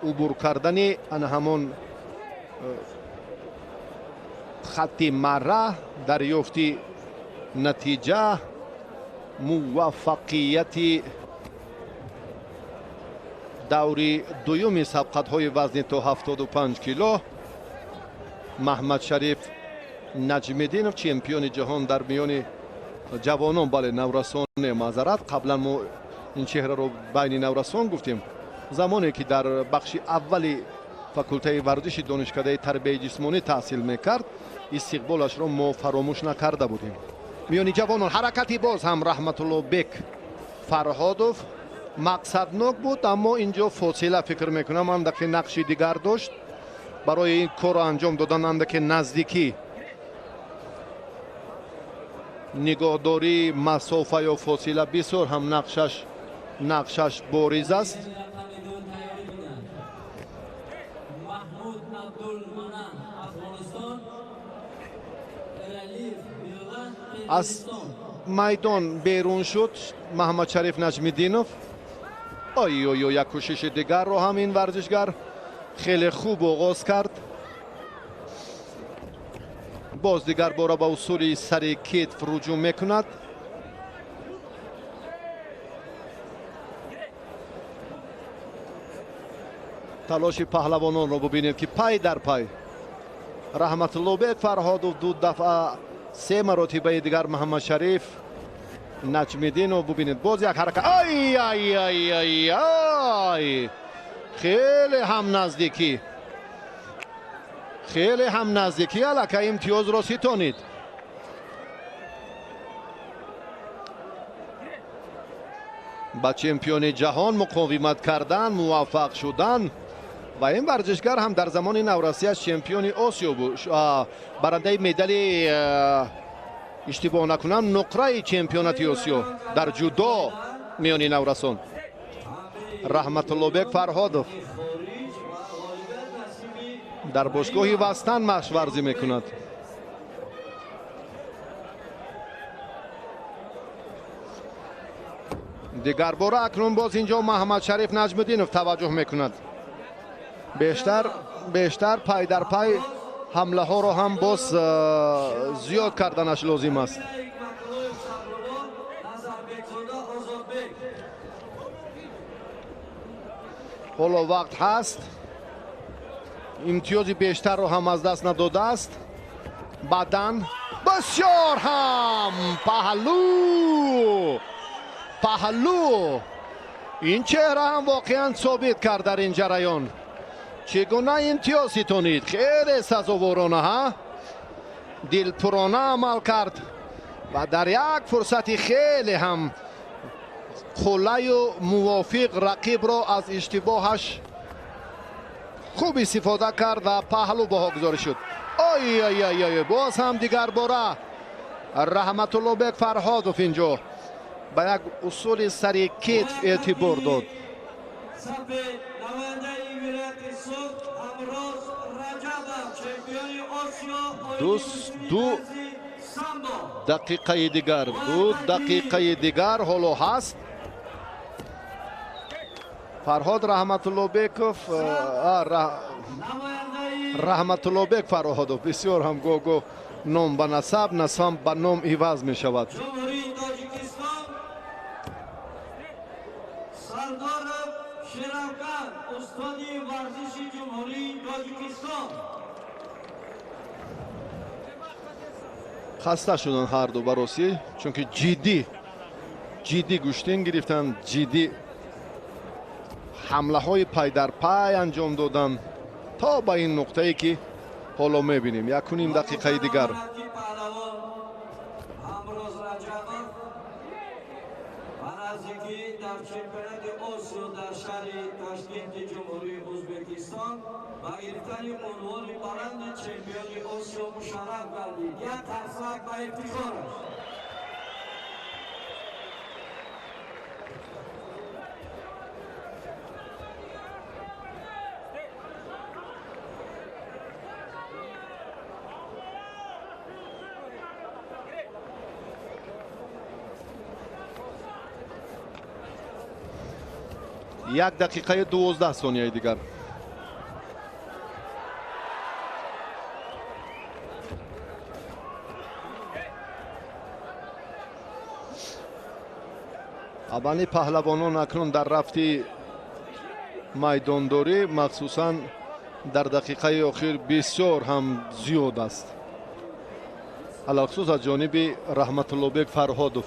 عبور کردن آن همان خط مره، دریافت نتیجه، موفقیت دوری دوم سبقت‌های وزن تا 75 کیلو. محمد شریف نجمیدینов چمپیون جهان در میان جوانان، بله نورسان معذرت، قبلا ما این چهره رو بین نورسان گفتیم. زمانی که در بخش اولی فاکولته ورزش دانشکده تربیت جسمانی تحصیل میکرد، استقبالش رو ما فراموش نکرده بودیم. میان جوانان حرکتی باز هم رحمت الله بک فرهادوف مقصدناک بود، اما اینجا فاصله فکر میکنم اندکی نقشی دیگر داشت برای این کار رو انجام دادن. اندکی نزدیکی، نگاهداری، مسافه یا فاصله بسیار هم نقشش باریز است. از میدان بیرون شد محمد شریف نجمیدینov. یک کوشش دیگر رو هم این ورزشگر خیلی خوب آغاز کرد. باز دیگر باره با اصول سر کتف رجوع میکند. تلاش پهلوانان رو ببینید که پای در پای رحمت الله بک فرهادوف 2 دفعه 3 مراتبه دیگر محمد شریف نجمیدینov. ببینید باز یک حرکت، خیلی هم نزدیکی، الکه امتیاز را ستانید. با چمپیون جهان مقاومت کردن، موفق شدن و این ورزشگر هم در زمان نورسیش چمپیون آسیا بود، برنده مدال اشتباه نکنم نقره چمپیونات آسیا در جودو میان نورسان. رحمت الله بک فرهادوف در باشگاه وستن مشق ورزی میکند. دیگر باره اکنون باز اینجا محمد شریف نجمیدینov توجه میکند. بیشتر پای در پای حمله ها رو هم باز زیاد کردنش لازم است. حالا وقت هست، امتیاز بیشتر رو هم از دست نداده است. بدن بسیار هم پهلو این چهره هم واقعا ثابت کرد در این جریان. چگونه امتیاز ستانید، خیلی سزاوارانه ها، دلپرانه عمل کرد و در یک فرصت خیلی هم خلی و موافق رقیب را از اشتباهش خوب استفاده کرد و پهلو بها گذاری شد. باز هم دیگر باره رحمت الله بک فرهادوف اینجا با یک اصول سر کتف اعتبار داد. دو دقیقه دیگر حالا هست. فرهاد رحمت الله بکوف رحمت الله بک فرهادوف بسیار هم گو نام به نسب به نام عوض می شود. хаста шудан ҳарду баросӣ, чунки ҷиддӣ гӯштин гирифтанд, ҷиддӣ ҳамлаҳои пай дар пай анҷом доданд то ба ин нуқтае ки ҳоло мебинем. 1.5 дақиқаи дигар. در چمپیونات آسیا در شهر تاشکند جمهوری ازبکستان با گرفتن عنوان بلند چمپیون آسیا مشرف گردید. یک ترسک با افتخار است. یک دقیقه 12 ثانیه دیگر. аввали паҳлавонон акнун дар рафти майдондорӣ махсусан дар дақиқаи охир бисёр ҳам зиёд аст. алахусус аз ҷониби раҳматуллобек фарҳодов.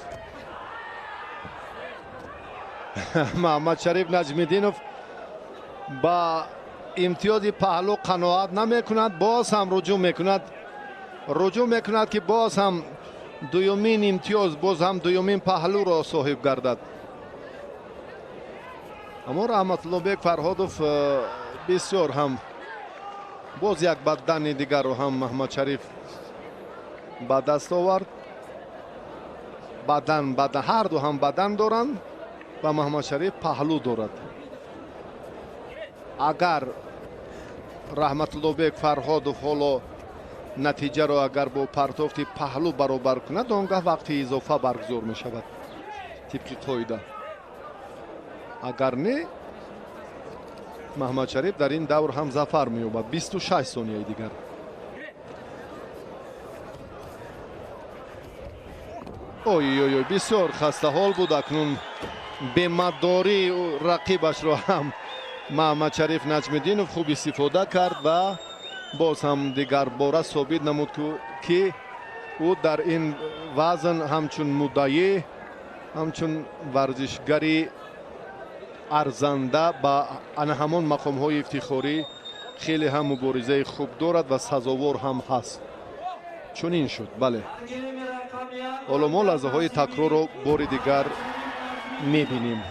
муҳаммадшариф наҷмиддинов ба имтиёзи паҳлӯ қаноат намекунад, боз ҳам руҷӯъ мекунад ки боз ҳам дуюмин имтиёз, боз ҳам дуюмин паҳлӯро соҳиб гардад. аммо раҳматуллобек фарҳодов бисёр ҳам боз як бадани дигарро ҳам муҳаммадшариф ба даст овард. бадан ҳарду ҳам бадан доранд ва муҳаммадшариф паҳлӯ дорад. агар раҳматуллобек фарҳодов ҳоло натиҷаро агар бо партофти паҳлӯ баробар кунад, он гоҳ вақти изофа баргузор мешавад тибқи қоида. агар не, муҳаммадшариф дар ин давр ҳам зафар меёбад. 26 сонияи дигар. ой, бисёр хастаҳол буд. акнун бемаддории рақибашро ҳам муҳаммадшариф наҷмиддинов хуб истифода кард ва боз ҳам дигар бора собит намуд ки ӯ дар ин вазн ҳамчун муддаӣ, ҳамчун варзишгари арзанда ба ана ҳамон мақомҳои ифтихорӣ хеле ҳам муборизаи хуб дорад ва сазовор ҳам ҳаст. чунин шуд. бале, ҳоло мо лаҳзаҳои такрорро бори дигар мебинем.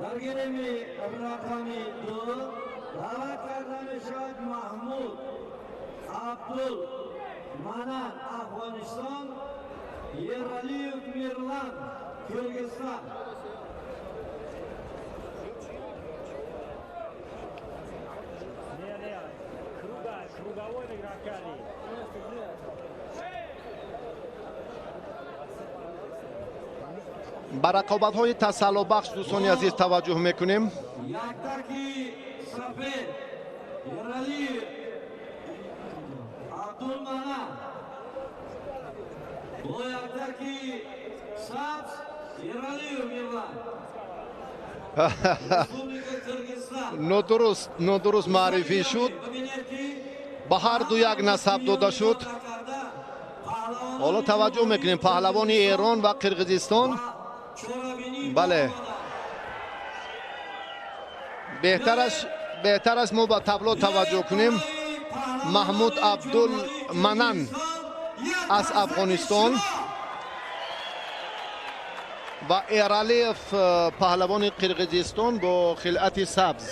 در گرم رقمی 2 دعوت کرده میشود محمود عبدل منن افغانستان، یرالیو میرلند کرگستان. ба рақобатҳои тасаллубахш дӯстони азиз таваҷҷӯҳ мекунем. яктарки сафед ералиев абдулманан, бо яктарки сабз ералиев мирланд. нодуруст маърифӣ шуд. ба ҳарду як насаб дода шуд. ҳоло таваҷҷӯҳ мекунем паҳлавони эрон ва қирғизистон. бале, беҳтараш мо ба табло таваҷҷӯҳ кунем. маҳмуд абдул манан аз афғонистон ва эралиев паҳлавони қирғизистон бо хилъати сабз.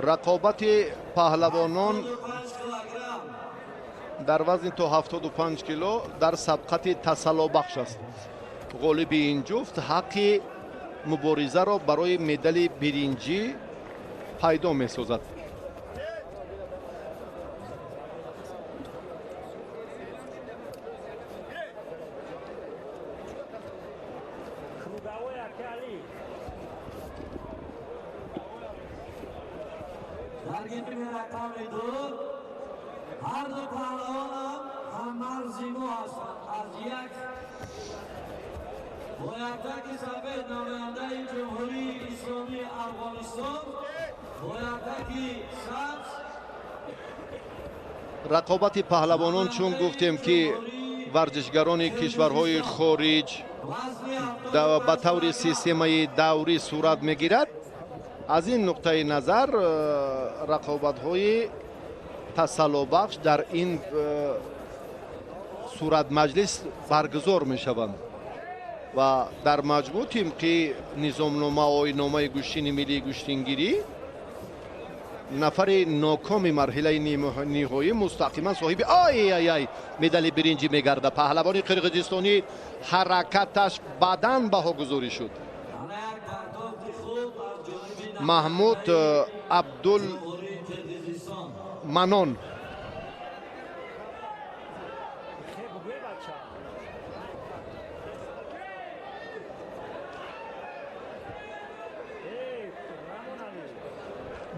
рақобати паҳлавонон дар вазни то 75 кило дар сабқати тасаллубахш аст. ғолиби ин ҷуфт ҳаққи муборизаро барои медали биринҷӣ пайдо месозад. در گیمی رقم دو هر دو پهلوان هم مرزیمو هستند. از یک بایدکی سفید نماینده جمهوری اسلامی افغانستان، بایدکی سبز. رقابت پهلوانان چون گفتیم که ورزشگران کشورهای خارج به طور سیستمی دوری صورت میگیرد، از این نقطه نظر رقابت‌های تسلّی‌بخش در این صورت مجلس برگزار می‌شوند و در مجموع طبق نظامنامه و آیین‌نامه گوشتین ملی گوشتینگیری نفر ناکام مرحله نهایی مستقیما صاحب مدال برنجی میگرده. پهلوان قرقیزستانی حرکتش بدن بهاگذاری شد. محمود عبدالمنان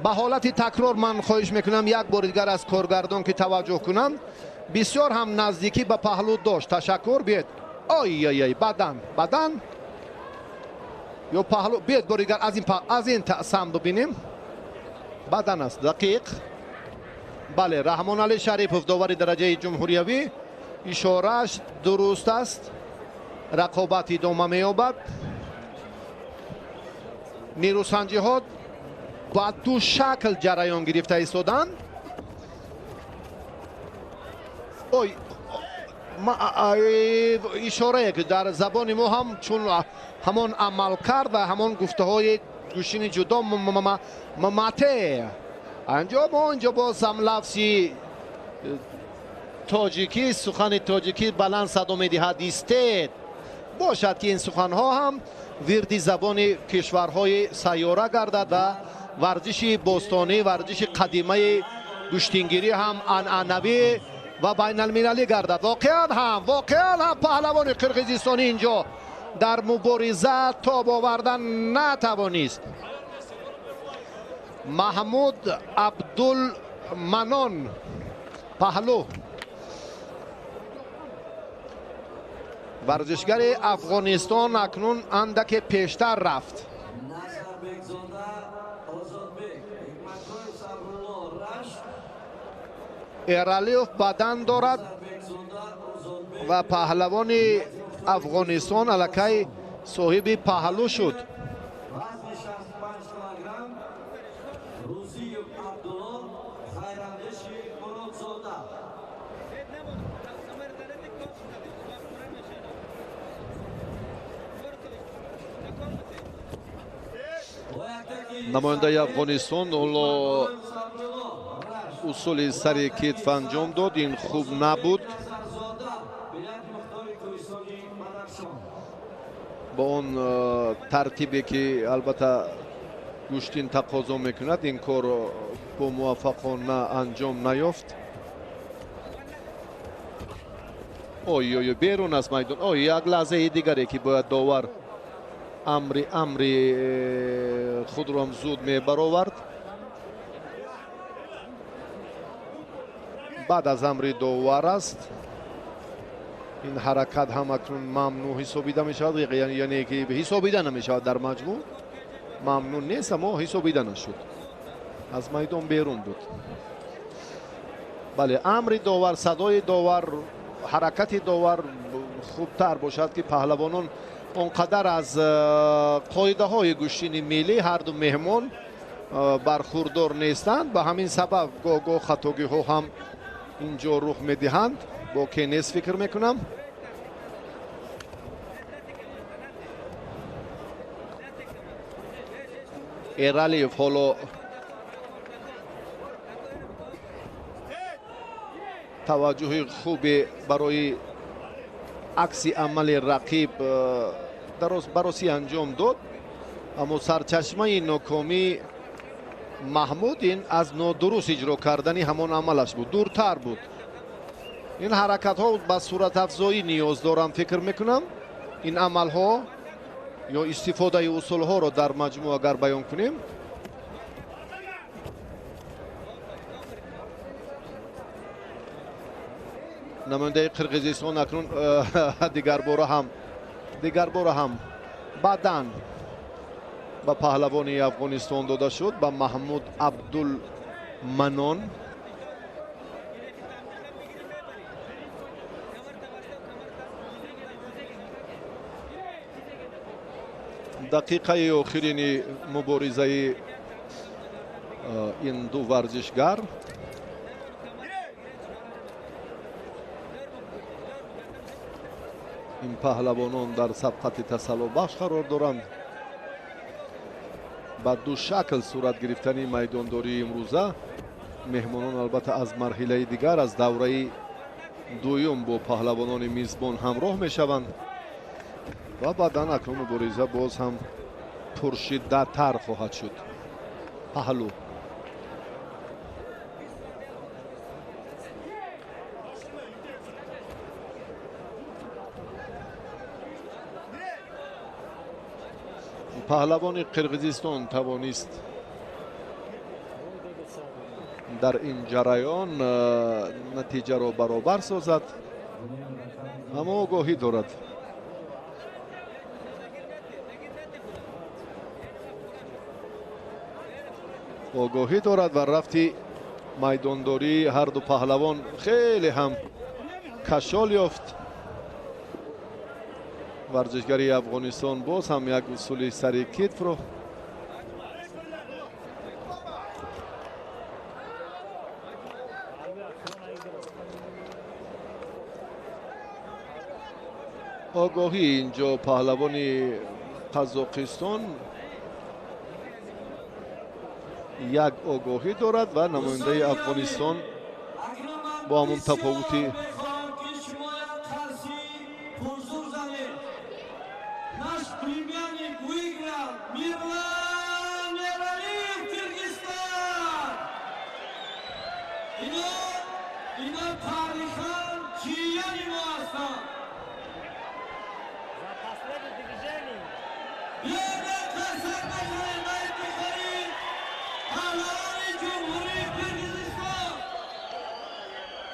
به حالت تکرار من خواهش میکنم یک بار دیگر از کارگردان که توجه کنند، بسیار هم نزدیکی به پهلو داشت. تشکر. بیاد بدن یا پهلو بیاد بار دیگر از این سمت ببینیم. بدن است دقیق. بله، رحمان علی شریفов داور درجه جمهوریوی اشارهش درست است. رقابت ادامه می‌یابد. نیروسنجی ها با دو شکل جریان گرفته ایستادند. اشاره که در زبان ما هم چون همان عمل کرد و همان گفته های گوشین جدا ممته انجام ما اینجا باز هم لفظی تاجیکی، سخن تاجیکی بلند صدا می‌دهد ایستید. باشد که این سخنها هم وردی زبان کشورهای سیاره گردد و ورزش باستانی، ورزش قدیمه گوشتینگیری هم عنعنوی و بین المللی گردد. واقعا هم پهلوان قرقیزستانی اینجا در مبارزه تاب آوردن نتوانست. محمود عبدالمنان پهلو ورزشگر افغانستان اکنون اندک پیشتر رفت. ایرالیوف بدن دارد و پهلوان افغانستان الکی صاحب پهلو شد. نماینده افغانستان اولا اصول سر کتف انجام داد. این خوب نبود. با اون ترتیبی که البته گوشتین تقاضا میکند این کار با موفقانه انجام نیافت. بیرون از میدان. یک لحظه دیگری که باید داور امری خود را هم زود می برآورد. بعد از امری داور است. این حرکت هم اکنون ممنوع حسابیده می شود، یعنی که حسابیده نمی شود. در مجموع ممنوع نیست اما حسابیده نشد، از میدان بیرون بود. بله، امر داور، صدای داور، حرکت داور خوبتر باشد که پهلوانان اونقدر از قاعده های گوشتین ملی هر دو مهمان برخوردار نیستند. به همین سبب گاه خطاگی ها هم اینجا رخ میدهند. با که نیست فکر میکنم. ایرالیوف حالا توجه خوبی برای عکس عمل رقیب درست بررسی انجام داد. اما سرچشمه ناکامی محمود این از نادرست اجرا کردنی همان عملش بود، دورتر بود. این حرکت ها با صورت افزایی نیاز دارم فکر میکنم. این عمل ها یا استفاده اصول ها رو در مجموع اگر بیان کنیم، نماینده قرقیزستان اکنون دیگر بار هم بدن به پهلوانی افغانستان داده شد، به محمود عبدالمنان. دقیقه آخرین مبارزه این دو ورزشگر. این پهلوانان در سبقت تسلح بخش قرار دارند. با دو شکل صورت گرفتنی میدانداری امروزه، مهمانان البته از مرحله دیگر از دوره دویم با پهلوانان میزبان همراه میشوند و بعدا اکنون مبارزه باز هم پرشدت تر خواهد شد. پهلو پهلوان قرقیزستان توانست در این جریان نتیجه را برابر سازد، اما آگاهی دارد. و رفتی میدانداری هر دو پهلوان خیلی هم کشال یافت. ورزشگری افغانستان باز هم یک اصول سری کتف رو آگاهی اینجا پهلوانی قزاقستان یک آگاهی دارد و نماینده افغانستان با همون تفاوتی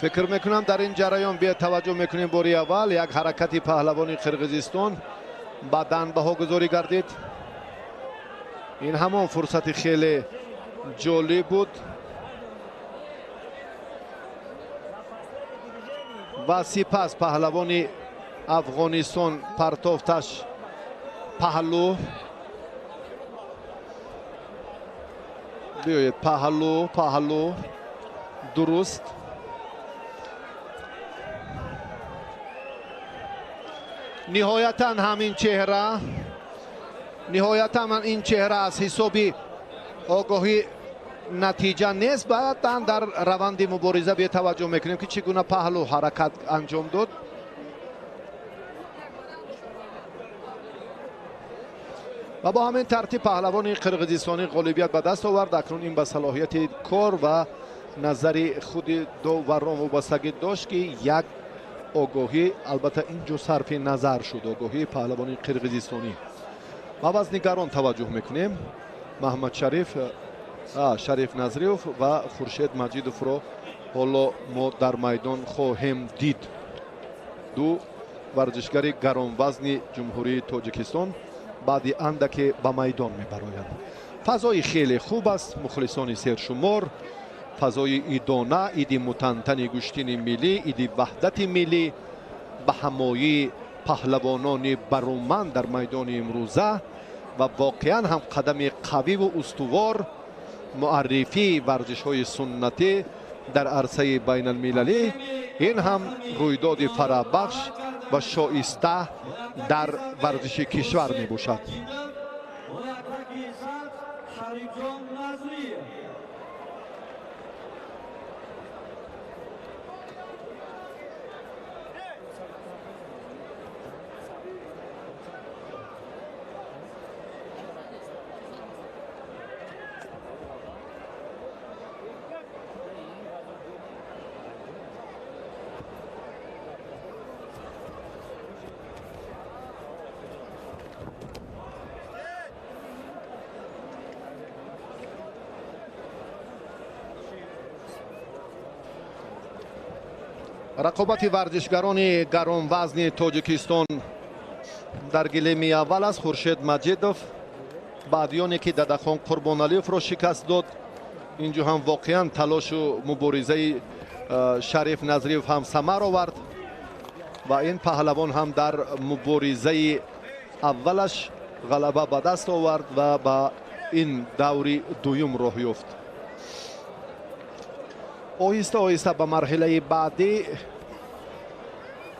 فکر میکنم در این جریان بیا توجه میکنیم. باری اول یک حرکتی پهلوانی قرقیزستان بدن بها گذاری گردید. این همان فرصت خیلی جالب بود و سپس پهلوانی افغانستان پرتافتش پهلو. بیایید پهلو درست. نهایتا همین چهره از حسابی آگاهی نتیجه نیست. بعدا در روند مبارزه به توجه میکنیم که چگونه پهلو حرکت انجام داد. و با همین ترتیب پهلوان قرقیزستانی غالبیت به دست آورد. اکنون این به صلاحیت کار و نظر خود داوران وابستگی داشت که یک آگاهی البته اینجا صرف نظر شد، آگاهی پهلوانی قرقیزستانی. ما باز نگران توجه میکنیم. محمد شریف نظریوف و خورشید مجیدوف رو حالا ما در میدان خواهیم دید. دو ورزشگر گرانوزن جمهوری تاجیکستان بعدی اندکی به میدان میبرایند. فضای خیلی خوب است، مخلصان سرشمار، فضای ایدانه، ایدی متنتن گشتین ملی، ایدی وحدت ملی به همایی پهلوانان برومند در میدان امروزه و واقعا هم قدم قوی و استوار معرفی ورزش های سنتی در عرصه بین المللی. این هم رویداد فرابخش و شایسته در ورزش کشور می باشد. رقابت ورزشگران گران وزن تاجیکستان در گلیم اول است. خورشید مجیدوف بعدیانی که ددخان قربانعلیوف را شکست داد. اینجا هم واقعا تلاش و مبارزه شریف نظریف هم ثمر آورد و این پهلوان هم در مبارزه اولش غلبه به دست آورد و به این دوری دوم راه یافت. آهسته آهسته به مرحله بعدی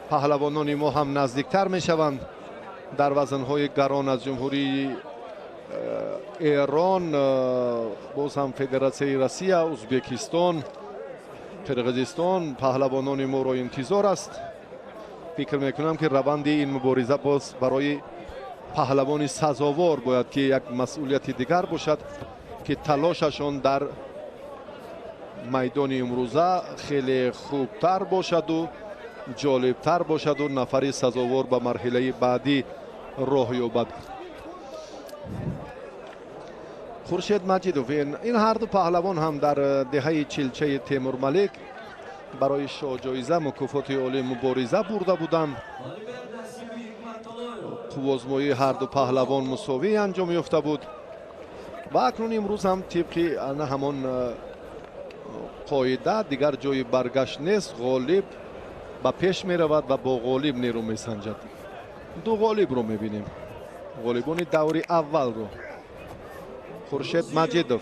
پهلوانان ما هم نزدیکتر می شوند. در وزنهای گران از جمهوری ایران، باز هم فدراسیون روسیه، ازبکستان، قرقیزستان پهلوانان ما را انتظار است. فکر میکنم که روند این مبارزه باز برای پهلوان سزاوار باید که یک مسئولیت دیگر باشد که تلاششان در میدان امروزه خیلی خوبتر باشد و جالبتر باشد و نفر سزاوار به مرحله بعدی راه یابد. خورشید مجیدوف، این هر دو پهلوان هم در دهه چلچه تیمور ملک برای شاه جایزه مکافات عالی مبارزه برده بودند. قوازمایی هر دو پهلوان مساوی انجام یافته بود و اکنون امروز هم طبق همان قاعده دیگر جای برگشت نیست. غالب به پیش می رود و با غالب نیرو می سنجد. دو غالب رو می بینیم، غالبان دوری اول رو. خورشید مجیدوف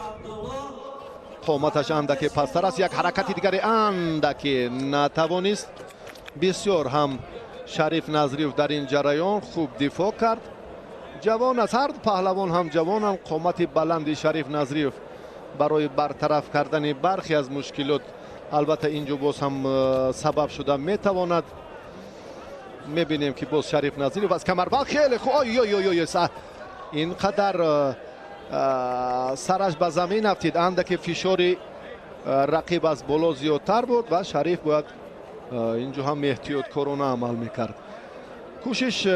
قامتش اندکی پستر است. یک حرکتی دیگری اندکی نتوانست. بسیار هم شریف نظریف در این جریان خوب دفاع کرد. جوان از هر پهلوان هم جوان هم قامت بلندی شریف نظریف برای برطرف کردن برخی از مشکلات البته اینجا باز هم سبب شده میتواند. میبینیم که باز شریف نظریف از کمربند خیلی خوب اینقدر سرش به زمین افتید اندکی فشار رقیب از بالا زیادتر بود و شریف باید اینجا هم احتیاطکارانه عمل میکرد. کوشش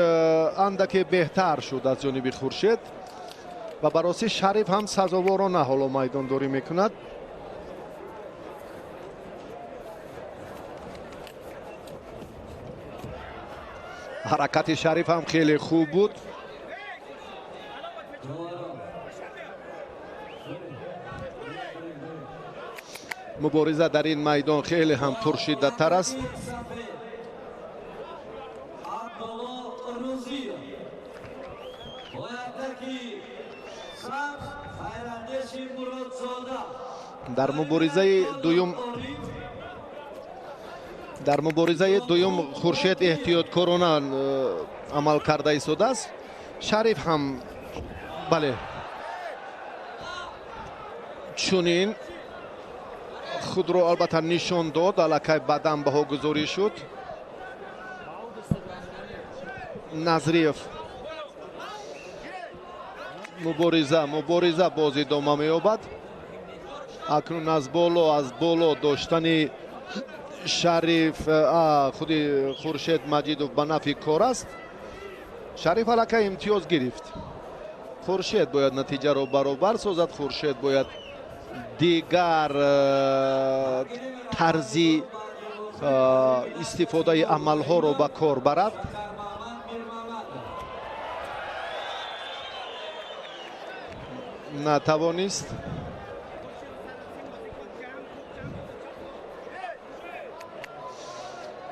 اندکی بهتر شد از جانب خورشید و برای شریف هم سزاوارانه حالا میدان داری میکند. حرکت شریف هم خیلی خوب بود. مبارزه در این میدان خیلی هم پرشدت‌تر است. در مبارزه دوم خورشید احتیاطکارانه عمل کرده ایستاده است. شریف هم بله چنین خود رو البته نشان داد، الکی بدن بها گذاری شد. نظریف مبارزه باز ادامه می‌یابد. اکنون از بالا داشتن شریف خود خورشید مجیدوف به نفع کار است. شریف الکی امتیاز گرفت. خورشید باید نتیجه رو برابر سازد. خورشید باید دیگر طرزی استفاده عمل ها رو به کار برد. نتوانست.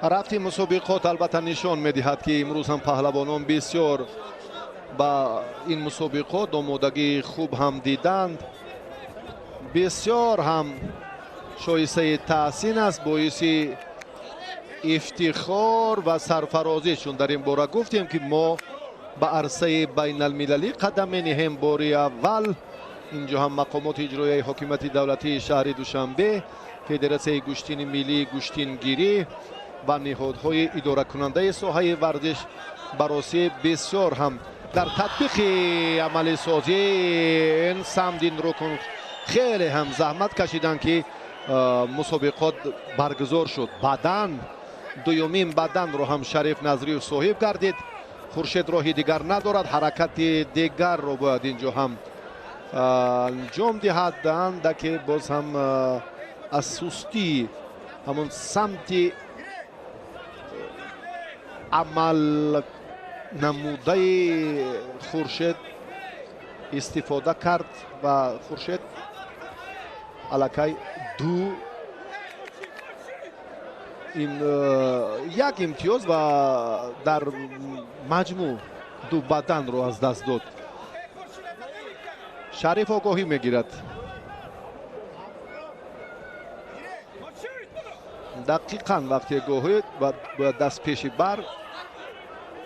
رفت مسابقات البته نشان میدهد که امروز هم پهلوانان بسیار با این مسابقات آمادگی خوب هم دیدند. بسیار هم شایسته تحسین است. باعث افتخار و سرفرازی چون در این باره گفتیم که ما به عرصه بین المللی قدم می‌نهیم. باری اول اینجا هم مقامات اجرایی حکومت دولتی شهر دوشنبه، فدراسیون گوشتین ملی گوشتینگیری و نهادهای اداره کننده ساحه ورزش برای بسیار هم در تطبیق عمل سازی این سمدین رو خیلی هم زحمت کشیدن که مسابقات برگزار شد. بعدن دومین بدن رو هم شریف نظریف صاحب گردید. خورشید راهی دیگر ندارد، حرکت دیگر رو باید اینجا هم انجام دهد که باز هم از سستی همون سمت عمل نموده خورشید استفاده کرد و خورشید الکی دو این یک امتیاز و در مجموع دو بدن رو از دست داد. شریف آگاهی میگیرد. دقیقاً وقتی آگاهی باید دست پیش بر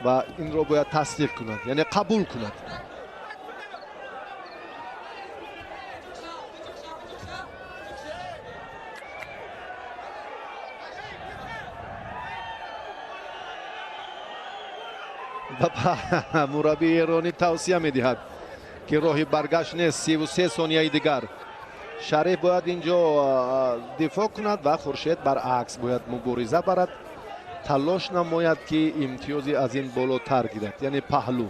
و این رو باید تصدیق کند، یعنی قبول کند. مربی ایرانی توصیه میدهد که راهی برگشت نیست. 33 ثانیه دیگر شریف باید اینجا دفاع کند و خورشید برعکس باید مبارزه برد، تلاش نماید که امتیازی از این بالاتر گیرد، یعنی پهلو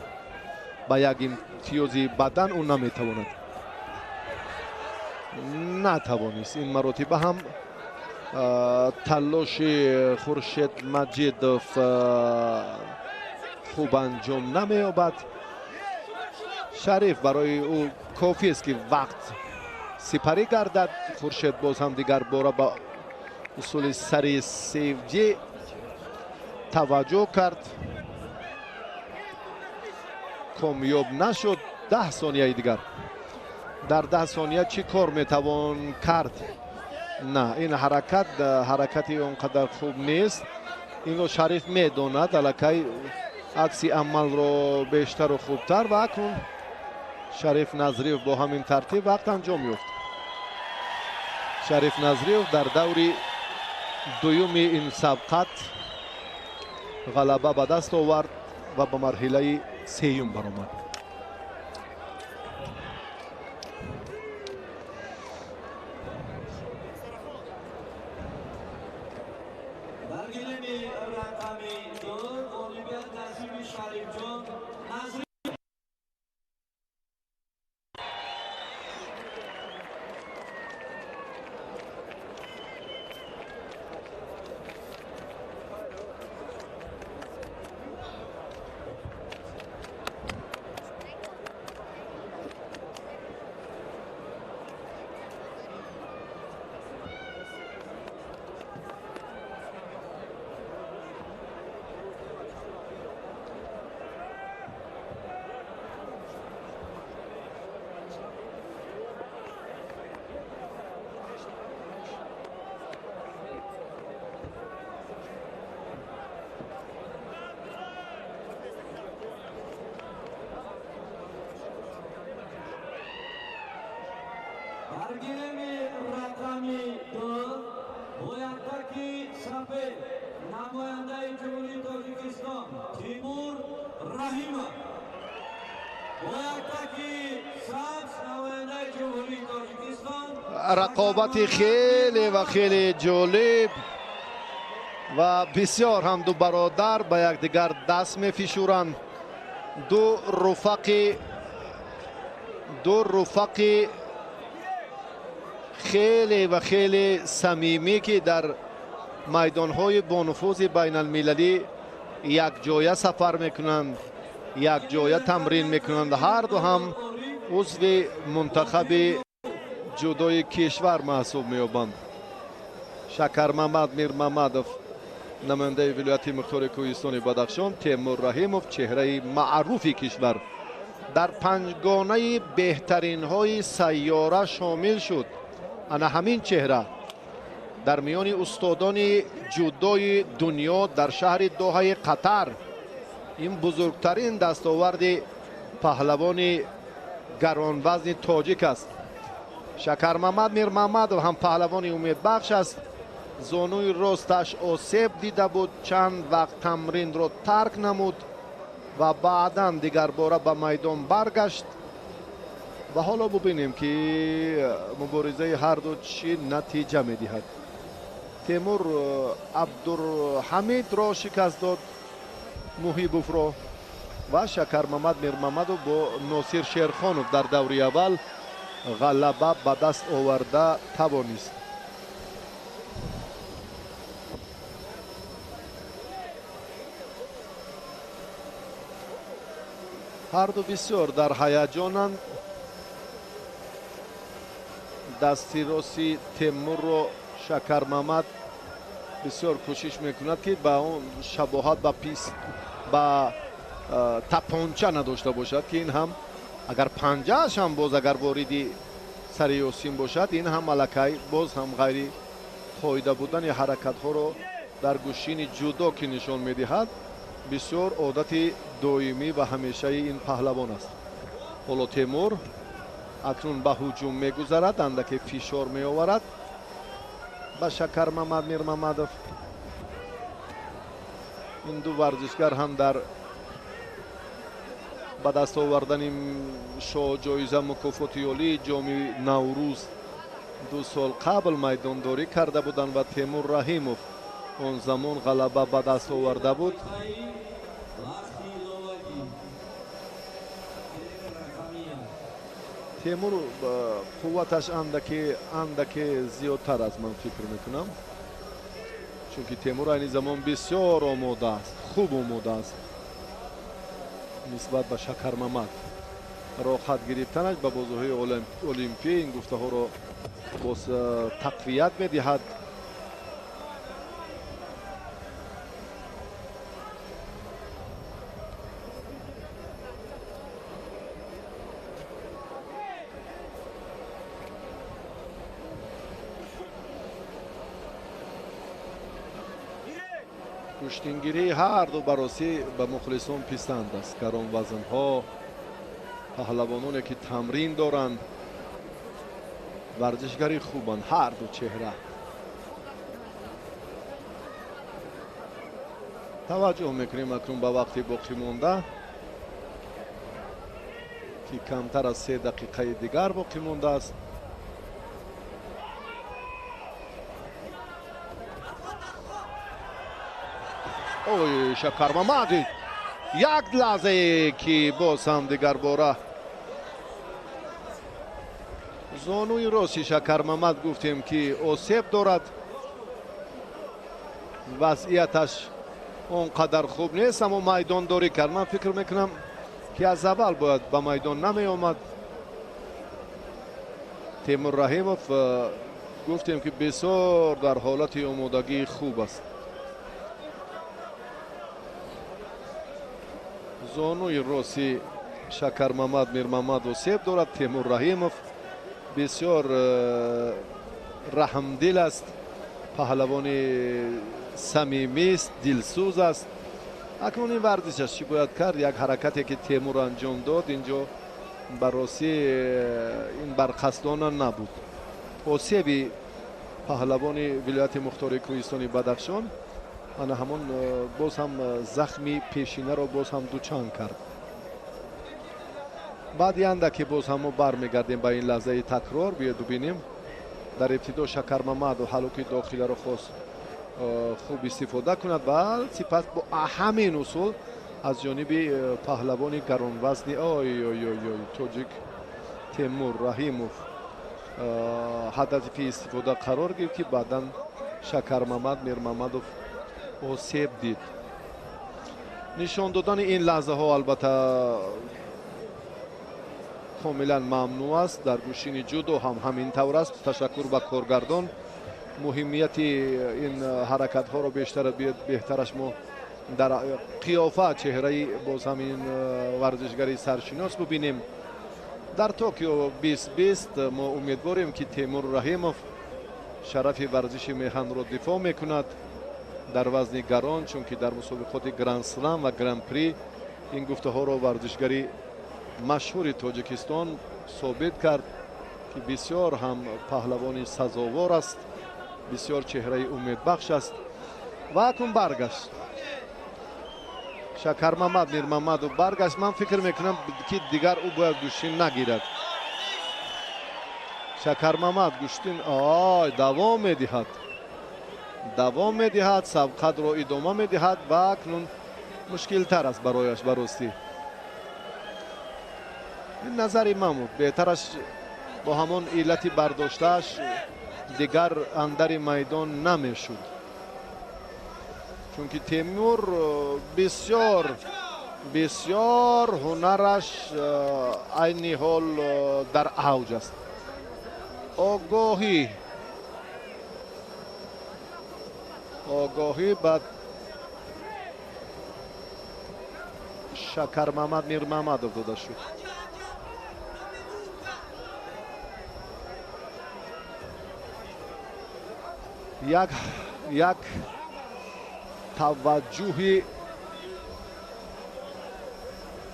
با یک امتیازی بدن اون نمیتواند. نتوانست این مراتبه هم تلاش خورشید مجیدوف خوب انجام نمی‌یابد. شریف برای او کافی است که وقت سپری گردد. خورشید باز هم دیگر باره با اصول سری سیوجی توجه کرد، کامیاب نشد. 10 ثانیه دیگر. در 10 ثانیه چی کار میتوان کرد؟ نه، این حرکتی اونقدر خوب نیست. این رو شریف میداند، الکی عکسی عمل رو بیشتر و خوبتر و اکنون شریف نظریف با همین ترتیب وقت انجام یافت. شریف نظریف در دوری دوم این سبقت غلبه به دست آورد و به مرحله سیوم برآمد. برگیرمی رقمی 2 باید سفید نماینده جمهوری تاجیکستان تیمور رحیمه، باید سبز نماینده جمهوری تاجیکستان. رقابت خیلی و خیلی جالب و بسیار هم دو برادر به یکدیگر دست میفشورند. دو رفق خیلی و خیلی صمیمی که در میدان‌های بانفوذ بین المللی یک جایه سفر میکنند، یک جایه تمرین میکنند. هر دو هم عضو منتخب جودوی کشور محسوب می‌یابند. شکر محمد میر محمدوف نماینده ولایت مختار کوهستان بدخشان، تیمور رحیموف چهره معروف کشور در پنجگانه بهترین های سیاره شامل شد. انا همین چهره در میان استادان جودوی دنیا در شهر دوحه قطر این بزرگترین دستاورد پهلوان گرانوزن تاجیک است. شکر محمد میر محمد هم پهلوان امید بخش است. زانوی راستش آسیب دیده بود، چند وقت تمرین را ترک نمود و بعدا دیگر باره به میدان برگشت و حالا ببینیم که مبارزه هر دو چی نتیجه میدهد. تیمور عبدالحمید را شکست داد، محیبوف را، و شکر محمد میر محمد با ناصر شیرخانوف در دوره اول غلبه به دست آورده توانست. هر دو بسیار در هیجانند. دستی راستی تیمور رو شکر محمد بسیار کوشش میکند که با اون شباهت با تپانچه نداشته باشد که این هم اگر پنجهش هم باز اگر واردی سر یاسین باشد این هم ملکه باز هم غیر قاعده بودن حرکت ها رو در گوشین جودو که نشان میدهد بسیار عادت دائمی و همیشه این پهلوان است. حالا تیمور اکنون به هجوم میگذرد، اندکی فشار میآورد به شکر محمد میرمحمدов. این دو ورزشگر هم در به دست آوردن شاه جایزه مکافات عالی جام نوروز 2 سال قبل میدانداری کرده بودند و تیمور رحیمов اون زمان غلبه به دست آورده بود. تیمور قوتش اندکی زیادتر از من فکر میکنم، چون که تیمور این زمان بسیار آماده است، خوب آماده است نسبت به شکر محمد. راحت گرفتنش به بازی‌های المپی این گفته ها رو باز تقویت میدهد. کشتینگیری هر دو براسی به مخلصان پسند است. گران وزن ها پهلوانانی که تمرین دارند ورزشگری خوبند هر دو چهره. توجه میکنیم اکنون به وقتی باقی مونده که کمتر از 3 دقیقه دیگر باقی مونده است. اوی شکر محمد یک لحظه که باز هم دیگر باره زانوی راستی شکر محمد گفتیم که آسیب دارد، وضعیتش اونقدر خوب نیست اما میدان داری کرد. من فکر میکنم که از اول باید به میدان نمی آمد. تیمور رحیمov گفتیم که بسیار در حالت آمادگی خوب است. زانوی راستی شکر محمد میرمحمد آسیب دارد. تیمور رحیمov بسیار رحمدل است، پهلوان صمیمی است، دلسوز است. اکنون این ورزشش چی باید کرد؟ یک حرکتی که تیمور انجام داد اینجا بررسی این برخستانه نبود. آسیبی پهلوان ولایت مختار کوهستانی بدخشان انا همون باز هم زخمی پیشینه رو باز هم دوچان کرد. بعد ینده که باز هم برمیگردیم به این لحظه تکرار. بیاید ببینیم در ابتدا شکر محمد و حلقه داخلی رو خواست خوب استفاده کند و سپس با همین اصول از جانب پهلوان گران وزنی تاجیک تیمور رحیمov هدفی استفاده قرار گرفت که بعدا شکر محمد میرمحمدov آسیب دید. نشان دادن این لحظه ها البته کاملا ممنوع است. در گوشین جودو هم همین طور است. تشکر به کارگردان. مهمیت این حرکت ها رو بهترش ما در قیافه چهره باز همین ورزشگری سرشناس ببینیم. در توکیو 2020 ما امیدواریم که تیمور رحیمov شرف ورزش میهن را دفاع میکند در وزن گران، چون که در مسابقات گرند سلم و گرند پری این گفته ها را ورزشگری مشهور تاجیکستان ثابت کرد که بسیار هم پهلوانی سزاوار است، بسیار چهره امید بخش است. و اکنون برگشت شکر محمد میرمحمد و برگشت. من فکر میکنم که دیگر او باید گوشتین نگیرد. شکر محمد گوشتین دوام میدهد سبقت را ادامه میدهد و اکنون مشکل تر است برایش براستی. این نظری من بود. بهترش با همون علت برداشتش دیگر اندر میدان نمیشد، چون که تیمور بسیار بسیار هنرش عین حال در اوج است. آگاهی بعد شکر محمد میر محمدов داده شد. یک توجه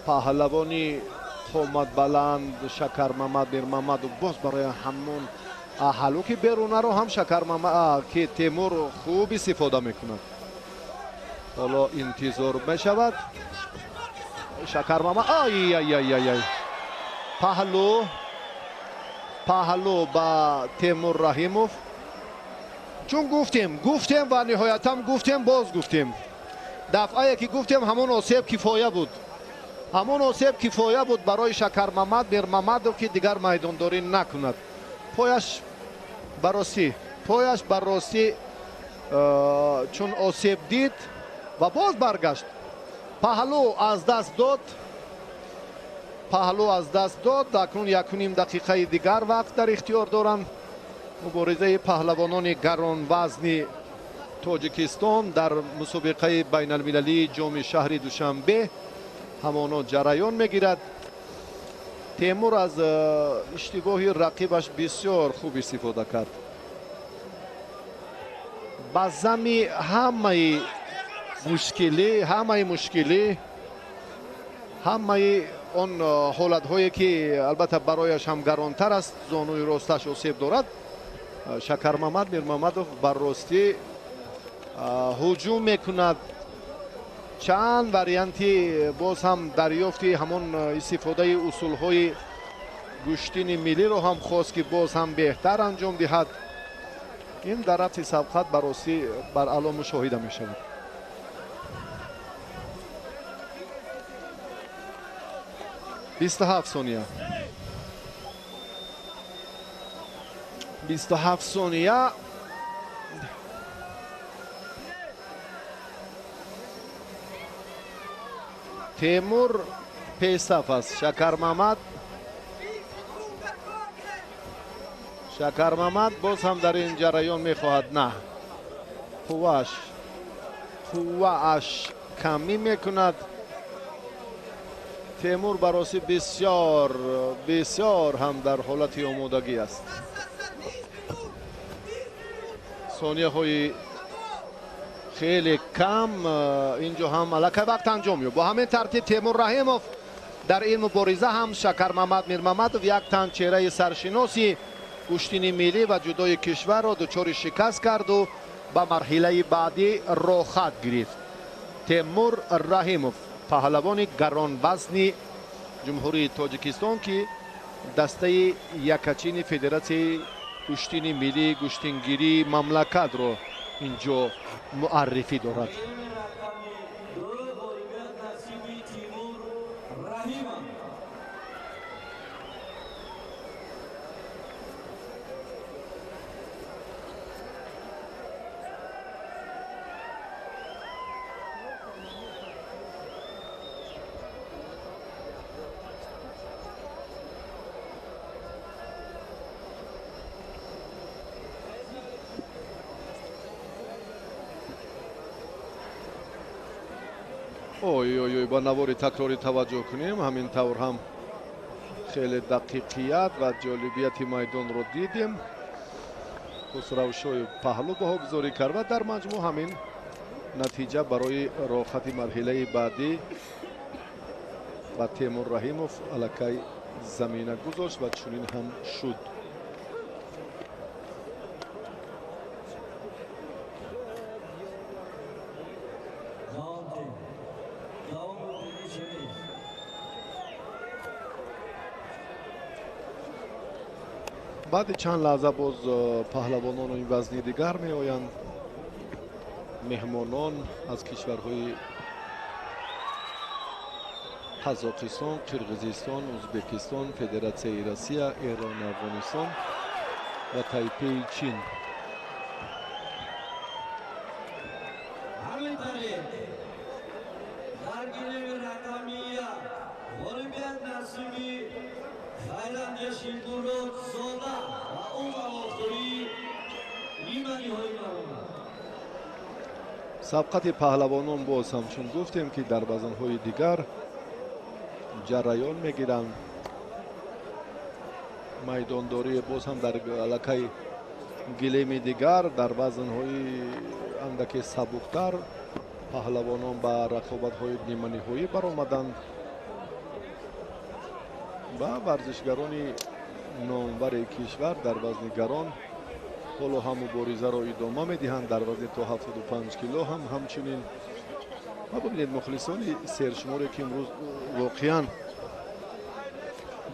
پهلوانی قامت بلند شکر محمد میر محمدов باز برای همون حلوک بیرونه رو هم شکر محمد که تیمور خوب استفاده میکند. حالا انتظار میشود شکر محمد پهلو با تیمور رحیمов. چون گفتیم و نهایتا باز گفتیم دفعه که گفتیم همون آسیب کفایه بود برای شکر محمد میر محمدов که دیگر میدانداری نکند. پایش براستی چون آسیب دید و باز برگشت. پهلو از دست داد. اکنون 1.5 دقیقه دیگر وقت در اختیار دارند. مبارزه پهلوانان گران وزن تاجیکستان در مسابقه بین المللی جام شهر دوشنبه همانا جریان میگیرد. تیمور از اشتباه رقیبش بسیار خوب استفاده کرد. با زمی همه مشکلی آن حالت هایی که البته برایش هم گرانتر است زانوی راستش آسیب دارد. شکر محمد میر محمدov بر راستی هجوم میکند. چند وریانتی باز هم دریافتی همون استفاده اصول های گوشتین ملی رو هم خواست که باز هم بهتر انجام دهد. این در رفت سبقت بر راستی بر اعلی مشاهده می شود. بیست و هفت ثانیه تیمور پیصف است. شکر محمد باز هم در این جریان میخواهد. نه قوه‌اش کمی میکند. تیمور براسی بسیار هم در حالت آمادگی است. ثانیه های خیلی کم اینجا هم علاقه وقت انجام میاد. با همین ترتیب تیمور رحیمov در این مبارزه هم شکر محمد میر محمدov یک تن چهره سرشناسی گوشتین ملی و جدای کشور را دچار شکست کرد و به مرحله بعدی راه خط گرفت. تیمور رحیمov پهلوان گران وزن جمهوری تاجیکستان که دسته یکچین فدراسیون گوشتین ملی گوشتینگیری مملکت رو اینجا معرفی دارد. با نوار تکراری توجه کنیم. همین طور هم خیلی دقیقیت و جالبیت میدان رو دیدیم. خسروشوی پهلو بهابزاری کرد و در مجموع همین نتیجه برای راحت مرحله بعدی و تیمور رحیمov علاقه زمینه گذاشت و چنین هم شد. بعد چند لحظه باز پهلوانان این وزنی دیگر می آیند. مهمانان از کشورهای قزاقستان، قرقیزستان، ازبکستان، فدراسیون روسیه، ایران، افغانستان و تایپی چین. همینطوری درگیری رقم سبقت پهلوانان باز همچون گفتیم که در وزن‌های دیگر جریان میگیرند. میدانداری باز هم در علاقه گلیم دیگر در وزن‌های اندکی سبکتر پهلوانان به رقابت‌های نیمه‌نهایی برآمدند و ورزشگران نامور کشور در وزن گران حالا هم مبارزه را ادامه می‌دهند. در وزن تا 75 کیلو همچنین و ببینید مخلصان سرشماری که امروز واقعا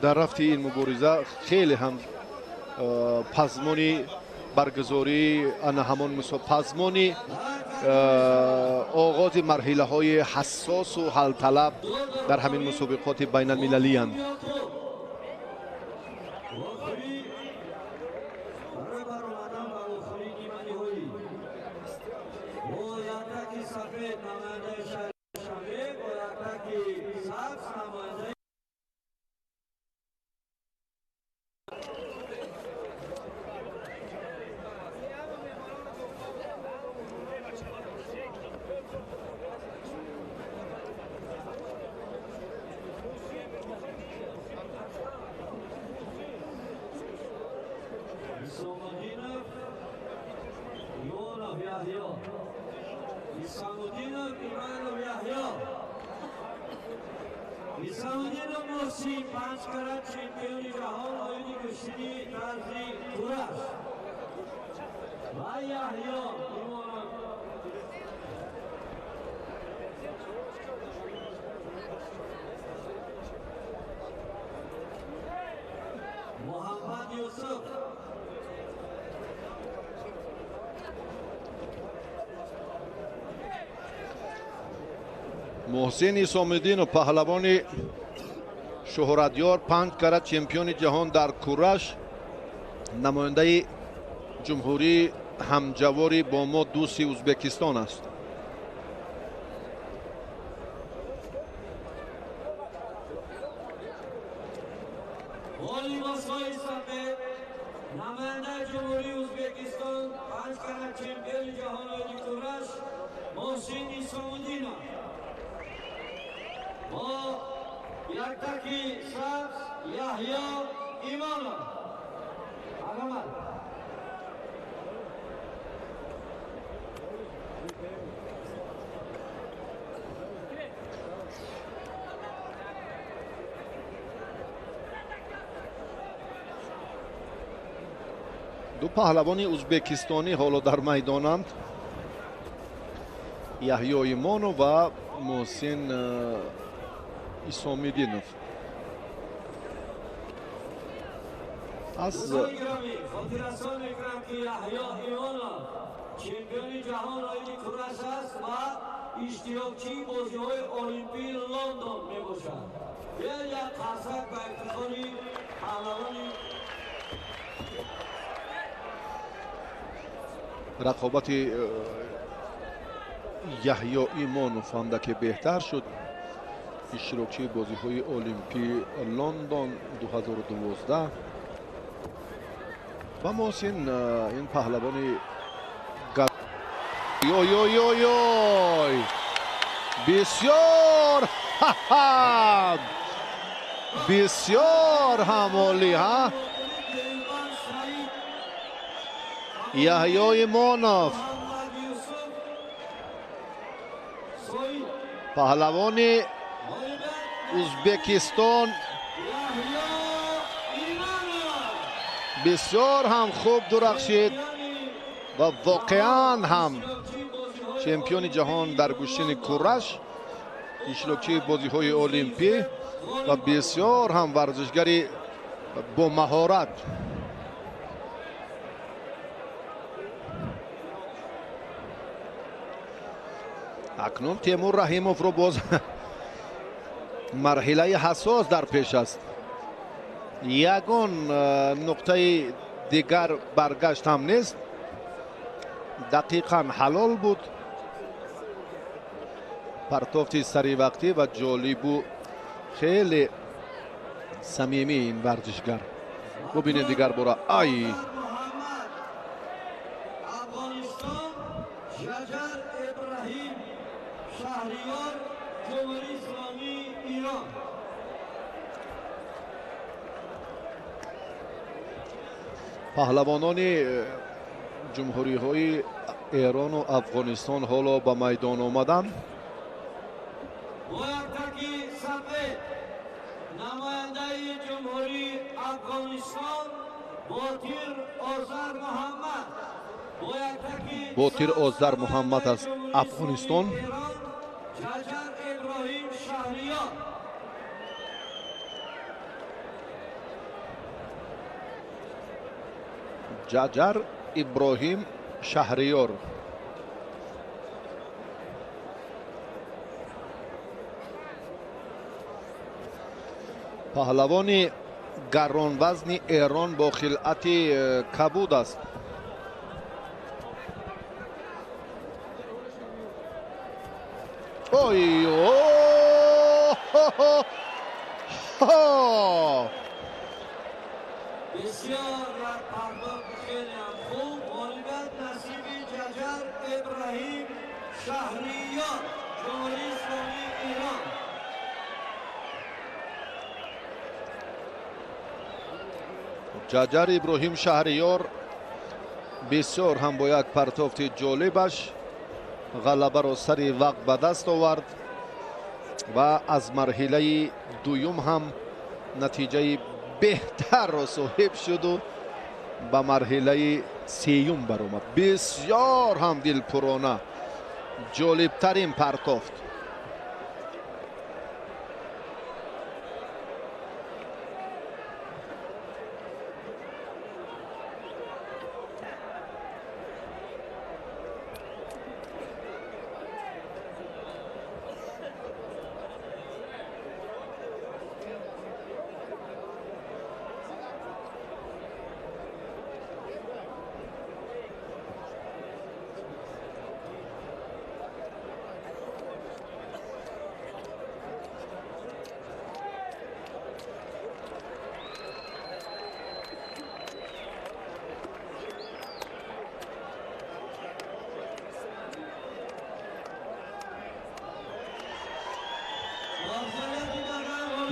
در رفت این مبارزه خیلی هم پزمانی برگزاری انا همان پزمانی آغاز مرحله های حساس و حل طلب در همین مسابقات بین المللی اند. İslam'ın Muhsin 5 karat şampiyonu Cahan oyunu güçlü Tazi Kuraş. Vay Yahya İmanım. Muhammed Yusuf. محسن اسام‌الدین پهلوان شهرتیار 5 کرات چمپیون جهان در کورش نماینده جمهوری همجواری با ما دوست ازبکستان است. نماینده جمهوری ازبکستان 5 کرات چمپیون جهان کورش محسن اسام‌الدین با یکتکی سبز یحیی ایمانov. علامت دو پهلوان ازبکستانی حالا در میدانند، یحیی ایمانov و محسن اسام‌الدینov. از خاطررسان میکنم که یحیی ایمانov چمپیون جهان آیین کورش است و اشتراکچی بازی‌های المپیک لندن میباشد. یک قسمت به افتخار پهلوان رقابت یحیی ایمانov اندکی بهتر شد. اشتراکچی بازی‌های المپیک لندن 2012 و محسن این پهلوان بسیار بسیار همالی ها. یحیی ایمانov پهلوان ازبکستان بسیار هم خوب درخشید و واقعا هم چمپیون جهان در گوشین کورش، اشتراکچی بازی‌های المپیک و بسیار هم ورزشگری با مهارت. اکنون تیمور رحیموف رو باز مرحله حساس در پیش است. یگان نقطه دیگر برگشت هم نیست. دقیقاً حلال بود. پرتافت سری وقتی و جالب و خیلی صمیمی این ورزشگر. ببینید دیگر برا ای افغانستان شجر ابراهیم شهریار جمهوری اسلامی ایران. پهلوانان جمهوری های ایران و افغانستان حالا به میدان آمدند. بایدکی سفید نماینده جمهوری افغانستان باتیر آذر محمد از افغانستان. جعجر ابراهیم شهریار. جعجر ابراهیم شهریار. پهلوان گرانوزن ایران با خلعت کبود است. اوی بسیار پرداخت خیلی هم خوب. غالبیت نصیب جعجر ابراهیم شهریار جمهوری اسلامی ایران. جعجر ابراهیم شهریار بسیار هم با یک پرتافت جالبش غلبه را سر وقت به دست آورد و از مرحله دوم هم نتیجه بهتر را صاحب شد و به مرحله سیوم برآمد. بسیار هم دلپرانه جالبترین پرتافت.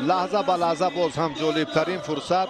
لحظه به لحظه باز هم جالبترین فرصت.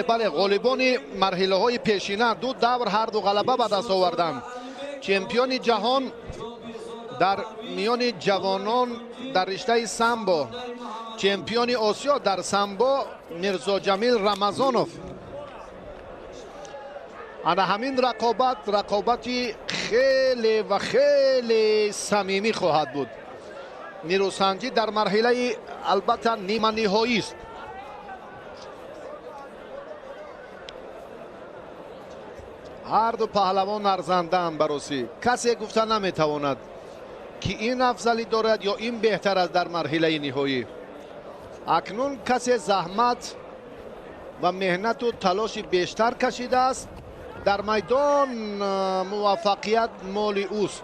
بله غالبان مرحله های پیشینه دو دور هر دو غلبه به دست آوردند. چمپیون جهان در میان جوانان در رشته سامبو، چمپیون آسیا در سامبو میرزا جمیل رمضانوف. انا همین رقابتی خیلی و خیلی صمیمی خواهد بود. نیروسنجی در مرحله البته نیمه نهایی است. هر دو پهلوان ارزنده‌اند براسی. کسی گفته نمیتواند که این افضلی دارد یا این بهتر است در مرحله نهایی. اکنون کسی زحمت و مهنت و تلاش بیشتر کشیده است. در میدان موفقیت مال اوست.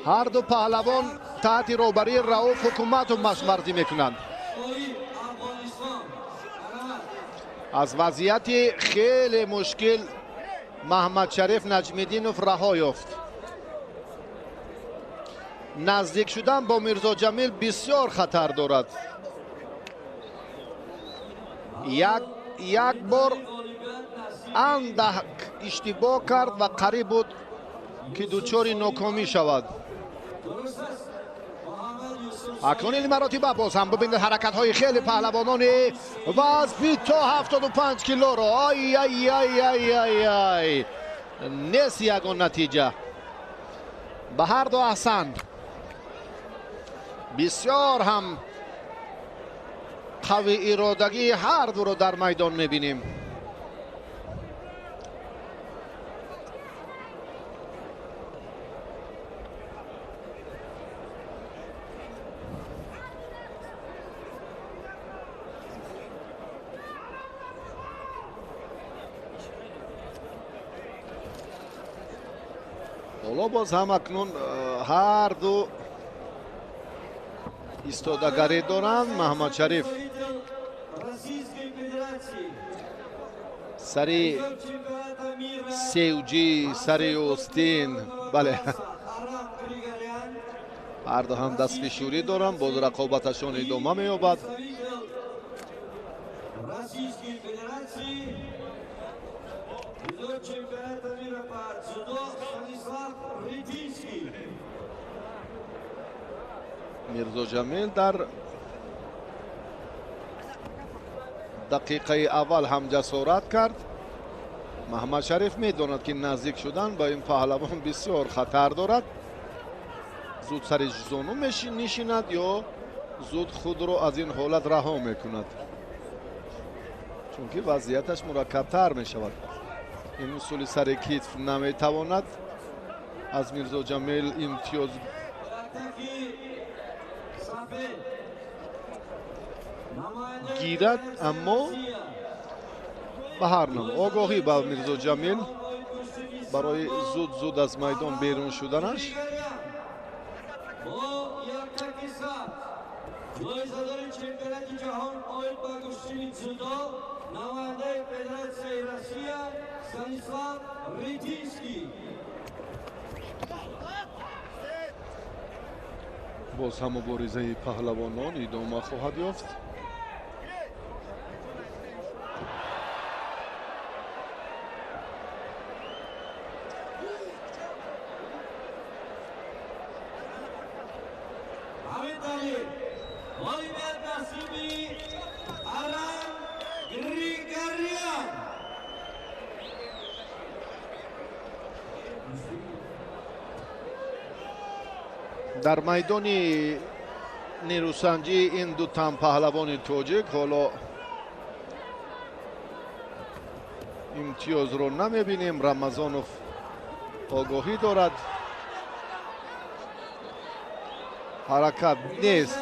هر دو پهلوان تحت رهبری رؤوف حکومت و مشورتی میکنند. از وضعیت خیلی مشکل محمد شریف نجمیدینوف رها یافت. نزدیک شدن با میرزا جمیل بسیار خطر دارد. یک بار اندک اشتباه کرد و قریب بود که دوچاری ناکامی شود. اکنون این مراتب باز هم ببینید حرکت های خیلی پهلوانانی وزن تا 75 کیلو رو. آی آی آی آی آی آی نیست یکون نتیجه. به هر دو احسن. بسیار هم قوی ارادگی هر دو رو در میدان میبینیم. حالا باز هم اکنون هر دو ایستادگری دارند. محمد شریف سری سیوجی، سری اوستین، بله هر دو هم دست فشوری دارند. باز رقابتشان ادامه می‌یابد. میرزا جمیل در دقیقه اول هم جسارت کرد. محمد شریف میداند که نزدیک شدن با این پهلوان بسیار خطر دارد. زود سر زانو نشیند یا زود خود رو از این حالت رها میکند، چون که وضعیتش مرکب‌تر می شود. این اصول سر کتف نمیتواند از میرزا جمیل امتیاز گیرد، اما به هر نوع آگاهی با میرزا جمیل برای زود از میدان بیرون شدنش. باز هم مبارزه پهلوانان ادامه خواهد یافت. در میدان نیروسنجی این دو تن پهلوان تاجیک حالا امتیاز رو نمیبینیم. رمضانوف آگاهی دارد، حرکت نیست.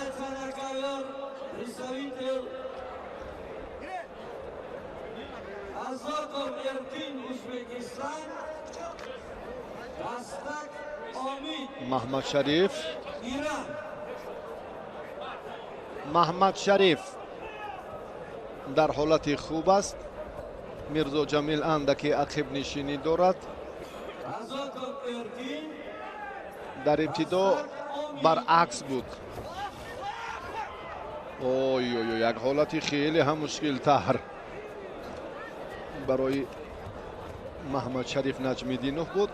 محمد شریف در حالت خوب است. میرزا جمیل اندکی عقب نشینی دارد. در ابتدا برعکس بود. اوی یک حالتی خیلی هم مشکل تر برای محمد شریف نجمیدینوف بود.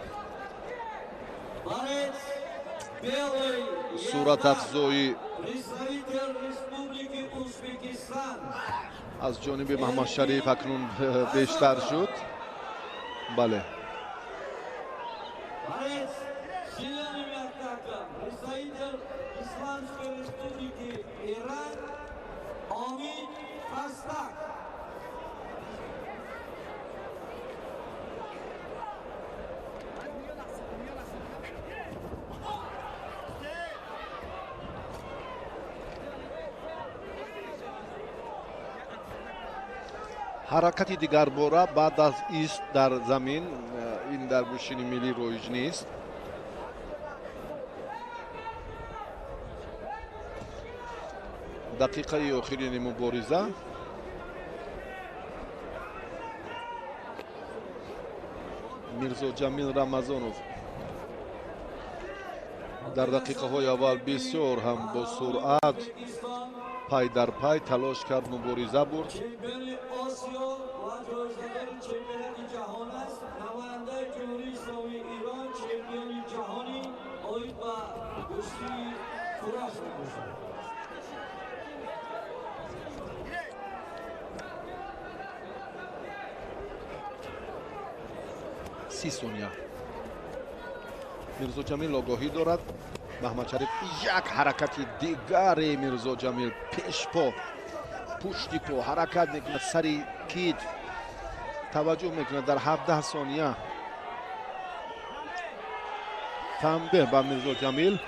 صورت افزایی از جانب محمد شریف اکنون بیشتر شد. بله حرکتی دیگر باره بعد از ایست در زمین این در گوشین ملی رویج نیست. دقیقه آخرین مبارزه میرزا جمیل رمضانوف در دقیقه های اول بسیار هم با سرعت پای در پای تلاش کرد مبارزه برد. جهان است. نماینده جمهوری اسلامی ایران چمپیون 30 ثانیه. میرزا جمیل آگاهی دارد. محمد شریف یک حرکت دیگر. میرزا جمیل پیش پا پشتی پا حرکت میکنه، سری کید توجه میکنه. در 17 ثانیه تنبیه به میرزا جمیل.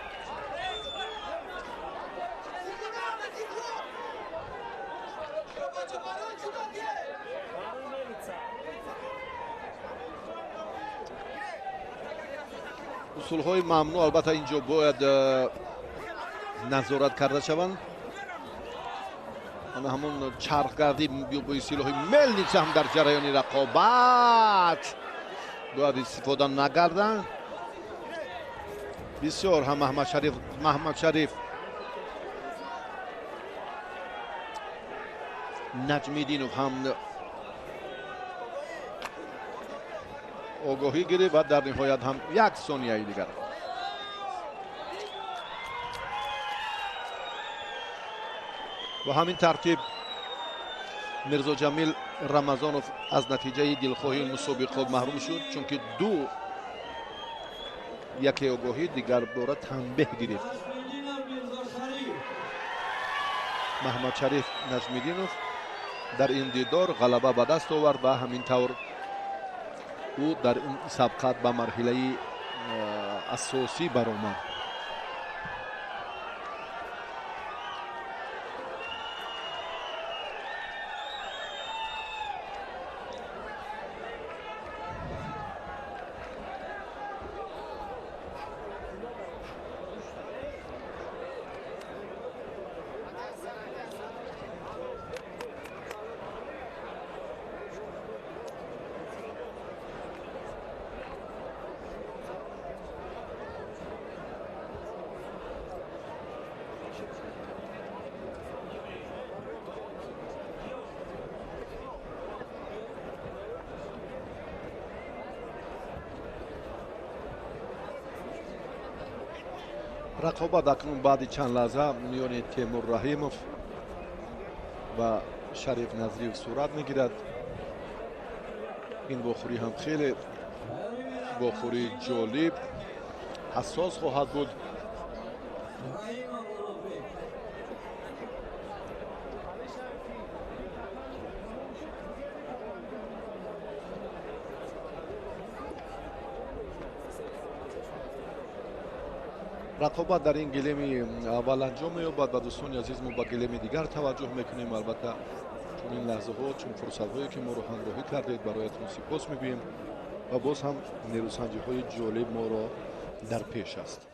اصولهای ممنوع البته اینجا باید نظارت کرده شوند. همون چرخگردی با اصطلاح ملنیچ هم در جریان رقابت باید استفاده نکردن. بسیار هم محمد شریف نجمیدینوف هم آگاهی گیری و در نهایت هم 1 ثانیه دیگر. و همین ترتیب میرزا جمیل رمضانوف از نتیجه دلخواهی مسابقه محروم شد، چون که 2 یکی آگاهی دیگر باره تنبیه گرفت. محمد شریف نجمیدینوف در این دیدار غلبه به دست آورد و همین طور او در این سبقت به مرحله اساسی برآمد. رقابت اکنون بعد چند لحظه میان تیمور رحیموف و شریف نظریف صورت میگیرد. این بخوری هم خیلی بخوری جالب حساس خواهد بود. رقابت در این گلیم اول انجام می‌یابد و دوستان عزیز ما به گلیم دیگر توجه میکنیم. البته چون این لحظه ها چون فرصت هایی که ما رو همراهی کردید برایتون سپاس میگوییم و باز هم نیروسنجی های جالب ما را در پیش است.